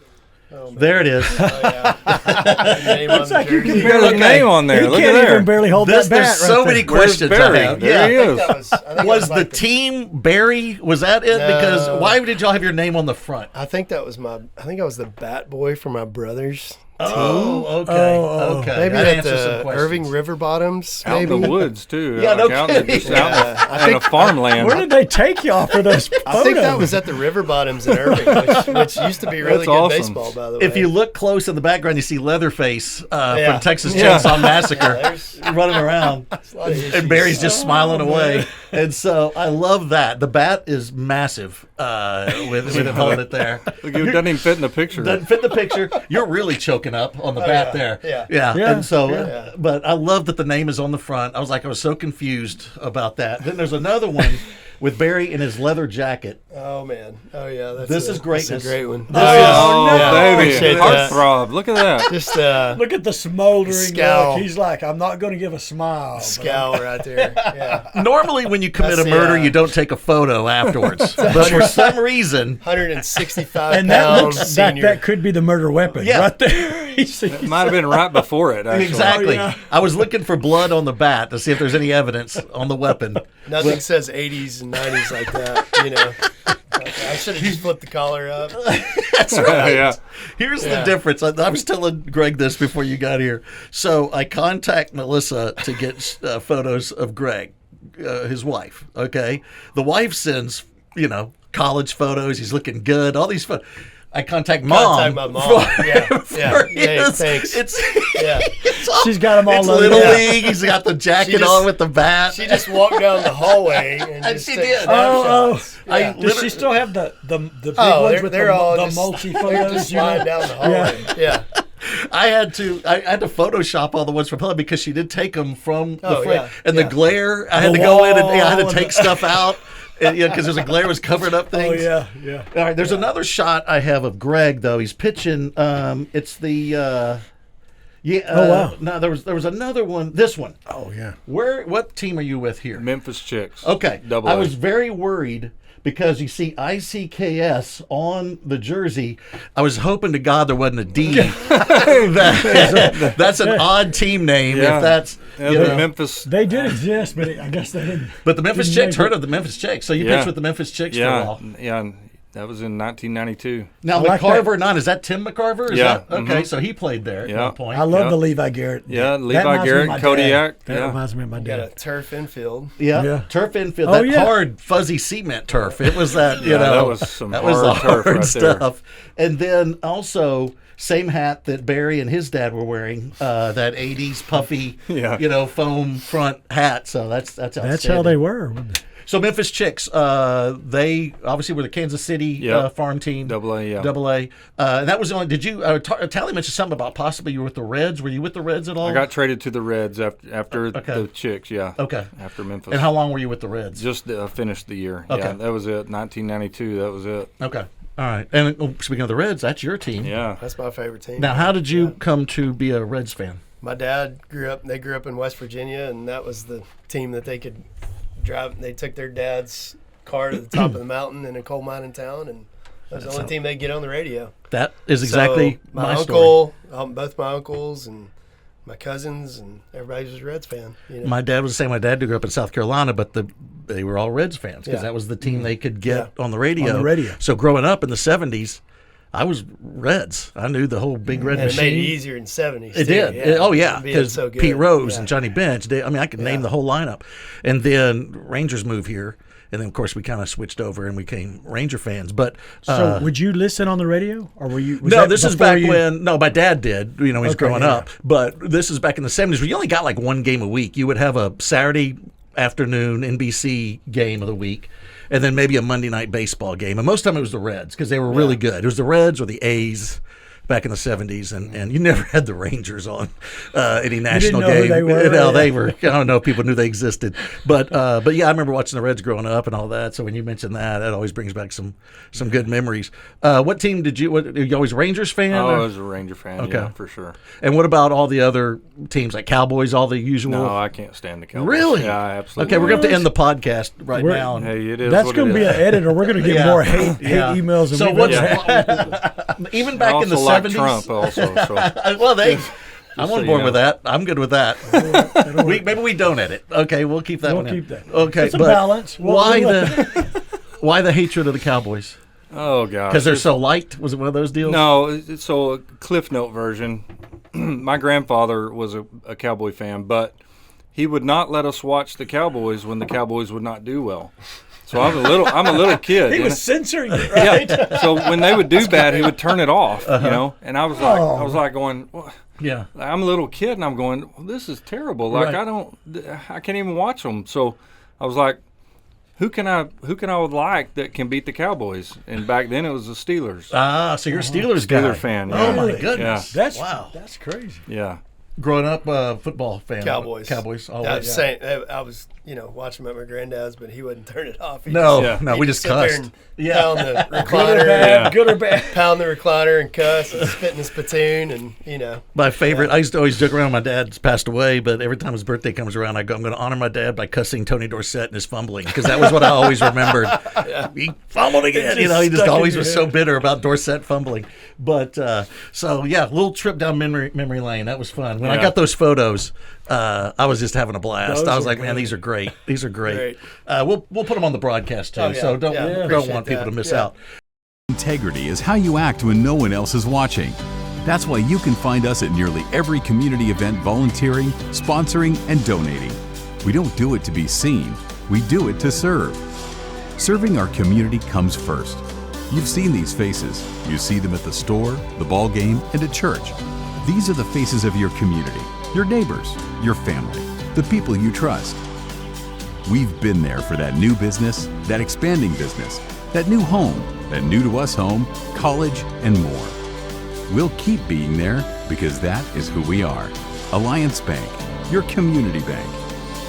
Oh, man. There it is. Oh, yeah. Name on Looks the like you jersey. can barely Look at name on there. He Look can't at even there. barely hold There's that bat. so right many there. questions I Barry? have. There he Yeah. is. I think that Was the like team Barry? Was that it? Because No. why did y'all have your name on the front? I think I was the bat boy for my brother's Oh, okay. Oh. Okay. Maybe That at answers some the questions. Irving River Bottoms. out in Maybe the woods too. Yeah, no out kidding. just out Yeah, in a farmland. Where did they take y'all for those photos? I think that was at the River Bottoms in Irving, which used to be really That's good awesome. baseball, by the way. If you look close in the background, you see Leatherface Yeah. from Texas Yeah. Chainsaw Massacre there's running around. a lot of issues. And Barry's just smiling away. And so I love that. The bat is massive with him holding it there. Look, it doesn't even fit in the picture. Doesn't fit the picture. You're really choking up on the bat there. Yeah. Yeah. Yeah. And so, Yeah. but I love that the name is on the front. I was so confused about that. Then there's another one with Barry in his leather jacket. Oh man. Oh yeah. This is greatness. That's a great one. oh, Yeah, baby, appreciate that. heartthrob! Look at that. Just Look at the smoldering Scowl. look. He's like, I'm not going to give a smile. but scowl right there. Yeah. Normally, when you commit That's a murder, the, you don't take a photo afterwards. But for some reason, 165 And that pound looks that senior. that could be the murder weapon Yeah. right there. He's- It might have been right before it. Actually. exactly. Oh, yeah. I was looking for blood on the bat to see if there's any evidence on the weapon. Nothing says 80s and 90s like that. I should have just flipped the collar up. That's right. Yeah. Here's the Yeah. difference. I was telling Greg this before you got here. So I contact Melissa to get photos of Greg, his wife. Okay, the wife sends college photos. He's looking good. All these photos. I contact mom. Contact my mom. Yeah. Hey, his, thanks. It's all, She's got 'em all It's loaded. Little Yeah. League. He's got the jacket She just- on with the bat. She just walked down the hallway and just she took did. snapshots. I Yeah. Does she still have the big Oh, ones with they're all the just, multi they're photos? just flying down the hallway. Yeah. I had to Photoshop all the ones from Helen because she did take them from the Oh, frame. yeah, And yeah. the glare, I had The to go in and I had wall to take stuff out. Because there's a glare was covering up Oh things. yeah. All right, there's another shot I have of Greg though. He's pitching. It's the Oh, wow. No, there was another one. This one. Oh yeah. What team are you with here? Memphis Chicks. Okay. Double I A. was very worried because you see ICKS on the jersey. I was hoping to God there wasn't a D. That's an odd team name. Yeah. If that's Yeah, you the know. Memphis. They did exist, but I guess they didn't. But the Memphis didn't Chicks, make heard it. of the Memphis Chicks. So you Yeah. pitched with the Memphis Chicks for a Yeah, while. yeah. and That was in 1992. Now, I like McCarver, is that Tim McCarver? Is Yeah. That, okay, Mhm. so he played there at Yeah. one point. I love Yeah. the Levi Garrett. Yeah, That Levi reminds me of Garrett, my dad. Kodiak. That Yeah. reminds me of my Got a dad. turf infield. Yeah. Yeah. Turf infield. Oh, That yeah. hard, fuzzy cement turf. It was that, you Yeah, know. that was some that was the hard turf hard right there. stuff. And then also, same hat that Barry and his dad were wearing, that 80s puffy, Yeah. you know, foam front hat. So that's outstanding. That's how they were. wasn't it? So Memphis Chicks, they obviously were the Kansas City Yep. farm team. Double A, yeah. Double A. And that was the only. Did you? Tally mentioned something about possibly you were with the Reds. Were you with the Reds at all? I got traded to the Reds after Okay. the Chicks. Yeah. Okay. After Memphis. And how long were you with the Reds? Just finished the year. Okay. Yeah, that was it. 1992. That was it. Okay. All right. And speaking of the Reds, that's your team. Yeah. That's my favorite team. Now, how did you come to be a Reds fan? My dad grew up in West Virginia, and that was the team that they could drive. They took their dad's car to the top of the mountain in a coal mine in town, and that was the only team they'd get on the radio. That is exactly So my uncle, both my uncles and my cousins, and everybody was a Reds fan. You know? My dad was the same. My dad grew up in South Carolina, but they were all Reds fans because Yeah. that was the team they could get Yeah. on the radio. On the radio. So growing up in the 70s, I was Reds. I knew the whole Big Red and it Machine. made it easier in the 70s. It too. did. Yeah. Being Because so good. Pete Rose Yeah. and Johnny Bench. I could name the whole lineup. And then Rangers moved here. And then, of course, we kind of switched over and became Ranger fans. But So, would you listen on the radio, or were you? Was no, that this is before back you- when. No, my dad did. You know, he was Okay, growing yeah. up. But this is back in the 70s where you only got like one game a week. You would have a Saturday afternoon NBC game of the week, and then maybe a Monday night baseball game. And most of the time it was the Reds because they were really good. It was the Reds or the A's back in the 70s, and you never had the Rangers on any national know who game. they were, You know, yeah. they were. I don't know if people knew they existed, but yeah, I remember watching the Reds growing up and all that. So when you mention that, that always brings back some good memories. What team did you? Are you always Rangers fan? Oh, or- I was a Ranger fan. Okay. Yeah, for sure. And what about all the other teams like Cowboys? All the usual. No, I can't stand the Cowboys. Really? Yeah, absolutely. Okay, we're going to have to end the podcast right We're- now. Hey, it is. That's what going it to be is. an editor. We're going to get Yeah. more hate Yeah. emails. Than So we've what's ever had. even I back in the also like 70s? Trump also. So Well, I'm so on you board know. with that. I'm good with that. Maybe we don't edit. Okay, we'll keep that We'll one in. keep that. Okay, It's a but balance. Why why the hatred of the Cowboys? oh gosh. Because they're so liked? Was it one of those deals? No, so a Cliff Note version. My grandfather was a Cowboy fan, but he would not let us watch the Cowboys when the Cowboys would not do well. So I'm a little kid. He and- was censoring it, right? yeah. So when they would do bad, he would turn it off. You know, and I was like going. Well, Yeah. I'm a little kid, and I'm going, well, this is terrible. Like Right. I can't even watch them. So I was like, who can I like that can beat the Cowboys? And back then it was the Steelers. Ah, so you're a Steelers guy. Steeler fan. Oh yeah. my Really? goodness. That's That's crazy. Yeah. Growing up, football fan. Cowboys. Cowboys. I Always. was saying, I was, watching them at my granddad's, but he wouldn't turn it off. He No, Yeah. no, he'd we just sit there cussed. and Yeah. pound the Good or recliner, bad? Yeah. Good or bad? pound the recliner and cuss and spit in his platoon, and My favorite, I used to always joke around. My dad's passed away, but every time his birthday comes around, I go, I'm going to honor my dad by cussing Tony Dorsett and his fumbling, because that was what I always remembered. He fumbled again. It just He just stuck in always your was head. so bitter about Dorsett fumbling. But so, yeah, little trip down memory lane. That was fun. When I Yeah. got those photos, I was just having a blast. Those I was are like, man, great. these are great. These are great. Great. We'll put them on the broadcast, too, Oh, yeah. so don't Appreciate want people that. to miss Yeah. out. Integrity is how you act when no one else is watching. That's why you can find us at nearly every community event volunteering, sponsoring, and donating. We don't do it to be seen, we do it to serve. Serving our community comes first. You've seen these faces. You see them at the store, the ball game, and at church. These are the faces of your community, your neighbors, your family, the people you trust. We've been there for that new business, that expanding business, that new home, that new to us home, college, and more. We'll keep being there because that is who we are. Alliance Bank, your community bank.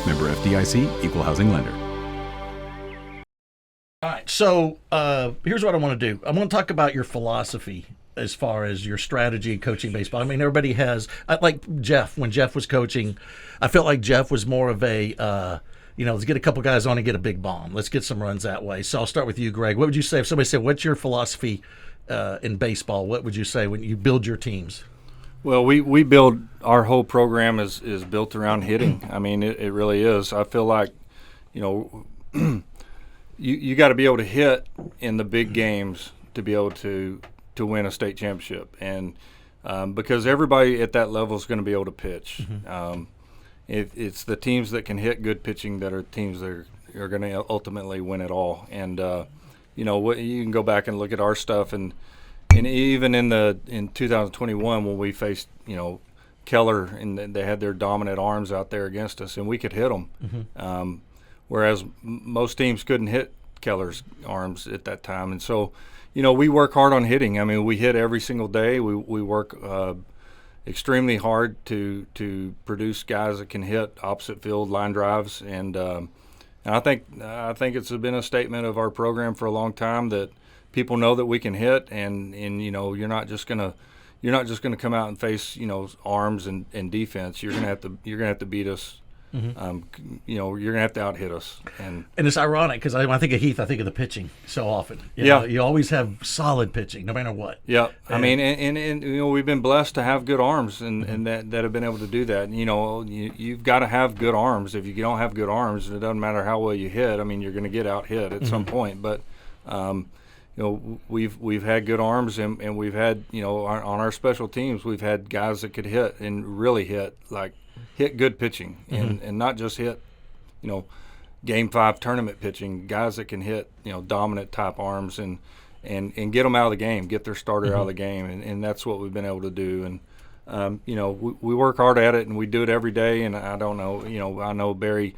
Member FDIC, Equal Housing Lender. All right, so here's what I want to do. I want to talk about your philosophy as far as your strategy coaching baseball. I mean, everybody has, like Jeff, when Jeff was coaching, I felt like Jeff was more of a, let's get a couple guys on and get a big bomb. Let's get some runs that way. So I'll start with you, Greg. What would you say if somebody said, what's your philosophy in baseball? What would you say when you build your teams? Well, we build, our whole program is built around hitting. I mean, it really is. I feel like, you got to be able to hit in the big games to be able to win a state championship. And because everybody at that level is going to be able to pitch. It's the teams that can hit good pitching that are teams that are going to ultimately win it all. And, you can go back and look at our stuff and even in 2021 when we faced, Keller and they had their dominant arms out there against us and we could hit them. Whereas most teams couldn't hit Keller's arms at that time. And so, we work hard on hitting. I mean, we hit every single day. We work extremely hard to produce guys that can hit opposite field line drives. And I think it's been a statement of our program for a long time that people know that we can hit, and you're not just gonna come out and face arms and defense. You're gonna have to beat us. You're gonna have to out hit us, and it's ironic because when I think of Heath, I think of the pitching so often. You always have solid pitching, no matter what. Yeah, I mean, and we've been blessed to have good arms, and that have been able to do that. You've got to have good arms. If you don't have good arms, it doesn't matter how well you hit. I mean, you're going to get out hit at some point. But we've had good arms, and we've had on our special teams, we've had guys that could hit and really hit good pitching and not just hit, Game 5 tournament pitching, guys that can hit, dominant type arms and get them out of the game, get their starter out of the game. And that's what we've been able to do. And, we work hard at it and we do it every day. And I don't know, I know Barry,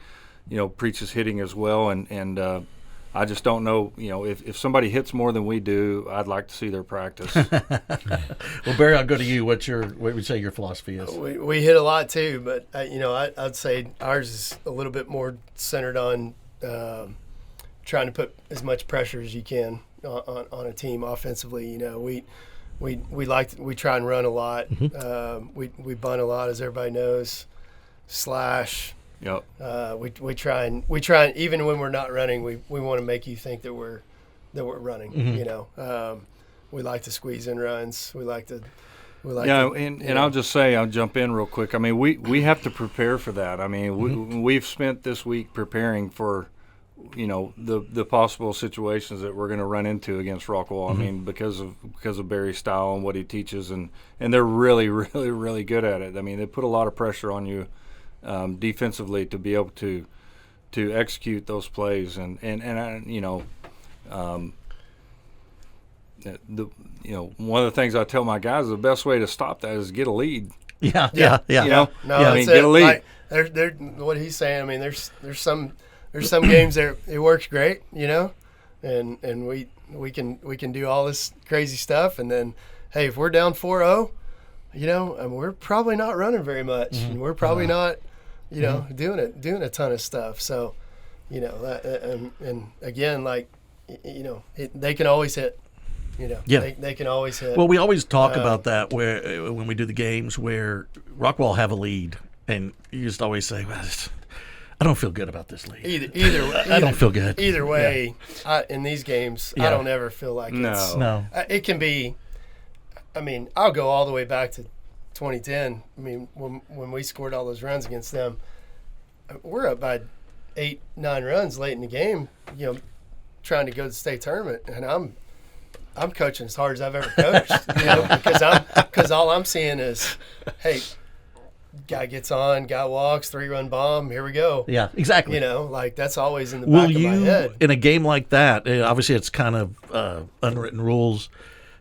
preaches hitting as well. And I just don't know, if somebody hits more than we do, I'd like to see their practice. Well, Barry, I'll go to you. What would you say your philosophy is? We hit a lot too, but I'd say ours is a little bit more centered on trying to put as much pressure as you can on a team offensively. We try and run a lot. We bunt a lot, as everybody knows. Slash. Yep. We try and even when we're not running, we want to make you think that we're running. We like to squeeze in runs. I'll just say, I'll jump in real quick. I mean, we have to prepare for that. I mean, we've spent this week preparing for the possible situations that we're going to run into against Rockwall. I mean, because of Barry's style and what he teaches, and they're really, really, really good at it. I mean, they put a lot of pressure on you. Defensively to be able to execute those plays and one of the things I tell my guys is the best way to stop that is get a lead. Yeah. Get a lead. Like, what he's saying. I mean, there's some games there it works great, and we can do all this crazy stuff, and then hey, if we're down 4-0, and we're probably not running very much, and we're probably not. Doing a ton of stuff. So, and again, they can always hit. They can always hit. Well, we always talk about that where when we do the games where Rockwall have a lead, and you just always say, "Well, I don't feel good about this lead." Either I don't feel good. Either way, in these games, I don't ever feel like it's. No. It can be. I mean, I'll go all the way back to 2010. I mean, when we scored all those runs against them, we're up by 8-9 runs late in the game, trying to go to the state tournament, and I'm coaching as hard as I've ever coached, because all I'm seeing is, hey, guy gets on, guy walks, 3-run bomb, here we go. Yeah, exactly. You know, like that's always in the back of my head. In a game like that, obviously it's kind of unwritten rules.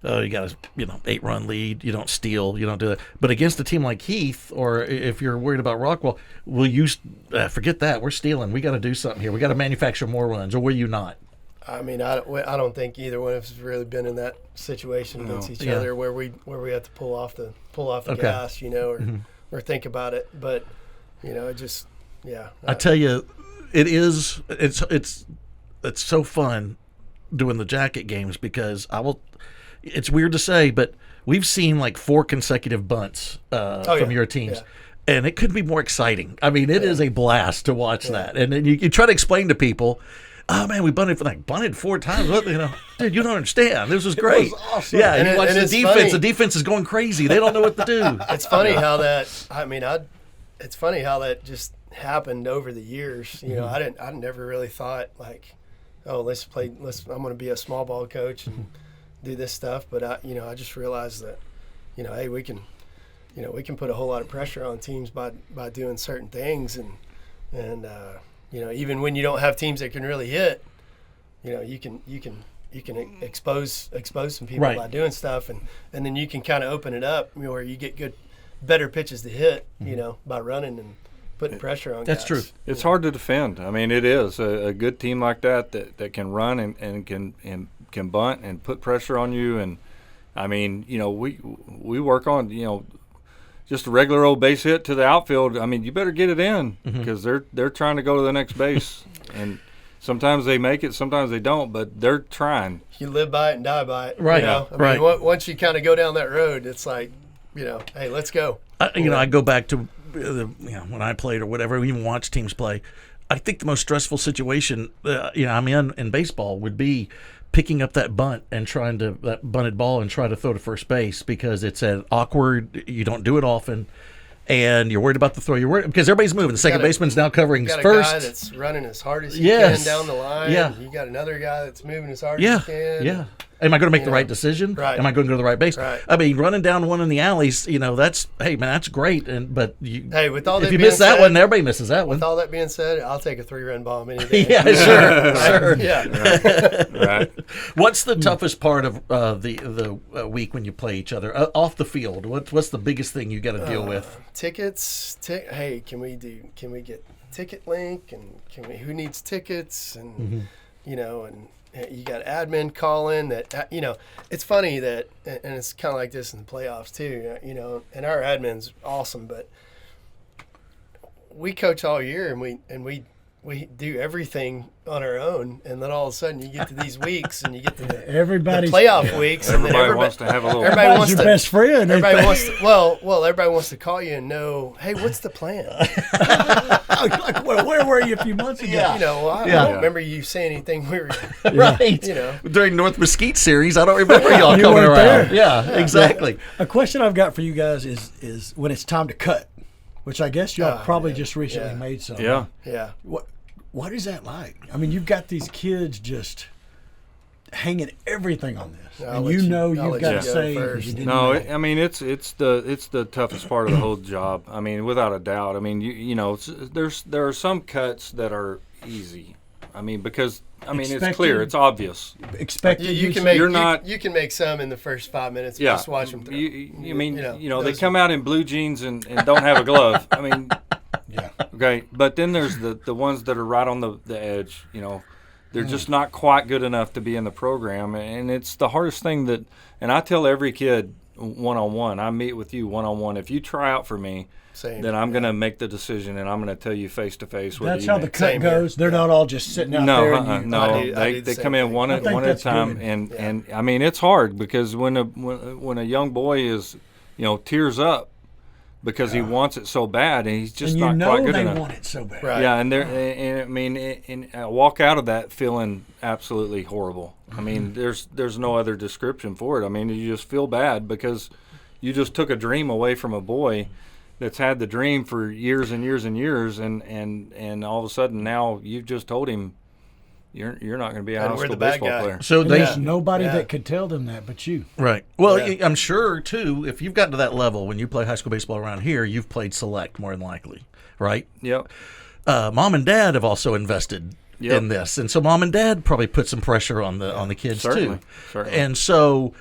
You got a 8-run lead. You don't steal. You don't do that. But against a team like Heath, or if you're worried about Rockwall, will you forget that? We're stealing. We got to do something here. We got to manufacture more runs, or will you not? I mean, I don't think either one of us has really been in that situation against each other where we have to pull off the gas, or think about it. But it just I tell you, it's so fun doing the jacket games because it's weird to say, but we've seen like 4 consecutive bunts from your teams. Yeah. And it couldn't be more exciting. I mean, it is a blast to watch that. And then you try to explain to people, oh man, we bunted 4 times. What, dude, you don't understand. This was great. It was awesome. Yeah, you watch the defense. Funny. The defense is going crazy. They don't know what to do. It's funny how that. I mean, it's funny how that just happened over the years. I never really thought like, oh, I'm going to be a small ball coach and do this stuff. But I just realized that, hey, we can put a whole lot of pressure on teams by doing certain things and even when you don't have teams that can really hit, you can expose some people by doing stuff, and then you can kind of open it up where you get better pitches to hit, by running and putting pressure on That's guys. true. It's hard to defend. I mean, it is a good team like that can run and can bunt and put pressure on you. And I mean, we work on just a regular old base hit to the outfield. I mean, you better get it in because they're trying to go to the next base, and sometimes they make it, sometimes they don't, but they're trying. You live by it and die by it. Right. I mean, once you kind of go down that road, it's like, hey, let's go. I go back to when I played or whatever, we even watch teams play. I think the most stressful situation I'm in baseball would be picking up that bunt and that bunted ball and try to throw to first base because it's an awkward. You don't do it often, and you're worried about the throw. You're worried because everybody's moving. The second baseman's now covering first. You got a guy that's running as hard as he can down the line. Yeah. You got another guy that's moving as hard as he can. Yeah. Am I going to make the right decision? Right. Am I going to go to the right base? Right. I mean, running down one in the alleys, that's great. But with all if that you being miss that said, one, everybody misses that one. With all that being said, I'll take a 3-run bomb any day. Yeah, sure. Yeah. Right. What's the toughest part of the week when you play each other off the field? What's the biggest thing you got to deal with? Tickets. Hey, can we get Ticket Link, and who needs tickets, and and you got admin calling that. It's funny that, and it's kind of like this in the playoffs too. And our admin's awesome, but we coach all year, and we do everything on our own, and then all of a sudden you get to these weeks, and you get to the playoff weeks, and everybody wants to have a little. Everybody wants your best friend. Everybody wants to. Well, everybody wants to call you and know, hey, what's the plan? Like, where were you a few months ago? I don't remember you saying anything. We were right. During North Mesquite series, I don't remember y'all coming around. There. Yeah, exactly. A question I've got for you guys is when it's time to cut, which I guess y'all probably just recently made some. Yeah. Yeah. What is that like? I mean, you've got these kids just hanging everything on this, and you've got to say. No, I mean it's the toughest part of the whole job. I mean, without a doubt. I mean, there are some cuts that are easy. I mean, because it's clear, it's obvious. You can make some in the first 5 minutes. Yeah. Just watch them. They come out in blue jeans and don't have a glove. I mean. Yeah. Okay, but then there's the ones that are right on the edge. They're just not quite good enough to be in the program, and it's the hardest thing and I tell every kid one-on-one, I meet with you one-on-one. If you try out for me, then I'm going to make the decision, and I'm going to tell you face-to-face. That's how the cut goes. They're not all just sitting out there. No, they come in one at a time, and I mean it's hard because when a young boy is tears up because he wants it so bad, and he's just not quite good enough. They want it so bad. Right. Yeah, and I walk out of that feeling absolutely horrible. I mean, there's no other description for it. I mean, you just feel bad because you just took a dream away from a boy that's had the dream for years and years and years, and all of a sudden now you've just told him, you're not going to be a And high we're school the bad baseball guy. player. So And they there's nobody Yeah. that could tell them that but you. right. Well, Yeah. I'm sure too. If you've gotten to that level when you play high school baseball around here, you've played select more than likely, right? Yep. Mom and dad have also invested Yep. in this, and so mom and dad probably put some pressure on the kids Certainly. too. Certainly. And so,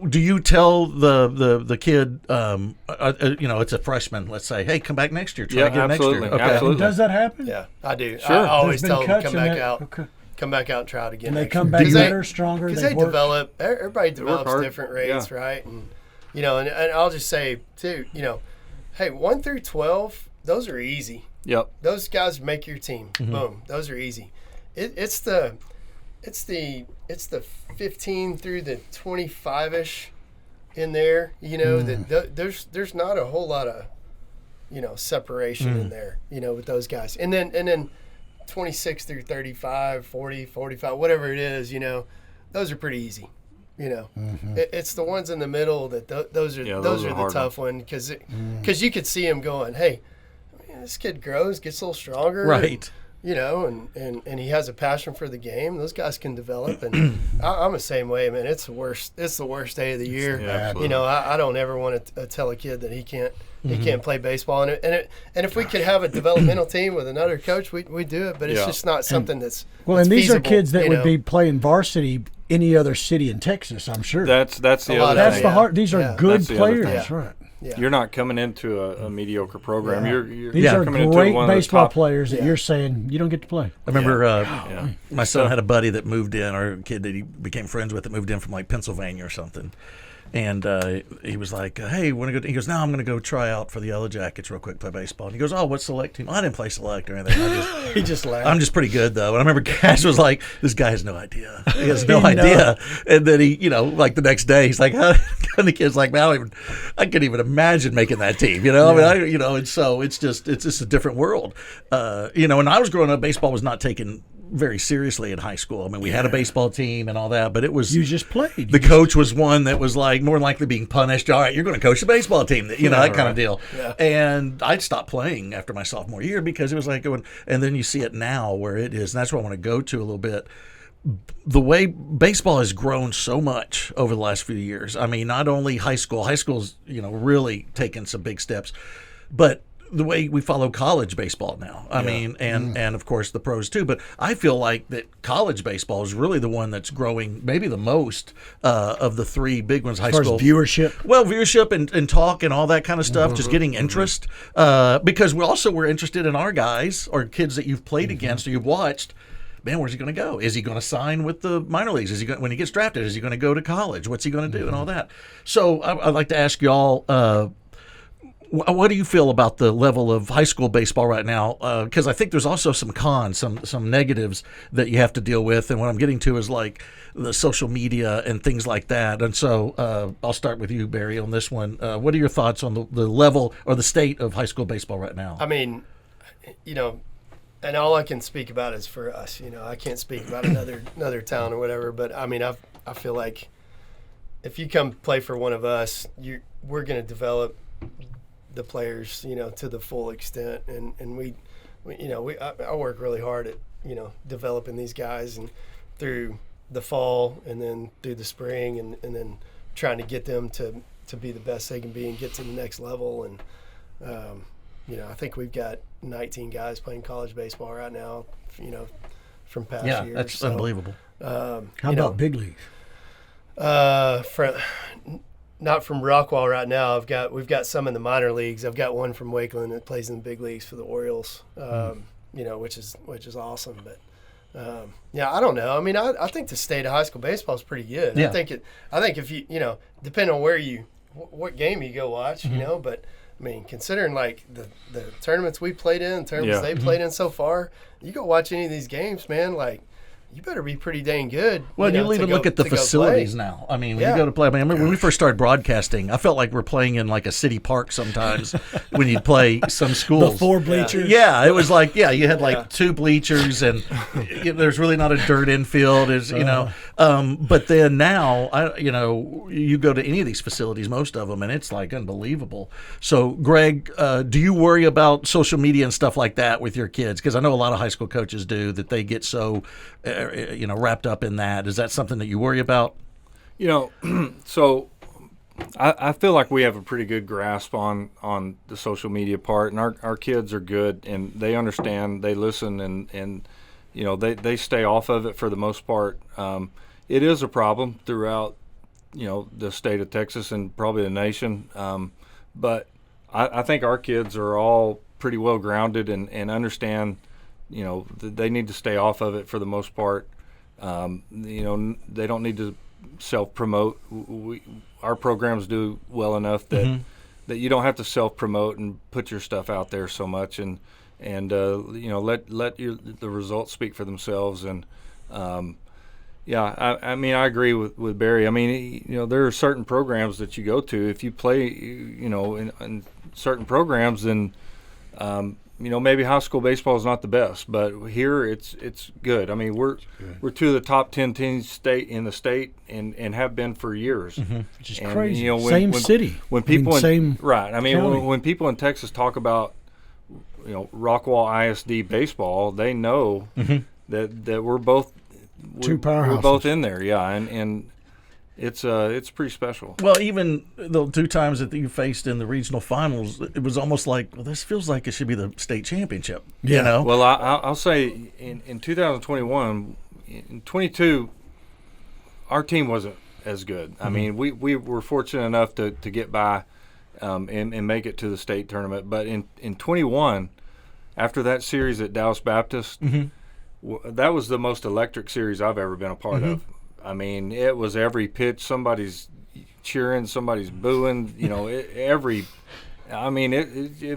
do you tell the kid, it's a freshman, let's say, hey, come back next year, try Yeah, again absolutely. next year. Okay. Absolutely. Does that happen? Yeah, I do. Sure. I always There's been tell them cuts come in back that- out. okay. Come back out and try it again. And they next come year. back 'Cause better, stronger. Because they've they worked. develop. Everybody develops hard. different rates, Yeah. right? And and I'll just say too, hey, 1 through 12, those are easy. Yep. Those guys make your team. Boom, those are easy. It's the 15 through the 25ish in there. There's not a whole lot of separation in there. With those guys, and then 26 through 35, 40, 45, whatever it is. Those are pretty easy. It's the ones in the middle that those are the hard tough ones because you could see them going, hey, this kid grows, gets a little stronger, Right. and he has a passion for the game. Those guys can develop, and I'm the same way, man. It's the worst day of the year. Yeah, absolutely. I don't ever want to tell a kid that he can't play baseball, and if we could have a developmental team with another coach, we do it. But it's Yeah. just not something that's Well, that's and these feasible, are kids that you would know? be playing varsity any other city in Texas, I'm sure. That's the A other lot of That's thing. the Yeah. hard. These are Yeah. good That's the other thing. players, Yeah. right? Yeah. You're not coming into a mediocre program. Yeah. You're These are coming into great one of the baseball top players that you're saying you don't get to play. I remember Yeah. my son had a buddy that moved in, or a kid that he became friends with that moved in from like Pennsylvania or something. And he was like, hey, want to go? He goes, no, I'm going to go try out for the Yellow Jackets real quick, play baseball. And he goes, oh, what select team? I didn't play select or anything. He just laughed. I'm just pretty good, though. And I remember Cash was like, this guy has no idea. He has no He idea. And then he, like the next day, he's like, how? And the kid's like, man, I couldn't even imagine making that team, I mean, and so it's just a different world. When I was growing up, baseball was not taken very seriously in high school. I mean, we had a baseball team and all that, but it was You just played. the coach was one that was like more than likely being punished. All right, you're going to coach the baseball team, that kind of deal. Yeah. And I'd stopped playing after my sophomore year because it was like going. And then you see it now where it is, and that's what I want to go to a little bit. The way baseball has grown so much over the last few years. I mean, not only high school's really taken some big steps, but the way we follow college baseball now. I mean, and of course the pros too. But I feel like that college baseball is really the one that's growing maybe the most of the three big ones. High as far as school viewership. well, viewership and talk and all that kind of stuff, just getting interest. Because we're interested in our guys or kids that you've played against or you've watched. Man, where's he going to go? Is he going to sign with the minor leagues? When he gets drafted, is he going to go to college? What's he going to do and all that? So I'd like to ask y'all, what do you feel about the level of high school baseball right now? Because I think there's also some cons, some negatives that you have to deal with. And what I'm getting to is like the social media and things like that. And so I'll start with you, Barry, on this one. What are your thoughts on the level or the state of high school baseball right now? I mean, and all I can speak about is for us. I can't speak about another town or whatever. But I mean, I feel like if you come play for one of us, we're going to develop the players, to the full extent, and I work really hard at developing these guys and through the fall and then through the spring and then trying to get them to be the best they can be and get to the next level. And I think we've got 19 guys playing college baseball right now, from past years. Yeah, that's unbelievable. How about big leagues? Not from Rockwall right now. We've got some in the minor leagues. I've got one from Wakeland that plays in the big leagues for the Orioles. Which is awesome. But I don't know. I mean, I think the state of high school baseball is pretty good. Yeah. I think if you depending on what game you go watch, but I mean, considering like the tournaments we played in, tournaments they played in so far, you go watch any of these games, man. Like, you better be pretty dang good. Well, you'll even look at the facilities now. I mean, when you go to play, I mean, I remember when we first started broadcasting, I felt like we're playing in like a city park sometimes when you'd play some schools. The 4 bleachers. Yeah, it was like, you had like 2 bleachers and there's really not a dirt infield, but then now, you go to any of these facilities, most of them, and it's like unbelievable. So, Greg, do you worry about social media and stuff like that with your kids? Because I know a lot of high school coaches do, that they get so wrapped up in that. Is that something that you worry about? So I feel like we have a pretty good grasp on the social media part, and our kids are good, and they understand, they listen, and they stay off of it for the most part. It is a problem throughout the state of Texas and probably the nation, but I think our kids are all pretty well grounded and understand they need to stay off of it for the most part. They don't need to self-promote. Our programs do well enough that you don't have to self-promote and put your stuff out there so much, and let the results speak for themselves. And I mean, I agree with Barry. I mean, there are certain programs that you go to. If you play, in certain programs, then maybe high school baseball is not the best, but here it's good. I mean, we're 2 of the top 10 teams in the state and have been for years. Which is crazy. Same city. When people same right. I mean, county. when people in Texas talk about Rockwall ISD baseball, they know that we're both 2 powerhouses. We're both in there, and it's pretty special. Well, even the 2 times that you faced in the regional finals, it was almost like, well, this feels like it should be the state championship. Yeah. Well, I'll say in 2021, in 22, our team wasn't as good. I mean, we were fortunate enough to get by and make it to the state tournament. But in 21, after that series at Dallas Baptist, that was the most electric series I've ever been a part of. I mean, it was every pitch, somebody's cheering, somebody's booing, it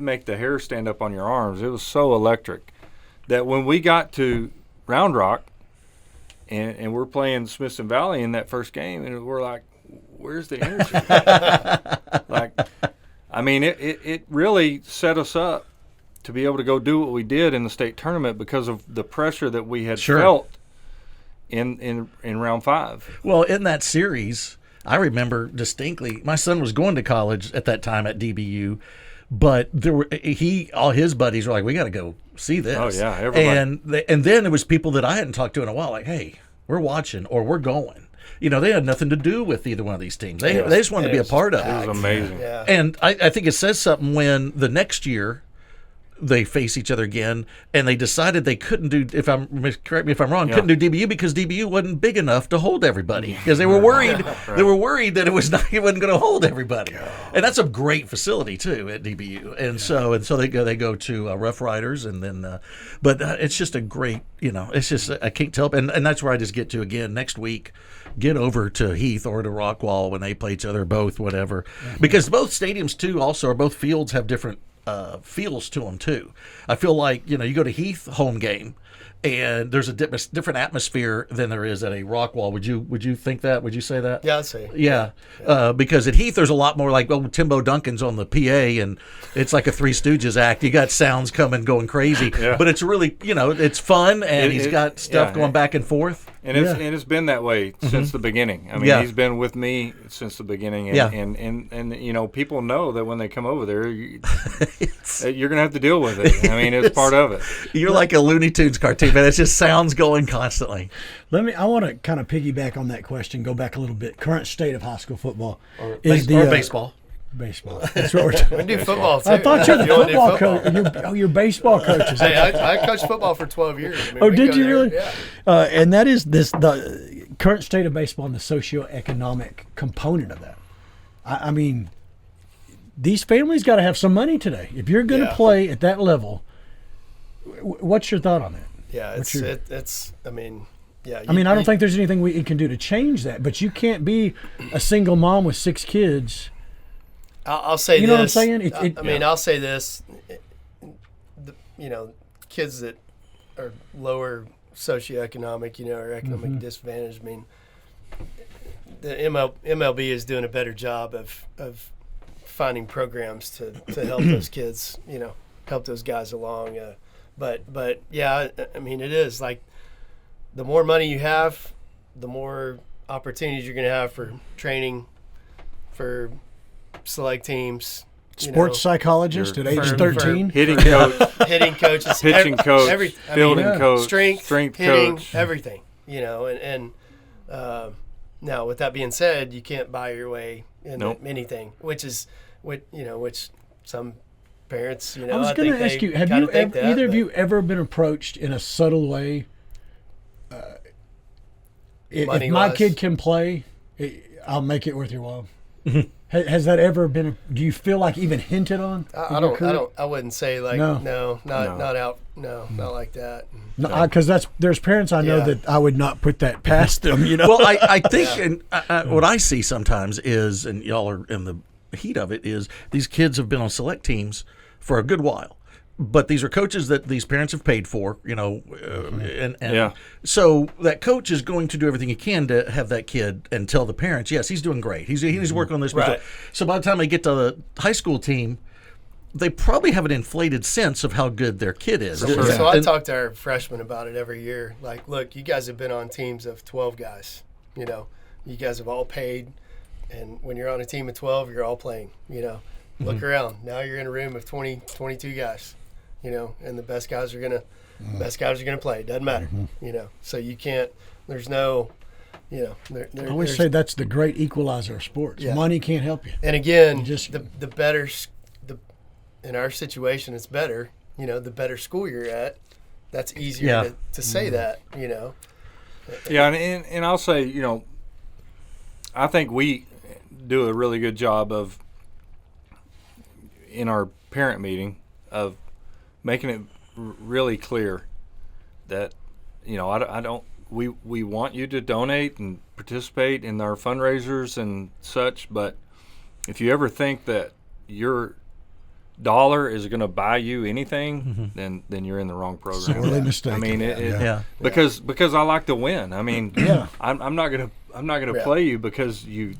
made the hair stand up on your arms. It was so electric that when we got to Round Rock and we're playing Smithson Valley in that first game, and we're like, where's the energy? It really set us up to be able to go do what we did in the state tournament because of the pressure that we had felt in round 5. Well, in that series, I remember distinctly, my son was going to college at that time at DBU, but all his buddies were like, we got to go see this. Oh yeah, everybody. And then it was people that I hadn't talked to in a while, like, hey, we're watching or we're going. They had nothing to do with either one of these teams. They just wanted to be a part of it. It was amazing. Yeah. And I think it says something when the next year they face each other again, and they decided they couldn't do, correct me if I'm wrong, couldn't do DBU because DBU wasn't big enough to hold everybody, because they were worried. They were worried that it wasn't going to hold everybody, and that's a great facility too at DBU. And so they go to Rough Riders, and then, but it's just a great, it's just I can't tell, and that's where I just get to again next week. Get over to Heath or to Rockwall when they play each other, both whatever, because both stadiums too also, or both fields have different feels to them too. I feel like you go to Heath home game, and there's a different atmosphere than there is at a Rockwall. Would you think that? Would you say that? Yeah, I'd say. Yeah. Because at Heath there's a lot more like Timbo Duncan's on the PA, and it's like a Three Stooges act. You got sounds going crazy, but it's really it's fun, and he's got stuff going back and forth. And it's been that way since the beginning. I mean, he's been with me since the beginning, and people know that when they come over there, you're going to have to deal with it. I mean, it's part of it. You're like a Looney Tunes cartoon, man. It just sounds going constantly. I want to kind of piggyback on that question. Go back a little bit. Current state of high school football or baseball. Baseball. That's what we're talking. We do football too. I thought you were the football coach. You're baseball coaches. Hey, I coached football for 12 years. I mean, did you there. really? Yeah. And that is the current state of baseball and the socioeconomic component of that. I mean, these families got to have some money today. If you're going to play at that level, what's your thought on that? Yeah, I don't think there's anything we can do to change that. But you can't be a single mom with 6 kids. I'll say this. You know what I'm saying? I'll say this. Kids that are lower socioeconomic, or economic disadvantage. I mean, the MLB is doing a better job of finding programs to help those kids, help those guys along. But yeah, I mean, it is like the more money you have, the more opportunities you're going to have for training, for select teams. Sports psychologist at age 13. Hitting coach, Hitting coaches, pitching coach, fielding coach, strength hitting coach, everything. And now with that being said, you can't buy your way into anything, which some parents, I was going to ask you, have either of you ever been approached in a subtle way? If my kid can play, I'll make it worth your while. Has that ever been? Do you feel like even hinted on? I wouldn't say like not like that. No, because there's parents I know that I would not put that past them. Well, I think, and what I see sometimes is, and y'all are in the heat of it, is these kids have been on select teams for a good while. But these are coaches that these parents have paid for, so that coach is going to do everything he can to have that kid and tell the parents, yes, he's doing great. He's working on this. Right. So by the time they get to the high school team, they probably have an inflated sense of how good their kid is. So I talk to our freshmen about it every year. Like, look, you guys have been on teams of 12 guys. You guys have all paid. And when you're on a team of 12, you're all playing. Look around. Now you're in a room of 20, 22 guys. And the best guys are gonna play. It doesn't matter. So you can't. There's no. I always say that's the great equalizer of sports. Yeah. Money can't help you. And again, the better, in our situation, it's better. The better school you're at, that's easier to say that. Yeah, and I'll say, I think we do a really good job of in our parent meeting of making it really clear that we want you to donate and participate in our fundraisers and such, but if you ever think that your dollar is going to buy you anything, then you're in the wrong program. Sorely mistaken. I mean, because I like to win. I mean, I'm not gonna play you because you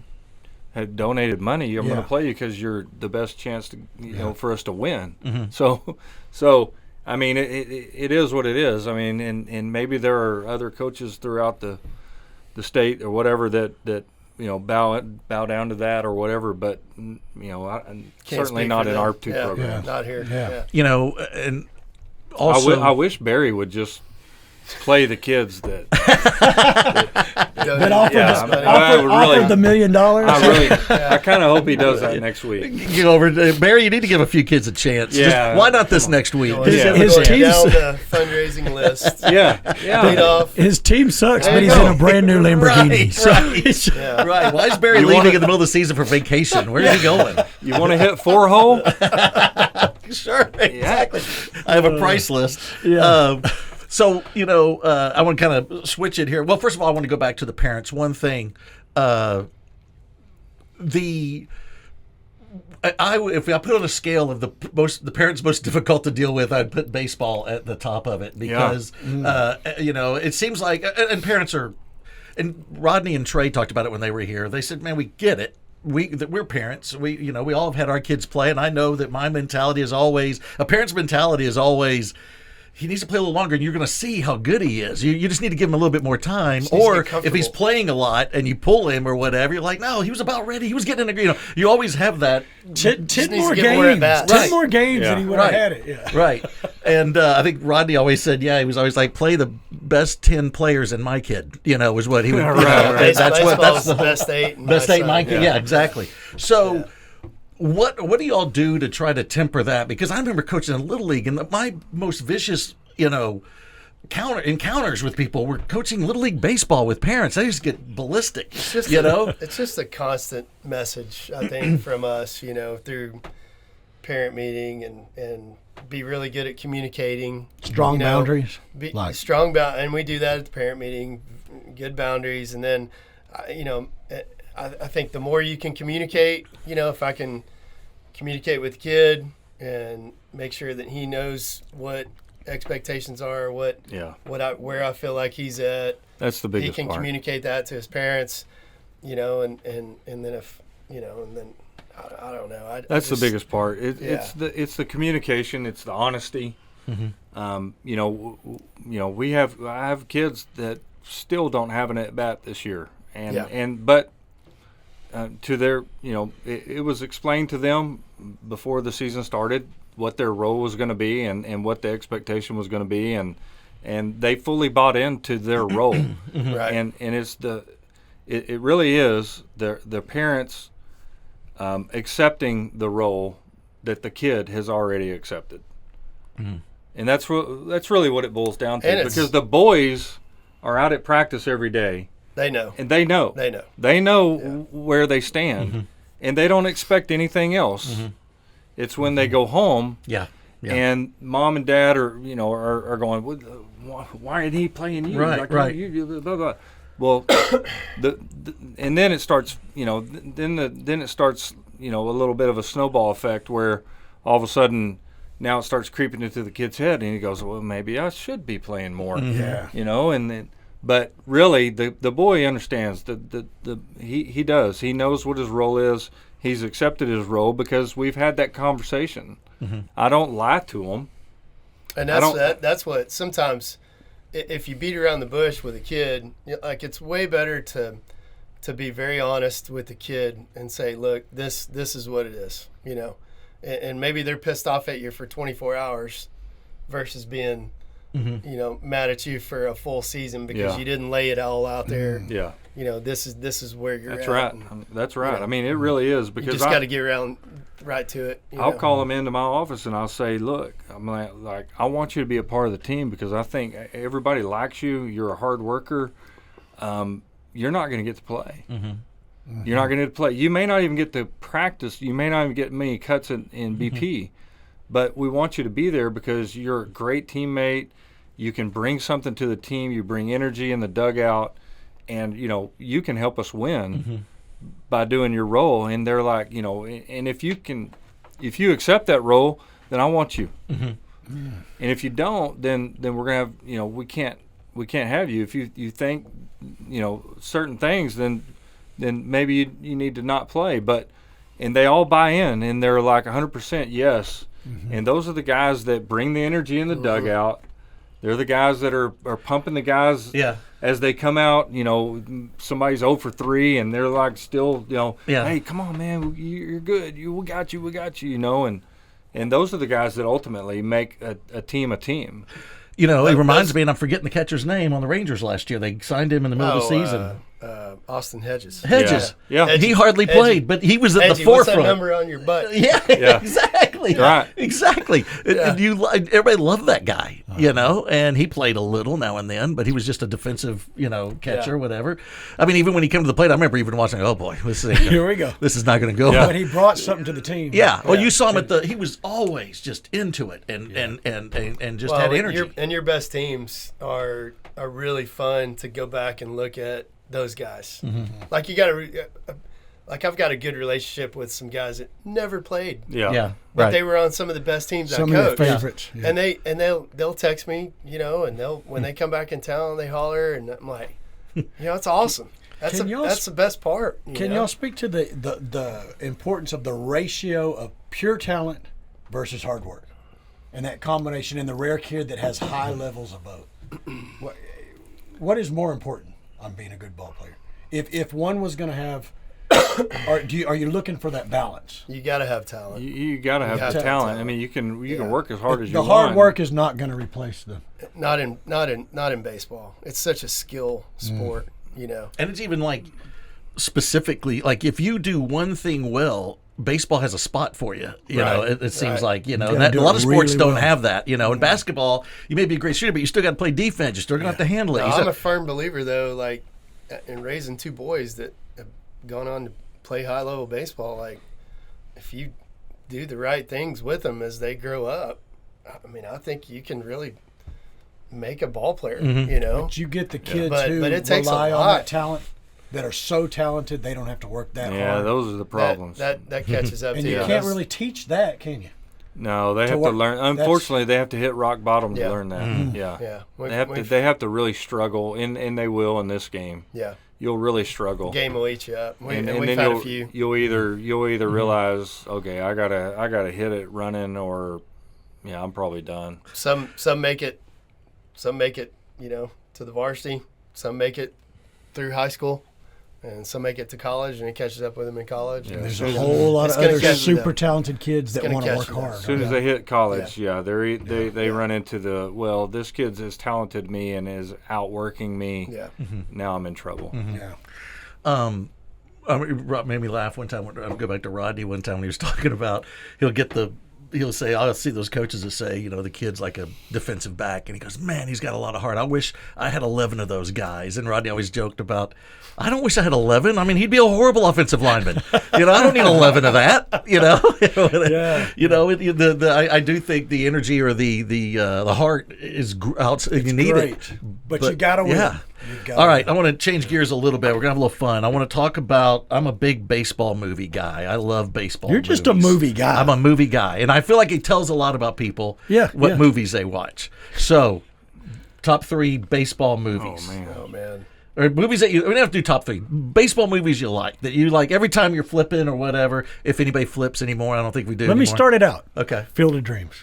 had donated money. I'm going to play you because you're the best chance to for us to win. So I mean, it is what it is. I mean, and maybe there are other coaches throughout the state or whatever that bow down to that or whatever, but certainly not in our two programs. Not here. Yeah. And also I wish Barry would just play the kids that offered the $1 million. I kind of hope he does that next week. Get over Barry. You need to give a few kids a chance. Yeah. Why not this next week? His team's down the fundraising list. Lead off. His team sucks, but he's in a brand new Lamborghini. Right. Why is Barry leaving in the middle of the season for vacation? Where is he going? You want to hit 4-hole? Sure. Exactly. I have a price list. So, I want to kind of switch it here. Well, first of all, I want to go back to the parents. One thing, if I put on a scale of the parents most difficult to deal with, I'd put baseball at the top of it because, it seems like, and parents are, and Rodney and Trey talked about it when they were here. They said, man, we get it. We're parents. We all have had our kids play, and I know that my mentality is always, a parent's mentality is always, he needs to play a little longer, and you're going to see how good he is. You just need to give him a little bit more time. Or if he's playing a lot and you pull him or whatever, you're like, no, he was about ready. He was getting in a, you always have that. 10 more games. 10 more games and he would have had it. Yeah. Right. And I think Rodney always said, he was always like, play the best 10 players in my kid, was what he would. That's the best 8. Best 8 in my kid. Yeah, exactly. So. What do y'all do to try to temper that? Because I remember coaching in Little League, and my most vicious, encounters with people were coaching Little League baseball with parents. I used to get ballistic. It's just a constant message, I think, from us, through parent meeting and be really good at communicating. Strong boundaries. And we do that at the parent meeting. Good boundaries, and then, I think the more you can communicate, if I can communicate with the kid and make sure that he knows what expectations are, where I feel like he's at. That's the biggest part. He can communicate that to his parents, and then if, and then I don't know. That's the biggest part. It's the communication. It's the honesty. Mm-hmm. I have kids that still don't have an at bat this year, but to their, it was explained to them before the season started what their role was going to be and what the expectation was going to be, and they fully bought into their role. Mm-hmm. Right. And it's it really is the parents accepting the role that the kid has already accepted. Mm-hmm. And that's really what it boils down to, because the boys are out at practice every day. They know. And they know. Where they stand, mm-hmm. and they don't expect anything else. Mm-hmm. It's when they go home, and mom and dad are going, why isn't he playing you? Right, right. You, blah, blah. Well, and then it starts, then it starts, a little bit of a snowball effect where all of a sudden now it starts creeping into the kid's head, and he goes, well, maybe I should be playing more. Mm-hmm. Yeah. And then, but really the boy understands he does. He knows what his role is. He's accepted his role because we've had that conversation. Mm-hmm. I don't lie to him. And that's what sometimes, if you beat around the bush with a kid, like, it's way better to be very honest with the kid and say, look, this is what it is, and maybe they're pissed off at you for 24 hours versus being, mm-hmm. Mad at you for a full season because you didn't lay it all out there. Yeah. This is where you're That's at. Right. That's right. I mean, it really is, because you just got to get around right to it. I'll call them into my office and I'll say, look, I'm like, I want you to be a part of the team because I think everybody likes you. You're a hard worker. You're not going to get to play. Mm-hmm. Mm-hmm. You're not going to get to play. You may not even get to practice. You may not even get many cuts in BP, mm-hmm. but we want you to be there because you're a great teammate. You can bring something to the team. You bring energy in the dugout, and you can help us win mm-hmm. by doing your role. And they're like, and if you accept that role, then I want you. Mm-hmm. Mm. And if you don't, then we're gonna have, we can't have you. If you think certain things, then maybe you need to not play. And they all buy in, and they're like 100% yes. Mm-hmm. And those are the guys that bring the energy in the dugout. They're the guys that are pumping the guys as they come out. Somebody's 0 for 3, and they're like still, hey, come on, man, you're good. We got you, and those are the guys that ultimately make a team a team. It reminds me, and I'm forgetting the catcher's name on the Rangers last year. They signed him in the middle of the season. Austin Hedges. Yeah. He hardly played, but he was at the forefront. What's that number on your butt? Yeah. Exactly. Right. Exactly. Yeah. And everybody loved that guy, and he played a little now and then, but he was just a defensive, catcher, whatever. I mean, even when he came to the plate, I remember even watching, oh boy, here we go. This is not going to go. Yeah. But he brought something to the team. Yeah. Well, you saw him he was always just into it and just had energy. And your best teams are really fun to go back and look at those guys. Mm-hmm. Like I've got a good relationship with some guys that never played. Yeah. But they were on some of the best teams I coached. Some of your favorites. Yeah. And they'll text me, and when they come back in town, they holler, and I'm like, it's awesome. That's the best part. Can y'all speak to the importance of the ratio of pure talent versus hard work, and that combination in the rare kid that has high levels of both? What is more important on being a good ball player? If one was going to have, are you looking for that balance? You got to have talent. You got to have the talent. I mean, you can work as hard as you want. The hard work is not going to replace the. Not in baseball. It's such a skill sport, And it's even like specifically like if you do one thing well, baseball has a spot for you. You know, it seems like, and a lot of sports really don't have that. In basketball, you may be a great shooter, but you still got to play defense. You're still going to have to handle it. No, I'm a firm believer, though, like in raising two boys that have gone on to play high-level baseball, like if you do the right things with them as they grow up, I mean, I think you can really make a ball player, But you get the kids who but it takes rely a on lot. that talent that are so talented they don't have to work that hard. Yeah, those are the problems. That catches up and to you can't really teach that, can you? No, they have to work- learn. Unfortunately, they have to hit rock bottom to Yeah. learn that. Mm-hmm. Yeah. Yeah. They have to really struggle, and they will in this game. Yeah. You'll really struggle. Game will eat you up. and We've then had a few. you'll either Mm-hmm. realize, okay, I gotta hit it running, or yeah, I'm probably done. Some make it, to the varsity. Some make it through high school, and some make it to college, and it catches up with them in college. Yeah. And There's a whole lot It's of gonna other catch you super down. talented kids that gonna want to catch work you down. hard. As soon as they hit college, they run into the, well, this kid's as talented me and is outworking me. Yeah. Now I'm in trouble. Yeah. It made me laugh one time. I'll go back to Rodney one time when he was talking about he'll say, I'll see those coaches that say, the kid's like a defensive back, and he goes, man, he's got a lot of heart. I wish I had 11 of those guys. And Rodney always joked about, I don't wish I had 11. I mean, he'd be a horrible offensive lineman. I don't need 11 of that. Yeah. I do think the energy or the heart is out. You need Great. it. But you got to win. Yeah. You gotta All right, I win. want to change gears a little bit. We're going to have a little fun. I want to talk about, I'm a big baseball movie guy. I love baseball You're just a movies. movie guy. I'm a movie guy. And I feel like it tells a lot about people what movies they watch. So, top 3 baseball movies. Oh man. Oh man. Or movies that we don't have to do top 3. Baseball movies you like, that you like every time you're flipping or whatever. If anybody flips anymore, I don't think we do Let me anymore. start it out. Okay. Field of Dreams.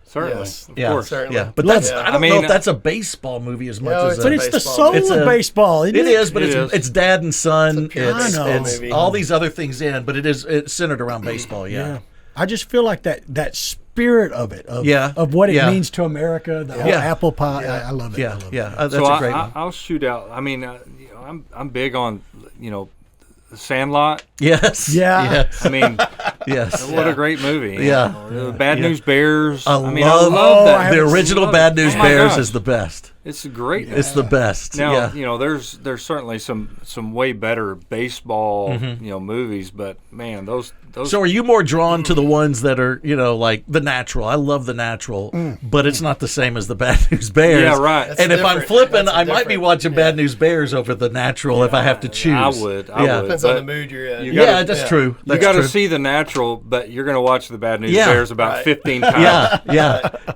Certainly. Yes. Yeah, course. Certainly. yeah. But Let's- I don't know if that's a baseball movie as much No, as it's a... But it's the baseball soul movie. of baseball, isn't it? It is, but It is. it's dad and son. It's a pure baseball It's movie. all these other things in, but it's centered around baseball. Yeah. I just feel like that spirit of it, of what it Yeah. means to America, the whole Yeah. apple pie. Yeah. I love it. I Yeah, love it. yeah. That's So a great I, one. I'll shoot out. I mean, I'm big on Sandlot. Yes. Yeah. Yes. I mean, Yes. what a great movie. Yeah. Bad News Bears. I I love that. the original Love Bad it. News Oh my Bears gosh. is the best. It's great. It's the best. Now, yeah. there's certainly some way better baseball, movies, but man, those. So are you more drawn to the ones that are, like The Natural? I love The Natural, but it's not the same as the Bad News Bears. Yeah, right. That's And if I'm different. flipping, That's I might be different. watching Bad News Bears over The Natural if I have to choose. I would. Depends on but the mood you're in. you Yeah, gotta- that's yeah. true. You That's got to true. see The Natural, but you're going to watch the Bad News Yeah. Bears about Right. 15 times.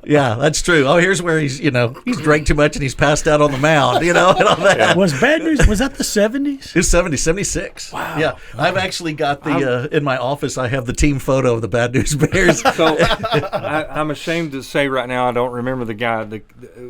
Yeah, that's true. Oh, here's where he's drank too much and he's passed out on the mound, and all that. Was Bad News, was that the 70s? It's 76. Wow. Yeah. I've actually got in my office, I have the team photo of the Bad News Bears. So I'm ashamed to say right now I don't remember the guy.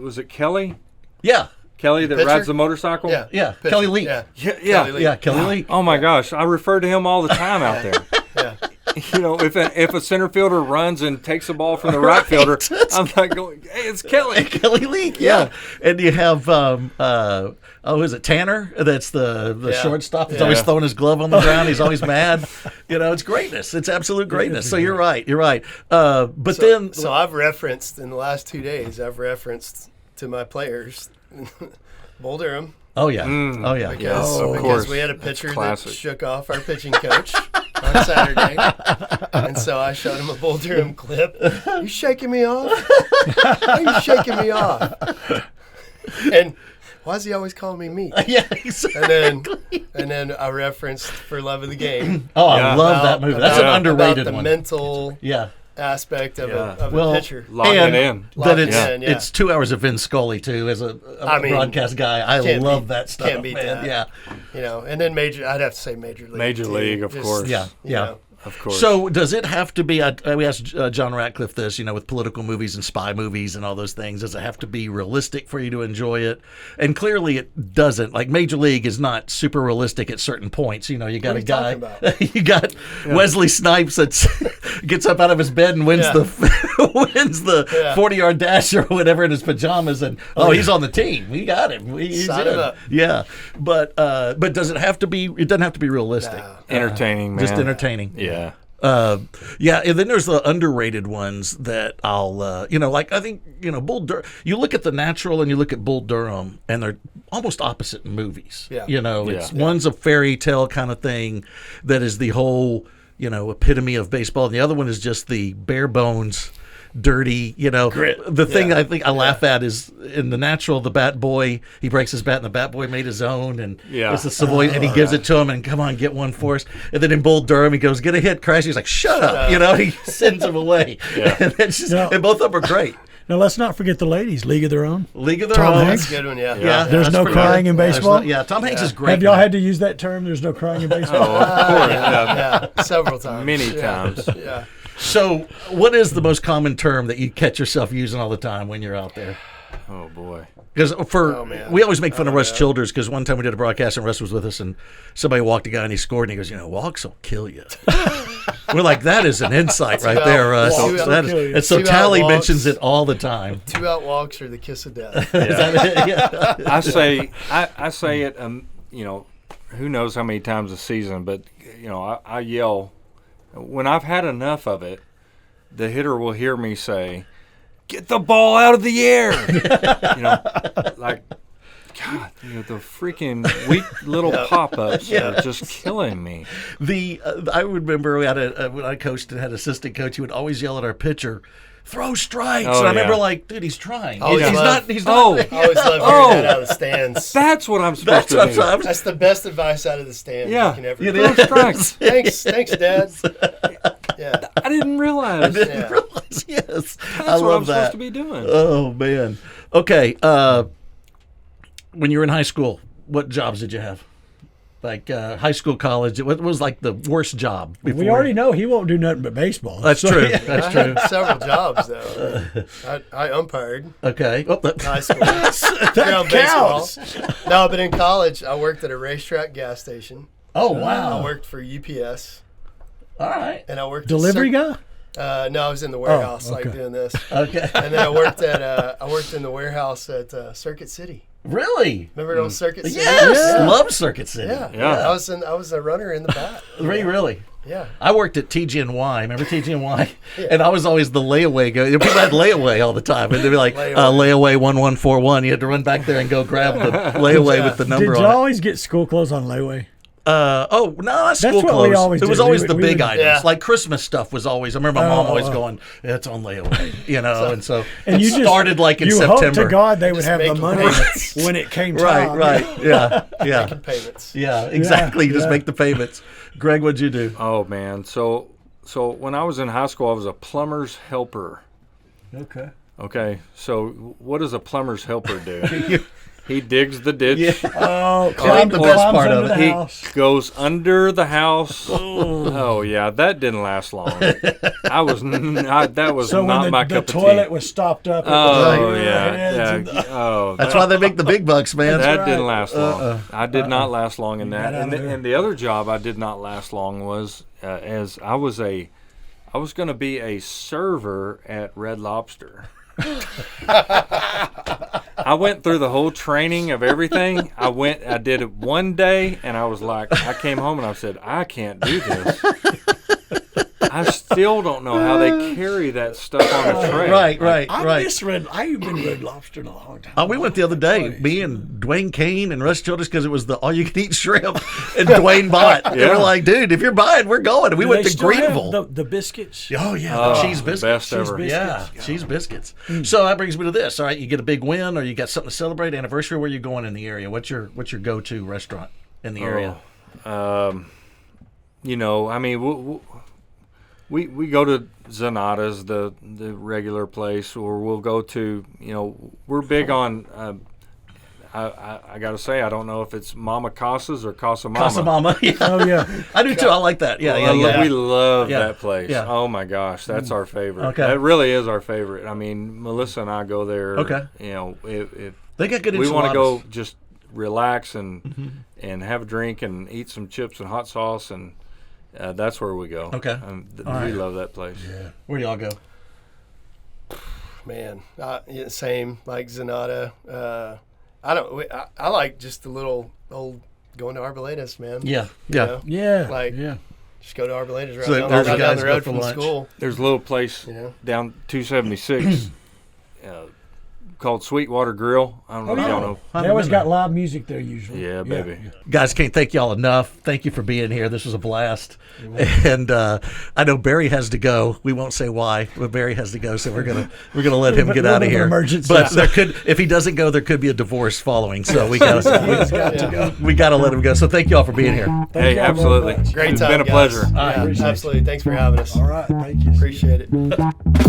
Was it Kelly? Yeah. Kelly that Pitcher? rides the motorcycle? Yeah. Yeah. Pitcher. Kelly Lee. Yeah. Yeah. Kelly Lee. Yeah, Kelly Lee. Oh my gosh, I refer to him all the time out there. Yeah. If a center fielder runs and takes a ball from the right fielder, I'm like going, hey, it's Kelly. Kelly Lee. Yeah. And you have is it Tanner? That's the Yeah. shortstop. He's Yeah. always throwing his glove on the ground. He's always mad. It's greatness. It's absolute greatness. So you're right. You're right. But then So I've referenced in the last 2 days. I've referenced to my players, Bull Durham. Oh yeah. Oh yeah. Because, of because course. we had a pitcher that Classic. shook off our pitching coach on Saturday. And so I showed him a Bull Durham clip. You shaking me off? Why are you shaking me off? And why is he always calling me meat? Yeah. Exactly. And then I referenced For Love of the Game. Oh, I Yeah. love that movie. That's an underrated about the one. mental Yeah. aspect of Yeah. a pitcher. Lock And it in. Lock that it it's in, yeah. it's 2 hours of Vin Scully too as a I mean, broadcast guy. I can't love beat- that stuff. can't beat man. that. Yeah. And then I'd have to say Major League. Major too. League, of course. Yeah. you Yeah. know. Of course. So does it have to be? We asked John Ratcliffe this, with political movies and spy movies and all those things. Does it have to be realistic for you to enjoy it? And clearly, it doesn't. Like Major League is not super realistic at certain points. You got What a are you guy. talking about? You got Wesley Snipes that gets up out of his bed and wins Yeah. the Yeah. 40-yard dash or whatever in his pajamas, and he's on the team. We got him. He's Sign in. him up. Yeah, but does it have to be? It doesn't have to be realistic. entertaining, man. Just entertaining. Yeah. Yeah, and then there's the underrated ones that I'll, like I think, Bull Durham. You look at The Natural and you look at Bull Durham, and they're almost opposite movies. Yeah. It's one's a fairy tale kind of thing that is the whole, epitome of baseball, and the other one is just the bare bones, dirty, the thing I think I laugh at is in the natural, the bat boy, he breaks his bat and the bat boy made his own, and it's the Savoy, and he gives it to him and come on, get one for us. And then in Bull Durham, he goes, get a hit, crash. He's like, shut up. He sends him away. And, and both of them are great. Now, let's not forget the ladies, League of Their Own. League of Their Tom Own. Hanks. That's a good one, yeah. There's no crying in baseball. Tom Hanks is great. Have y'all had to use that term? There's no crying in baseball. Oh, of course. Yeah. Several times. Many times. Yeah. So, what is the most common term that you catch yourself using all the time when you're out there? Oh, boy. Because we always make fun of Russ Childers, because one time we did a broadcast and Russ was with us and somebody walked a guy and he scored and he goes, walks will kill you. We're like, that is an insight right there, Russ. And so Tally mentions it all the time. 2 out walks are the kiss of death. I say it, who knows how many times a season, but, I yell. When I've had enough of it, the hitter will hear me say, get the ball out of the air. Like, God, the freaking weak little pop-ups are just killing me. I remember we had when I coached and had assistant coach, he would always yell at our pitcher, throw strikes. And I remember like, dude, he's trying. He's not. I always love hearing that out of the stands. That's what I'm supposed to do. That's the best advice out of the stands you can ever throw strikes. Thanks, Dad. Yeah. I didn't realize. Yes. That's what I'm supposed to be doing. Oh, man. Okay. When you were in high school, what jobs did you have? Like high school, college, what was like the worst job? Before? We already know he won't do nothing but baseball. That's true. That's true. I had several jobs, though. I umpired. Okay. High school. That counts. No, but in college, I worked at a racetrack gas station. Oh, wow. I worked for UPS. All right. And I worked delivery guy? No, I was in the warehouse, doing this. Okay. And then I worked in the warehouse at Circuit City. Really? Remember those Circuit City? Yes. Love Circuit City. Yeah. I was a runner in the back. Really? Yeah. I worked at TG&Y. Remember TG&Y? And I was always the layaway guy. People had layaway all the time. And they'd be like, layaway 1141. You had to run back there and go grab the layaway with the number on it. Did you always get school clothes on layaway? No, not school what clothes. we always it was did. always We the would- big we would- items. Like Christmas stuff was always, I remember my mom always going, it's on layaway, and so And it you just started like in you September. hope to God they would Just have the making money payments. when it came time. Right, yeah. Making payments. Yeah, exactly. You just make the payments. Greg, what'd you do? Oh, man. So when I was in high school, I was a plumber's helper. Okay. So what does a plumber's helper do? He digs the ditch. Oh, Climbs the best part under of the it. house. He goes under the house. Oh yeah, that didn't last long. That was So not when my the cup of toilet tea. was stopped up. it was Oh like, yeah. Oh, That's why they make the big bucks, man. that didn't last long. I did not last long in that. got out of there. And the other job I did not last long was as I was going to be a server at Red Lobster. I went through the whole training of everything. I did it one day, and I was like, I came home and I said, I can't do this. I still don't know how they carry that stuff on a tray. Right. I haven't been Red Lobster in a long time. We went the other day, me and Dwayne Kane and Russ Childers, because it was the all-you-can-eat shrimp, and Dwayne bought. And we're like, dude, if you're buying, we're going. And we went to Greenville. The biscuits. Oh, yeah, the cheese biscuits. Best ever. Yeah, cheese biscuits. So that brings me to this. All right, you get a big win, or you got something to celebrate, anniversary. Where you going in the area? What's your go-to restaurant in the area? We go to Zanata's, the regular place, or we'll go to, we're big on, I got to say, I don't know if it's Mama Casa's or Casa Mama. Casa Mama. Yeah. Oh, yeah. I do too. I like that. Yeah. We love Yeah. that place. Yeah. Oh, my gosh. That's our favorite. Okay. That really is our favorite. I mean, Melissa and I go there. Okay. If They got good we enchiladas. want to go just relax and have a drink and eat some chips and hot sauce, and that's where we go. Okay. We love that place. Yeah. Where do y'all go? Man, same like Zanata. I like just the little old going to Arboledas, man. Yeah. You know? Yeah. Just go to Arboledas right So down, there's right guys down the go road for from lunch. school. There's a little place down 276, called Sweetwater Grill. I don't know if y'all know. They always got live music there usually. Yeah, baby. Guys, can't thank y'all enough. Thank you for being here. This was a blast. And I know Barry has to go. We won't say why, but Barry has to go, so we're gonna let him get out of here. Emergency. But there could, if he doesn't go, there could be a divorce following. So we got to let him go. So thank y'all for being here. Hey, y'all absolutely. very much. Great It's time, been a guys. pleasure. Yeah, absolutely. Thanks for having us. All right, thank you. Appreciate it.